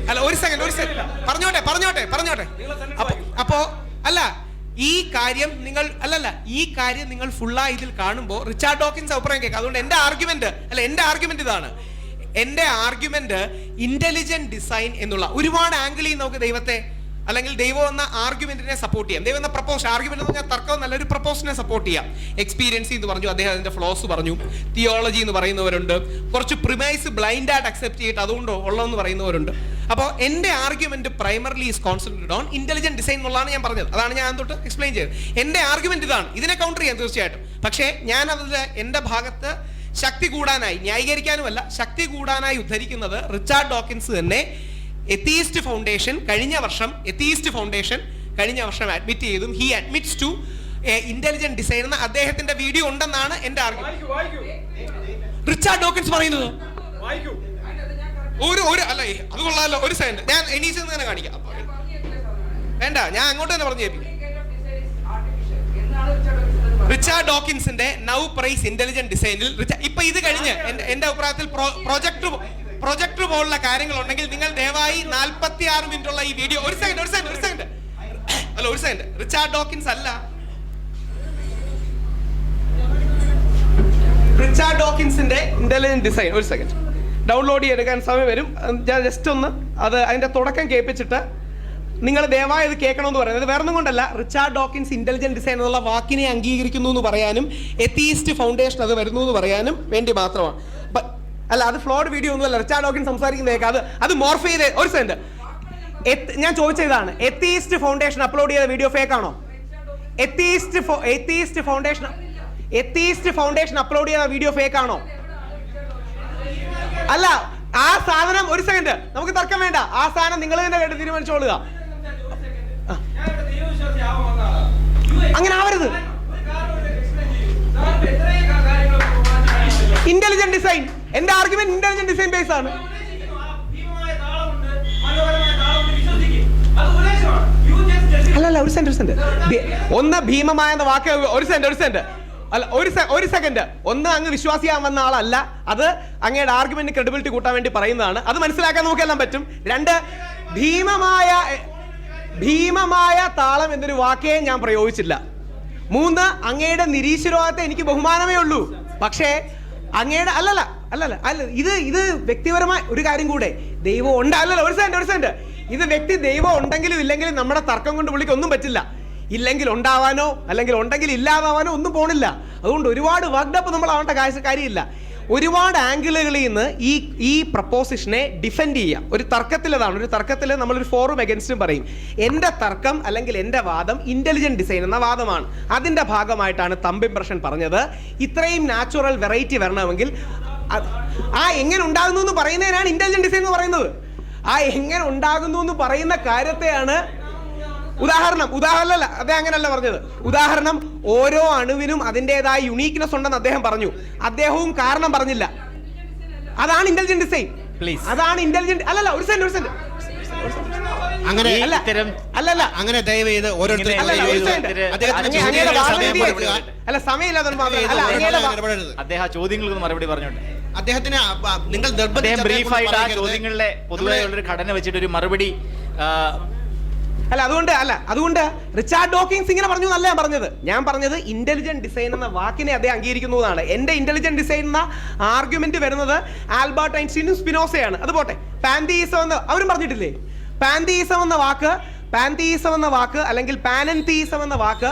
അല്ല ഒരു സെക്കൻഡ് പറഞ്ഞോട്ടെ. അപ്പോ അല്ല, ഈ കാര്യം നിങ്ങൾ ഫുള്ളായി ഇതിൽ കാണുമ്പോൾ റിച്ചാർഡ് ഡോക്കിൻസ് അഭിപ്രായം കേൾക്കാം. അതുകൊണ്ട് എന്റെ ആർഗ്യുമെന്റ് ഇതാണ്. എന്റെ ആർഗ്യുമെന്റ് ഇന്റലിജന്റ് ഡിസൈൻ എന്നുള്ള ഒരുപാട് ആംഗിളിൽ നമുക്ക് ദൈവത്തെ അല്ലെങ്കിൽ ദൈവം എന്ന ആർഗ്യുമെന്റിനെ സപ്പോർട്ട് ചെയ്യാം. ദൈവം എന്ന പ്രപ്പോസ് ആർഗ്യുമെന്റ് എന്ന് പറഞ്ഞാൽ തർക്കം നല്ലൊരു പ്രപ്പോസിനെ സപ്പോർട്ട് ചെയ്യാം. എക്സ്പീരിയൻസ് എന്ന് പറഞ്ഞു, അദ്ദേഹം അതിന്റെ ഫ്ലോസ് പറഞ്ഞു. തിയോളജി എന്ന് പറയുന്നവരുണ്ട്, കുറച്ച് പ്രിമൈസ് ബ്ലൈൻഡ് ആയിട്ട് അക്സെപ്റ്റ് ചെയ്തിട്ട് അതുകൊണ്ട് ഉള്ളതെന്ന് പറയുന്നവരുണ്ട്. അപ്പോൾ എന്റെ argument primarily is concentrated on intelligent design എന്നുള്ളതാണ് ഞാൻ പറഞ്ഞത്. അതാണ് ഞാൻ തൊട്ട് എക്സ്പ്ലെയിൻ ചെയ്തത്. എന്റെ ആർഗ്യുമെന്റ് ഇതാണ്. ഇതിനെ കൗണ്ടർ ചെയ്യാം തീർച്ചയായിട്ടും. പക്ഷേ ഞാൻ അതിൽ എന്റെ ഭാഗത്ത് ശക്തി കൂടാനായി, ന്യായീകരിക്കാനുമല്ല, ശക്തി കൂടാനായി ഉദ്ധരിക്കുന്നത് റിച്ചാർഡ് ഡോക്കിൻസ് തന്നെ എത്തീസ്റ്റ് ഫൗണ്ടേഷൻ കഴിഞ്ഞ വർഷം അഡ്മിറ്റ് ചെയ്തും he admits to intelligent design എന്ന അദ്ദേഹത്തിന്റെ വീഡിയോ ഉണ്ടെന്നാണ് എന്റെ ആർഗ്യുമെന്റ്. റിച്ചാർഡ് ഡോക്കിൻസ് പറയുന്നത് അല്ല, അത് കൊള്ളാമല്ലോ. ഒരു സെക്കൻഡ്, ഞാൻ എനീസിൽ നിന്ന് തന്നെ കാണിക്കാം. വേണ്ട, ഞാൻ അങ്ങോട്ട് തന്നെ പറഞ്ഞു കേൾപ്പിക്കും. റിച്ചാർഡ് ഡോക്കിൻസിന്റെ നൗ പ്രൈസ് ഇന്റലിജന്റ് ഡിസൈനിൽ ഇപ്പൊ ഇത് കഴിഞ്ഞ് എന്റെ അഭിപ്രായത്തിൽ പ്രൊജക്ടർ പോലുള്ള കാര്യങ്ങൾ ഉണ്ടെങ്കിൽ നിങ്ങൾ ദയവായി 46 മിനിറ്റുള്ള ഈ വീഡിയോ ഒരു സെക്കൻഡ് റിച്ചാർഡ് ഡോക്കിൻസ് അല്ല, റിച്ചാർഡ് ഡോക്കിൻസിന്റെ ഇന്റലിജന്റ് ഡിസൈൻ ഒരു സെക്കൻഡ് ഡൗൺലോഡ് ചെയ്തെടുക്കാൻ സമയം വരും. ഞാൻ ജസ്റ്റ് ഒന്ന് അതിന്റെ തുടക്കം കേൾപ്പിച്ചിട്ട് നിങ്ങൾ ദയവായി ഇത് കേൾക്കണമെന്ന് പറയുന്നത് വേറെ ഒന്നും കൊണ്ടല്ല. റിച്ചാർഡ് ഡോക്കിൻസ് ഇന്റലിജന്റ് ഡിസൈൻ എന്നുള്ള വാക്കിനെ അംഗീകരിക്കുന്നു എന്ന് പറയാനും എത്തീസ്റ്റ് ഫൗണ്ടേഷൻ അത് വരുന്നു എന്ന് പറയാനും വേണ്ടി മാത്രമാണ്. അല്ല, അത് ഫ്ലോഡ് വീഡിയോ ഒന്നുമല്ല. റിച്ചാർഡ് ഡോക്കിൻസ് സംസാരിക്കുന്നതൊക്കെ അത് മോർഫ് ചെയ്ത് ഒരു സെക്കൻഡ്. ഞാൻ ചോദിച്ച ഇതാണ്, എത്തീസ്റ്റ് ഫൗണ്ടേഷൻ അപ്ലോഡ് ചെയ്ത വീഡിയോ ഫേക്ക് ആണോ? എത്തീസ്റ്റ് ഫൗണ്ടേഷൻ അപ്ലോഡ് ചെയ്ത വീഡിയോ ഫേക്ക് ആണോ? അല്ല, ആ സാധനം ഒരു സെക്കൻഡ്, നമുക്ക് തർക്കം വേണ്ട. ആ സാധനം നിങ്ങൾ തന്നെ കേട്ട് തീരുമാനിച്ചോളുക. അങ്ങനെ ആവരുത്. ഇന്റലിജന്റ് ഡിസൈൻ, എന്റെ ആർഗ്യുമെന്റ് ഇന്റലിജന്റ് ഡിസൈൻ ബേസ് ആണ്. അല്ലല്ല, ഒരു സെക്കൻഡ്. ഒന്ന് ഭീമമായ വാക്ക്, ഒരു സെക്കൻഡ് അല്ല, ഒരു സെക്കൻഡ്. ഒന്ന് അങ്ങ് വിശ്വാസിയാൻ വന്ന ആളല്ല, അത് അങ്ങയുടെ ആർഗ്യുമെന്റ് ക്രെഡിബിലിറ്റി കൂട്ടാൻ വേണ്ടി പറയുന്നതാണ്. അത് മനസ്സിലാക്കാൻ നമുക്കെല്ലാം പറ്റും. 2, ഭീമമായ താളം എന്നൊരു വാക്കേ ഞാൻ പ്രയോഗിച്ചില്ല. 3, അങ്ങയുടെ നിരീശ്വരവാദത്തെ എനിക്ക് ബഹുമാനമേ ഉള്ളൂ. പക്ഷേ അങ്ങയുടെ അല്ല ഇത് വ്യക്തിപരമായ ഒരു കാര്യം കൂടെ. ദൈവം ഉണ്ട്, അല്ലല്ല, ഒരു സെക്കൻഡ്. ഇത് വ്യക്തി ദൈവം ഉണ്ടെങ്കിലും ഇല്ലെങ്കിലും നമ്മുടെ തർക്കം കൊണ്ട് പുള്ളിക്ക് ഒന്നും പറ്റില്ല. ഇല്ലെങ്കിൽ ഉണ്ടാവാനോ അല്ലെങ്കിൽ ഉണ്ടെങ്കിൽ ഇല്ലാതാവാനോ ഒന്നും പോണില്ല. അതുകൊണ്ട് ഒരുപാട് വർക്ക്ഡപ്പ് നമ്മൾ ആവേണ്ട കാര്യമില്ല. ഒരുപാട് ആംഗിളുകളിൽ നിന്ന് ഈ പ്രപ്പോസിഷനെ ഡിഫെൻഡ് ചെയ്യാം. ഒരു തർക്കത്തിൽ നമ്മളൊരു ഫോറും എഗൻസ്റ്റും പറയും. എൻ്റെ തർക്കം അല്ലെങ്കിൽ എൻ്റെ വാദം ഇന്റലിജന്റ് ഡിസൈൻ എന്ന വാദമാണ്. അതിൻ്റെ ഭാഗമായിട്ടാണ് തമ്പ് ഇംപ്രഷൻ പറഞ്ഞത്. ഇത്രയും നാച്ചുറൽ വെറൈറ്റി വരണമെങ്കിൽ എങ്ങനെ ഉണ്ടാകുന്നു എന്ന് പറയുന്നതിനാണ് ഇന്റലിജന്റ് ഡിസൈൻ എന്ന് പറയുന്നത്. എങ്ങനെ ഉണ്ടാകുന്നു എന്ന് പറയുന്ന കാര്യത്തെയാണ് ഉദാഹരണം അദ്ദേഹം അങ്ങനെയല്ല പറഞ്ഞത്. ഉദാഹരണം, ഓരോ അണുവിനും അതിൻ്റെതായ യുണീക്നെസ് ഉണ്ടെന്ന് അദ്ദേഹം പറഞ്ഞു. അദ്ദേഹവും കാരണം പറഞ്ഞില്ല. അതാണ് ഇന്റലിജന്റ് ഡിസൈൻ. അതാണ് ഇന്റലിജന്റ്. അല്ലല്ല, ഒരു സെക്കൻഡ്. അങ്ങനെ ദയവ് ചെയ്ത് അദ്ദേഹം ചോദ്യങ്ങൾക്ക് മറുപടി പറഞ്ഞോട്ടെ. അദ്ദേഹത്തിന് നിങ്ങൾ ബ്രീഫായിട്ട് ആ ചോദ്യങ്ങളിലെ പൊതുവായുള്ളൊരു ഘടന വെച്ചിട്ട് ഒരു മറുപടി. അതുകൊണ്ട് റിച്ചാർഡ് ഡോക്കിൻസ് ഇങ്ങനെ പറഞ്ഞു എന്നല്ല ഞാൻ പറഞ്ഞത് ഇന്റലിജന്റ് ഡിസൈൻ എന്ന വാക്കിനെ അദ്ദേഹം അംഗീകരിക്കുന്നതാണ്. എന്റെ ഇന്റലിജന്റ് ഡിസൈൻ എന്ന ആർഗ്യുമെന്റ് വരുന്നത് ആൽബർട്ട് ഐൻസ്റ്റീനും സ്പിനോസയാണ്. അത് പോട്ടെ, പാൻതീസം എന്ന് അവരും പറഞ്ഞിട്ടില്ലേ? പാൻതീസം എന്ന വാക്ക് അല്ലെങ്കിൽ പാനൻതീസം എന്ന വാക്ക്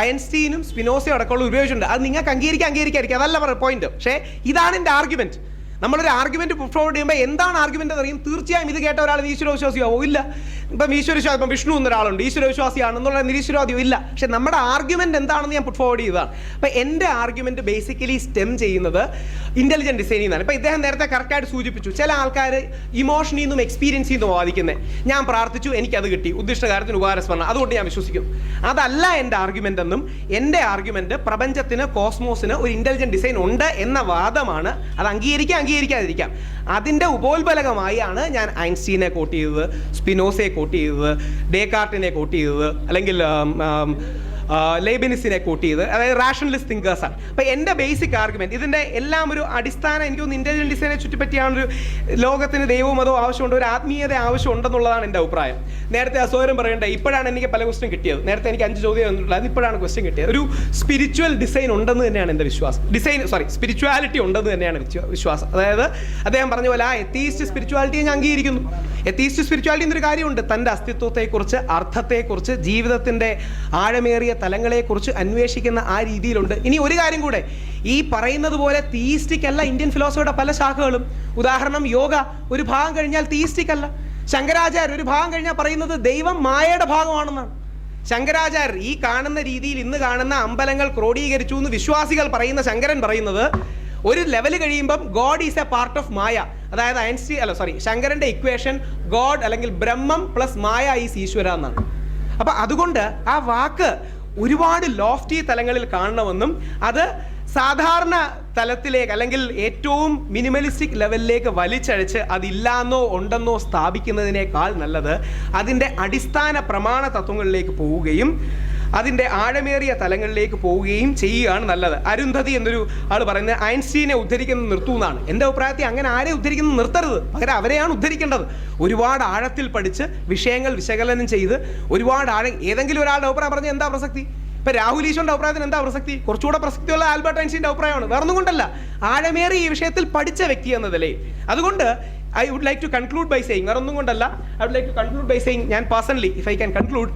അയൻസ്റ്റീനും സ്പിനോസയും അടക്കമുള്ള ഉപയോഗിച്ചിട്ടുണ്ട്. അത് നിങ്ങൾക്ക് അംഗീകരിക്കാം, അതല്ല പോയിന്റ്. പക്ഷേ ഇതാണ് എന്റെ ആർഗ്യുമെന്റ്. നമ്മളൊരു ആർഗ്യുമെന്റ് പുട്ട് ഫോർവേഡ് ചെയ്യുമ്പോൾ എന്താണ് ആർഗ്യുമെന്റ് എന്നറിയും. തീർച്ചയായും ഇത് കേട്ട ഒരാൾ ഈശ്വരവിശ്വാസിയാവോ? ഇല്ല. ഇപ്പം ഈശ്വരവിശ്വാസം, ഇപ്പം വിഷ്ണു എന്നൊരാളുണ്ട് ഈശ്വരവിശ്വാസിയാണെന്നുള്ള നിരീശ്വരവാദിയോ? ഇല്ല. പക്ഷെ നമ്മുടെ ആർഗ്യുമെന്റ് എന്താണെന്ന് ഞാൻ പുട്ട് ഫോർവേഡ് ചെയ്തതാണ്. അപ്പം എൻ്റെ ആർഗ്യുമെന്റ് ബേസിക്കലി സ്റ്റെം ചെയ്യുന്നത് ഇന്റലിജന്റ് ഡിസൈനിൽ നിന്നാണ്. ഇപ്പം ഇദ്ദേഹം നേരത്തെ കറക്റ്റായിട്ട് സൂചിപ്പിച്ചു, ചില ആൾക്കാർ ഇമോഷനിൽ നിന്നും എക്സ്പീരിയൻസിൽ നിന്നും വാദിക്കുന്നത്. ഞാൻ പ്രാർത്ഥിച്ചു, എനിക്കത് കിട്ടി, ഉദ്ദിഷ്ട കാര്യത്തിന് ഉപകാരസ്മരണം, അതുകൊണ്ട് ഞാൻ വിശ്വസിക്കും. അതല്ല എൻ്റെ ആർഗ്യുമെന്റ് എന്നും എൻ്റെ ആർഗ്യുമെന്റ് പ്രപഞ്ചത്തിന്, കോസ്മോസിന് ഒരു ഇന്റലിജന്റ് ഡിസൈൻ ഉണ്ട് എന്ന വാദമാണ്. അത് അംഗീകരിക്കാതിരിക്കാം. അതിൻ്റെ ഉപോത്ബലകമായാണ് ഞാൻ ഐൻസ്റ്റീനെ കോട്ട് ചെയ്തത്, സ്പിനോസയെ കോട്ട് ചെയ്തത്, ഡേകാർട്ടിനെ കോട്ട് ചെയ്തത്, അല്ലെങ്കിൽ ലേബിനിസിനെ കോട്ട് ചെയ്ത്, അതായത് റാഷണലിസ്റ്റ് തിങ്കേഴ്സാണ്. അപ്പോൾ എൻ്റെ ബേസിക് ആർഗ്യുമെൻറ്റ്, ഇതിൻ്റെ എല്ലാം ഒരു അടിസ്ഥാനം എനിക്ക് തോന്നുന്നു ഇന്റലിജന്റ് ഡിസൈനെ ചുറ്റിപ്പറ്റിയാണൊരു ലോകത്തിന് ദൈവവും അതോ ആവശ്യമുണ്ട്, ഒരു ആത്മീയത ആവശ്യമുണ്ടെന്നുള്ളതാണ് എൻ്റെ അഭിപ്രായം. നേരത്തെ അസോരം പറയേണ്ട, ഇപ്പോഴാണ് എനിക്ക് പല ക്വസ്റ്റ്യൻ കിട്ടിയത്. നേരത്തെ എനിക്ക് 5 ചോദ്യം തന്നിട്ടുള്ളത്, അത് ഇപ്പോഴാണ് ക്വസ്റ്റ്യൻ കിട്ടിയത്. ഒരു സ്പിരിച്വൽ ഡിസൈൻ ഉണ്ടെന്ന് തന്നെയാണ് എൻ്റെ വിശ്വാസം. സ്പിരിച്വാലിറ്റി ഉണ്ടെന്ന് തന്നെയാണ് വിശ്വാസം. അതായത് അദ്ദേഹം പറഞ്ഞ പോലെ ആ എത്തീസ്റ്റ് സ്പിരിച്വാലിറ്റിയെ ഞാൻ അംഗീകരിക്കുന്നു. എത്തീസ്റ്റ് സ്പിരിച്വാലിറ്റി എന്നൊരു കാര്യമുണ്ട്. തൻ്റെ അസ്തിത്വത്തെക്കുറിച്ച്, അർത്ഥത്തെക്കുറിച്ച്, ജീവിതത്തിൻ്റെ ആഴമേറിയ തലങ്ങളെക്കുറിച്ച് അന്വേഷിക്കുന്ന ആ രീതിയിലുണ്ട്. ഇനി ഒരു കാര്യം കൂടെ, ഈ പറയുന്നത് പോലെ തീയിസ്റ്റിക് അല്ല ഇന്ത്യൻ ഫിലോസഫിയുടെ പല ശാഖകളും. ഉദാഹരണം യോഗ ഒരു ഭാഗം കഴിഞ്ഞാൽ തീയിസ്റ്റിക് അല്ല. ശങ്കരാചാര്യർ ഒരു ഭാഗം കഴിഞ്ഞാൽ പറയുന്നത് ദൈവം മായയുടെ ഭാഗമാണെന്നാണ്. ശങ്കരാചാര്യർ ഈ കാണുന്ന രീതിയിൽ ഇന്ന് കാണുന്ന അമ്പലങ്ങൾ ക്രോഡീകരിച്ചു എന്ന് വിശ്വാസികൾ പറയുന്ന ശങ്കരൻ പറയുന്നത് ഒരു ലെവൽ കഴിയുമ്പം God is a part of maya. അതായത് ശങ്കരന്റെ ഇക്വേഷൻ ഗോഡ് അല്ലെങ്കിൽ ബ്രഹ്മം പ്ലസ് മായ ഈസ് ഈശ്വര എന്നാണ്. അപ്പൊ അതുകൊണ്ട് ആ വാക്ക് ഒരുപാട് ലോഫ്റ്റി തലങ്ങളിൽ കാണണമെന്നും അത് സാധാരണ തലത്തിലേക്ക് അല്ലെങ്കിൽ ഏറ്റവും മിനിമലിസ്റ്റിക് ലെവലിലേക്ക് വലിച്ചഴച്ച് അതില്ലാന്നോ ഉണ്ടെന്നോ സ്ഥാപിക്കുന്നതിനേക്കാൾ നല്ലത് അതിൻ്റെ അടിസ്ഥാന പ്രമാണ തത്വങ്ങളിലേക്ക് പോവുകയും അതിൻ്റെ ആഴമേറിയ തലങ്ങളിലേക്ക് പോവുകയും ചെയ്യുകയാണ് നല്ലത്. അരുന്ധതി എന്നൊരു ആൾ പറയുന്നത് ഐൻസ്റ്റീനെ ഉദ്ധരിക്കുന്നത് നിർത്തൂ എന്നാണ്. എൻ്റെ അഭിപ്രായത്തിൽ അങ്ങനെ ആരെ ഉദ്ധരിക്കുന്നത് നിർത്തരുത്, പകരം അവരെയാണ് ഉദ്ധരിക്കേണ്ടത്. ഒരുപാട് ആഴത്തിൽ പഠിച്ച് വിഷയങ്ങൾ വിശകലനം ചെയ്ത് ഒരുപാട് ഏതെങ്കിലും ഒരാളുടെ അഭിപ്രായം പറഞ്ഞാൽ എന്താ പ്രസക്തി? ഇപ്പം രാഹുൽ ഈശ്വറിന്റെ അഭിപ്രായത്തിന് എന്താ പ്രസക്തി? കുറച്ചുകൂടെ പ്രസക്തിയുള്ള ആൽബർട്ട് ഐൻസ്റ്റീൻ്റെ അഭിപ്രായമാണ്. വേറൊന്നും കൊണ്ടല്ല, ആഴമേറി ഈ വിഷയത്തിൽ പഠിച്ച വ്യക്തി എന്ന നിലയിൽ. അതുകൊണ്ട് I would like to conclude by saying, വേറൊന്നും കൊണ്ടല്ല, I would like to conclude by saying, ഞാൻ personally if I can conclude,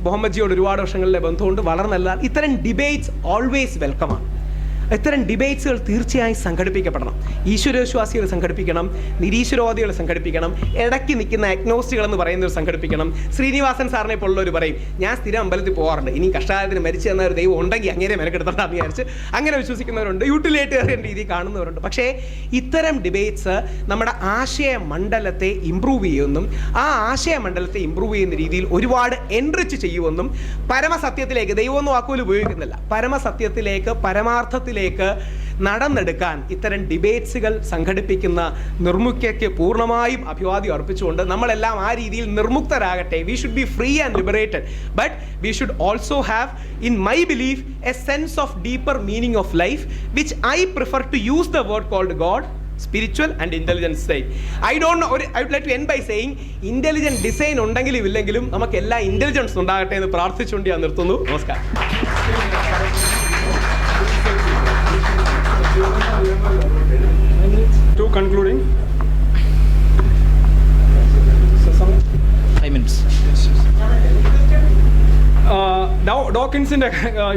Muhammad ജിയോട് ഒരുപാട് വർഷങ്ങളിലെ ബന്ധമുണ്ട്, വളരെ നല്ല. ഇത്തരം ഡിബേറ്റ്സ് ഓൾവേസ് വെൽക്കമാണ്. ഇത്തരം ഡിബേറ്റ്സുകൾ തീർച്ചയായും സംഘടിപ്പിക്കപ്പെടണം. ഈശ്വരവിശ്വാസികൾ സംഘടിപ്പിക്കണം, നിരീശ്വരവാദികൾ സംഘടിപ്പിക്കണം, ഇടയ്ക്ക് നിൽക്കുന്ന അഗ്നോസ്റ്റികൾ എന്ന് പറയുന്നവർ സംഘടിപ്പിക്കണം. ശ്രീനിവാസൻ സാറിനെ പോലുള്ളവർ പറയും, ഞാൻ സ്ഥിരം അമ്പലത്തിൽ പോകാറുണ്ട്, ഇനി കഷ്ടായത്തിന് മരിച്ചു തന്ന ഒരു ദൈവം ഉണ്ടെങ്കിൽ അങ്ങനെ മെനക്കെടുത്തണ്ടെന്ന് വിചാരിച്ച് അങ്ങനെ വിശ്വസിക്കുന്നവരുണ്ട്, യൂട്ടിലിറ്റേറിയൻ രീതി കാണുന്നവരുണ്ട്. പക്ഷേ ഇത്തരം ഡിബേറ്റ്സ് നമ്മുടെ ആശയ മണ്ഡലത്തെ ഇമ്പ്രൂവ് ചെയ്യുമെന്നും ആ ആശയ മണ്ഡലത്തെ ഇമ്പ്രൂവ് ചെയ്യുന്ന രീതിയിൽ ഒരുപാട് എൻറിച്ച് ചെയ്യുമെന്നും പരമസത്യത്തിലേക്ക്, ദൈവമൊന്നും വാക്കുപോലും ഉപയോഗിക്കുന്നില്ല, പരമസത്യത്തിലേക്ക്, പരമാർത്ഥത്തിൽ നടന്നെടുക്കാൻ ഇത്തരം ഡിബേറ്റ്സുകൾ സംഘടിപ്പിക്കുന്ന നിർമുക്തയ്ക്ക് പൂർണ്ണമായും അഭിവാദ്യം അർപ്പിച്ചുകൊണ്ട് നമ്മളെല്ലാം ആ രീതിയിൽ നിർമുക്തരാകട്ടെ. We should be free and liberated, but we should also have, in my belief, a sense of deeper meaning of life, which I prefer to use the word called God, spiritual and intelligent design. I would like to end by saying, intelligent design ഉണ്ടെങ്കിലും ഇല്ലെങ്കിലും നമുക്ക് എല്ലാ intelligence ഉണ്ടാകട്ടെ എന്ന് പ്രാർത്ഥിച്ചുകൊണ്ട് ഞാൻ നിർത്തുന്നു. നമസ്കാരം. To concluding, 5 minutes. ഡോക്കിൻസിന്റെ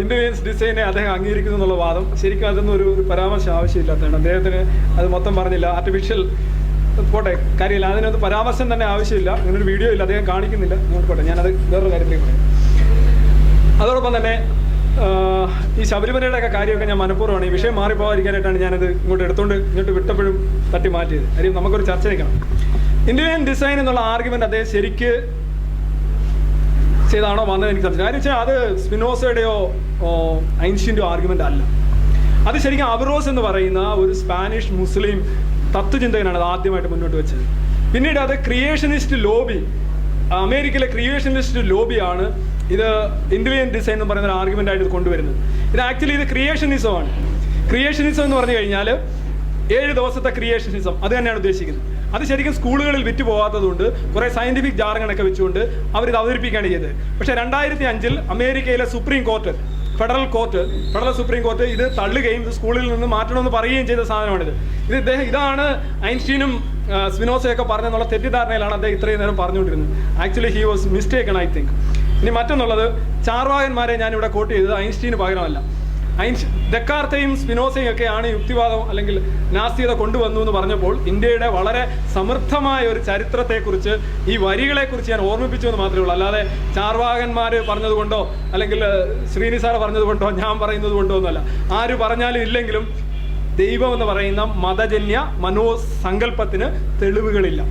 ഇന്റലിജൻസ് ഡിസൈനെ അദ്ദേഹം അംഗീകരിക്കുന്നു എന്നുള്ള വാദം ശരിക്കും അതൊന്നും ഒരു പരാമർശം ആവശ്യമില്ലാത്തതാണ്. അദ്ദേഹത്തിന് അത് മൊത്തം പറഞ്ഞില്ല, ആർട്ടിഫിഷ്യൽ പോട്ടെ, കാര്യമില്ല, അതിനൊന്നും പരാമർശം തന്നെ ആവശ്യമില്ല. അങ്ങനൊരു വീഡിയോ ഇല്ല, അദ്ദേഹം കാണിക്കുന്നില്ല. പോട്ടെ, ഞാനത് വേറൊരു കാര്യത്തിലേക്ക് പറയാം. അതോടൊപ്പം തന്നെ ഈ ശബരിമലയുടെ ഒക്കെ കാര്യമൊക്കെ ഞാൻ മനഃപൂർവ്വമാണ്, ഈ വിഷയം മാറിപ്പോകാതിരിക്കാനായിട്ടാണ് ഞാനത് ഇങ്ങോട്ട് വിട്ടപ്പോഴും തട്ടി മാറ്റിയത്. കാര്യം നമുക്കൊരു ചർച്ച നിൽക്കണം. ഇന്റലിജന്റ് ഡിസൈൻ എന്നുള്ള ആർഗ്യുമെന്റ് അദ്ദേഹം ശരിക്ക് ചെയ്താണോ വന്നത് എനിക്ക് സംശയം. കാര്യം വെച്ചാൽ അത് സ്പിനോസയുടെയോ ഐൻസ്റ്റീൻ്റെയോ ആർഗ്യുമെന്റ് അല്ല. അത് ശരിക്കും അബറോസ് എന്ന് പറയുന്ന ഒരു സ്പാനിഷ് മുസ്ലിം തത്വചിന്തകനാണ് അത് ആദ്യമായിട്ട് മുന്നോട്ട് വെച്ചത്. പിന്നീട് അത് ക്രിയേഷനിസ്റ്റ് ലോബി, അമേരിക്കയിലെ ക്രിയേഷനിസ്റ്റ് ലോബിയാണ് ഇത് ഇന്റലിജന്റ് ഡിസൈൻ എന്ന് പറയുന്ന ഒരു ആർഗ്യുമെന്റ് ആയിട്ട് കൊണ്ടുവരുന്നത്. ഇത് ആക്ച്വലി ഇത് ക്രിയേഷനിസമാണ്. ക്രിയേഷനിസം എന്ന് പറഞ്ഞു കഴിഞ്ഞാൽ 7 ദിവസത്തെ ക്രിയേഷനിസം അത് തന്നെയാണ് ഉദ്ദേശിക്കുന്നത്. അത് ശരിക്കും സ്കൂളുകളിൽ വിറ്റ് പോകാത്തതുകൊണ്ട് കുറേ സയന്റിഫിക് ജാർഗണൊക്കെ വെച്ചുകൊണ്ട് അവരിത് അവതരിപ്പിക്കുകയാണ് ചെയ്തത്. പക്ഷേ 2005 അമേരിക്കയിലെ ഫെഡറൽ സുപ്രീം കോർട്ട് ഇത് തള്ളുകയും ഇത് സ്കൂളിൽ നിന്ന് മാറ്റണമെന്ന് പറയുകയും ചെയ്ത സാധനമാണിത്. ഇതാണ് ഐൻസ്റ്റീനും സ്പിനോസയൊക്കെ പറഞ്ഞെന്നുള്ള തെറ്റിദ്ധാരണയിലാണ് അദ്ദേഹം ഇത്രയും നേരം പറഞ്ഞുകൊണ്ടിരുന്നത്. Actually he was mistaken, I think. ഇനി മറ്റൊന്നുള്ളത്, ചാർവാകന്മാരെ ഞാനിവിടെ കോട്ട് ചെയ്തത് ഐൻസ്റ്റീന് പകരമല്ല. ദെക്കാർത്തയും സ്പിനോസയും ഒക്കെയാണ് യുക്തിവാദം അല്ലെങ്കിൽ നാസ്തികത കൊണ്ടുവന്നു എന്ന് പറഞ്ഞപ്പോൾ ഇന്ത്യയുടെ വളരെ സമൃദ്ധമായ ഒരു ചരിത്രത്തെക്കുറിച്ച് ഈ വരികളെക്കുറിച്ച് ഞാൻ ഓർമ്മിപ്പിച്ചു എന്ന് മാത്രമേ ഉള്ളൂ. അല്ലാതെ ചാർവാകന്മാർ പറഞ്ഞതുകൊണ്ടോ അല്ലെങ്കിൽ ശ്രീനി സാർ പറഞ്ഞതുകൊണ്ടോ ഞാൻ പറയുന്നത് കൊണ്ടോ ഒന്നുമല്ല. ആര് പറഞ്ഞാലും ഇല്ലെങ്കിലും ദൈവം എന്ന് പറയുന്ന മതജന്യ മനോസങ്കല്പത്തിന് തെളിവുകളില്ല.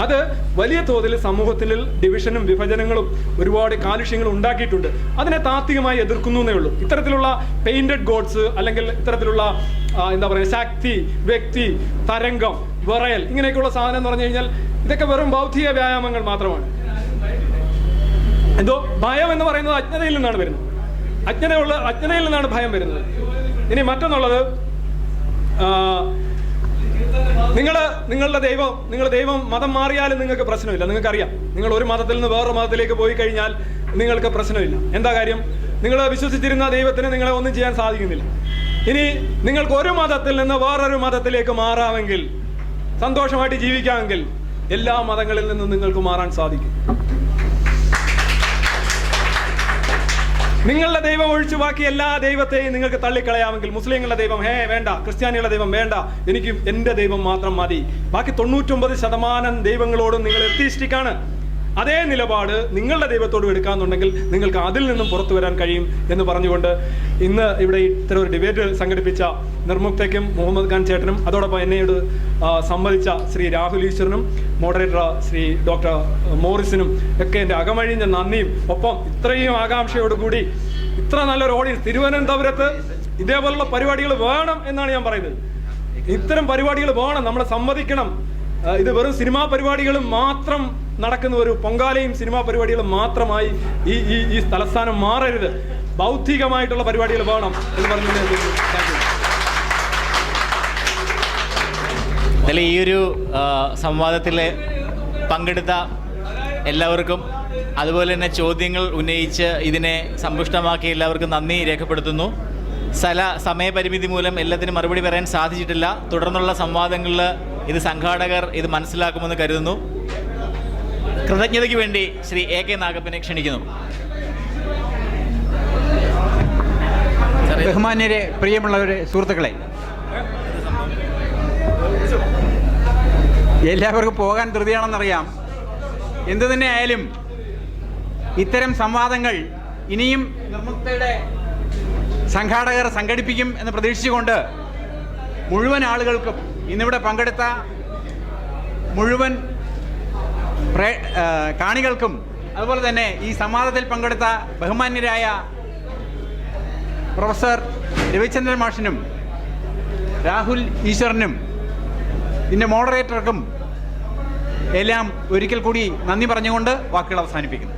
അത് വലിയ തോതിൽ സമൂഹത്തിൽ ഡിവിഷനും വിഭജനങ്ങളും ഒരുപാട് കാലുഷ്യങ്ങളും ഉണ്ടാക്കിയിട്ടുണ്ട്. അതിനെ താത്വികമായി എതിർക്കുന്നു എന്നേ ഉള്ളൂ. ഇത്തരത്തിലുള്ള പെയിന്റഡ് ഗോഡ്സ് അല്ലെങ്കിൽ ഇത്തരത്തിലുള്ള എന്താ പറയുക ശക്തി, വ്യക്തി, തരംഗം, വിറയൽ ഇങ്ങനെയൊക്കെയുള്ള സാധനം എന്ന് പറഞ്ഞു കഴിഞ്ഞാൽ ഇതൊക്കെ വെറും ബൗദ്ധിക വ്യായാമങ്ങൾ മാത്രമാണ്. എന്തോ ഭയം എന്ന് പറയുന്നത് അജ്ഞതയിൽ നിന്നാണ് വരുന്നത്. അജ്ഞതയിൽ നിന്നാണ് ഭയം വരുന്നത്. ഇനി മറ്റൊന്നുള്ളത്, നിങ്ങളുടെ ദൈവം മതം മാറിയാലും നിങ്ങൾക്ക് പ്രശ്നമില്ല. നിങ്ങൾക്കറിയാം, നിങ്ങൾ ഒരു മതത്തിൽ നിന്ന് വേറൊരു മതത്തിലേക്ക് പോയി കഴിഞ്ഞാൽ നിങ്ങൾക്ക് പ്രശ്നമില്ല. എന്താ കാര്യം? നിങ്ങൾ വിശ്വസിച്ചിരുന്ന ദൈവത്തിന് നിങ്ങളെ ഒന്നും ചെയ്യാൻ സാധിക്കുന്നില്ല. ഇനി നിങ്ങൾക്ക് ഒരു മതത്തിൽ നിന്ന് വേറൊരു മതത്തിലേക്ക് മാറാമെങ്കിൽ, സന്തോഷമായിട്ട് ജീവിക്കാമെങ്കിൽ എല്ലാ മതങ്ങളിൽ നിന്നും നിങ്ങൾക്ക് മാറാൻ സാധിക്കും. നിങ്ങളുടെ ദൈവം ഒഴിച്ചു ബാക്കി എല്ലാ ദൈവത്തെയും നിങ്ങൾക്ക് തള്ളിക്കളയാമെങ്കിൽ, മുസ്ലിങ്ങളുടെ ദൈവം വേണ്ട, ക്രിസ്ത്യാനികളുടെ ദൈവം വേണ്ട, എനിക്ക് എൻ്റെ ദൈവം മാത്രം മതി, ബാക്കി 99% ദൈവങ്ങളോടും നിങ്ങൾ എത്തിയിസ്റ്റിക്കാണ്. അതേ നിലപാട് നിങ്ങളുടെ ദൈവത്തോട് എടുക്കാന്നുണ്ടെങ്കിൽ നിങ്ങൾക്ക് അതിൽ നിന്നും പുറത്തു വരാൻ കഴിയും എന്ന് പറഞ്ഞുകൊണ്ട് ഇന്ന് ഇവിടെ ഇത്തരം ഒരു ഡിബേറ്റ് സംഘടിപ്പിച്ച നിർമുക്തയ്ക്കും മുഹമ്മദ് ഖാൻ ചേട്ടനും അതോടൊപ്പം എന്നോട് സംവദിച്ച ശ്രീ രാഹുൽ ഈശ്വരനും മോഡറേറ്റർ ശ്രീ ഡോക്ടർ മോറിസിനും ഒക്കെ എൻ്റെ അകമഴിഞ്ഞ നന്ദിയും, ഒപ്പം ഇത്രയും ആകാംക്ഷയോടുകൂടി ഇത്ര നല്ലൊരു ഓഡിയൻസ് തിരുവനന്തപുരത്ത് ഇതേപോലുള്ള പരിപാടികൾ വേണം എന്നാണ് ഞാൻ പറയുന്നത്. ഇത്തരം പരിപാടികൾ വേണം, നമ്മളെ സമ്മതിക്കണം. ഇത് വെറും സിനിമാ പരിപാടികളും മാത്രം നടക്കുന്ന ഒരു പൊങ്കാലയും സിനിമാ പരിപാടികളും മാത്രമായി ഈ തലസ്ഥാനം മാറരുത്. ബൗദ്ധികമായിട്ടുള്ള പരിപാടികൾ വേണം എന്ന് പറഞ്ഞു. ഈ ഒരു സംവാദത്തിൽ പങ്കെടുത്ത എല്ലാവർക്കും അതുപോലെ തന്നെ ചോദ്യങ്ങൾ ഉന്നയിച്ച് ഇതിനെ സമ്പുഷ്ടമാക്കിയ എല്ലാവർക്കും നന്ദി രേഖപ്പെടുത്തുന്നു. സമയപരിമിതി മൂലം എല്ലാത്തിനും മറുപടി പറയാൻ സാധിച്ചിട്ടില്ല. തുടർന്നുള്ള സംവാദങ്ങളിൽ ഇത് സംഘാടകർ ഇത് മനസ്സിലാക്കുമെന്ന് കരുതുന്നു. കൃതജ്ഞതയ്ക്ക് വേണ്ടി ശ്രീ എ കെ നാഗപ്പനെ ക്ഷണിക്കുന്നു. ബഹുമാന്യരെ, പ്രിയമുള്ളവരെ, സുഹൃത്തുക്കളെ, എല്ലാവർക്കും പോകാൻ ധൃതിയാണെന്നറിയാം. എന്തു തന്നെ ആയാലും ഇത്തരം സംവാദങ്ങൾ ഇനിയും നിർമുക്തയുടെ സംഘാടകർ സംഘടിപ്പിക്കും എന്ന് പ്രതീക്ഷിച്ചുകൊണ്ട് മുഴുവൻ ആളുകൾക്കും, ഇന്നിവിടെ പങ്കെടുത്ത മുഴുവൻ കാണികൾക്കും, അതുപോലെ തന്നെ ഈ സംവാദത്തിൽ പങ്കെടുത്ത ബഹുമാന്യരായ പ്രൊഫസർ രവിചന്ദ്രൻ മാഷിനും രാഹുൽ ഈശ്വരനും ഇതിൻ്റെ മോഡറേറ്റർക്കും എല്ലാം ഒരിക്കൽ കൂടി നന്ദി പറഞ്ഞുകൊണ്ട് വാക്കുകൾ അവസാനിപ്പിക്കുന്നു.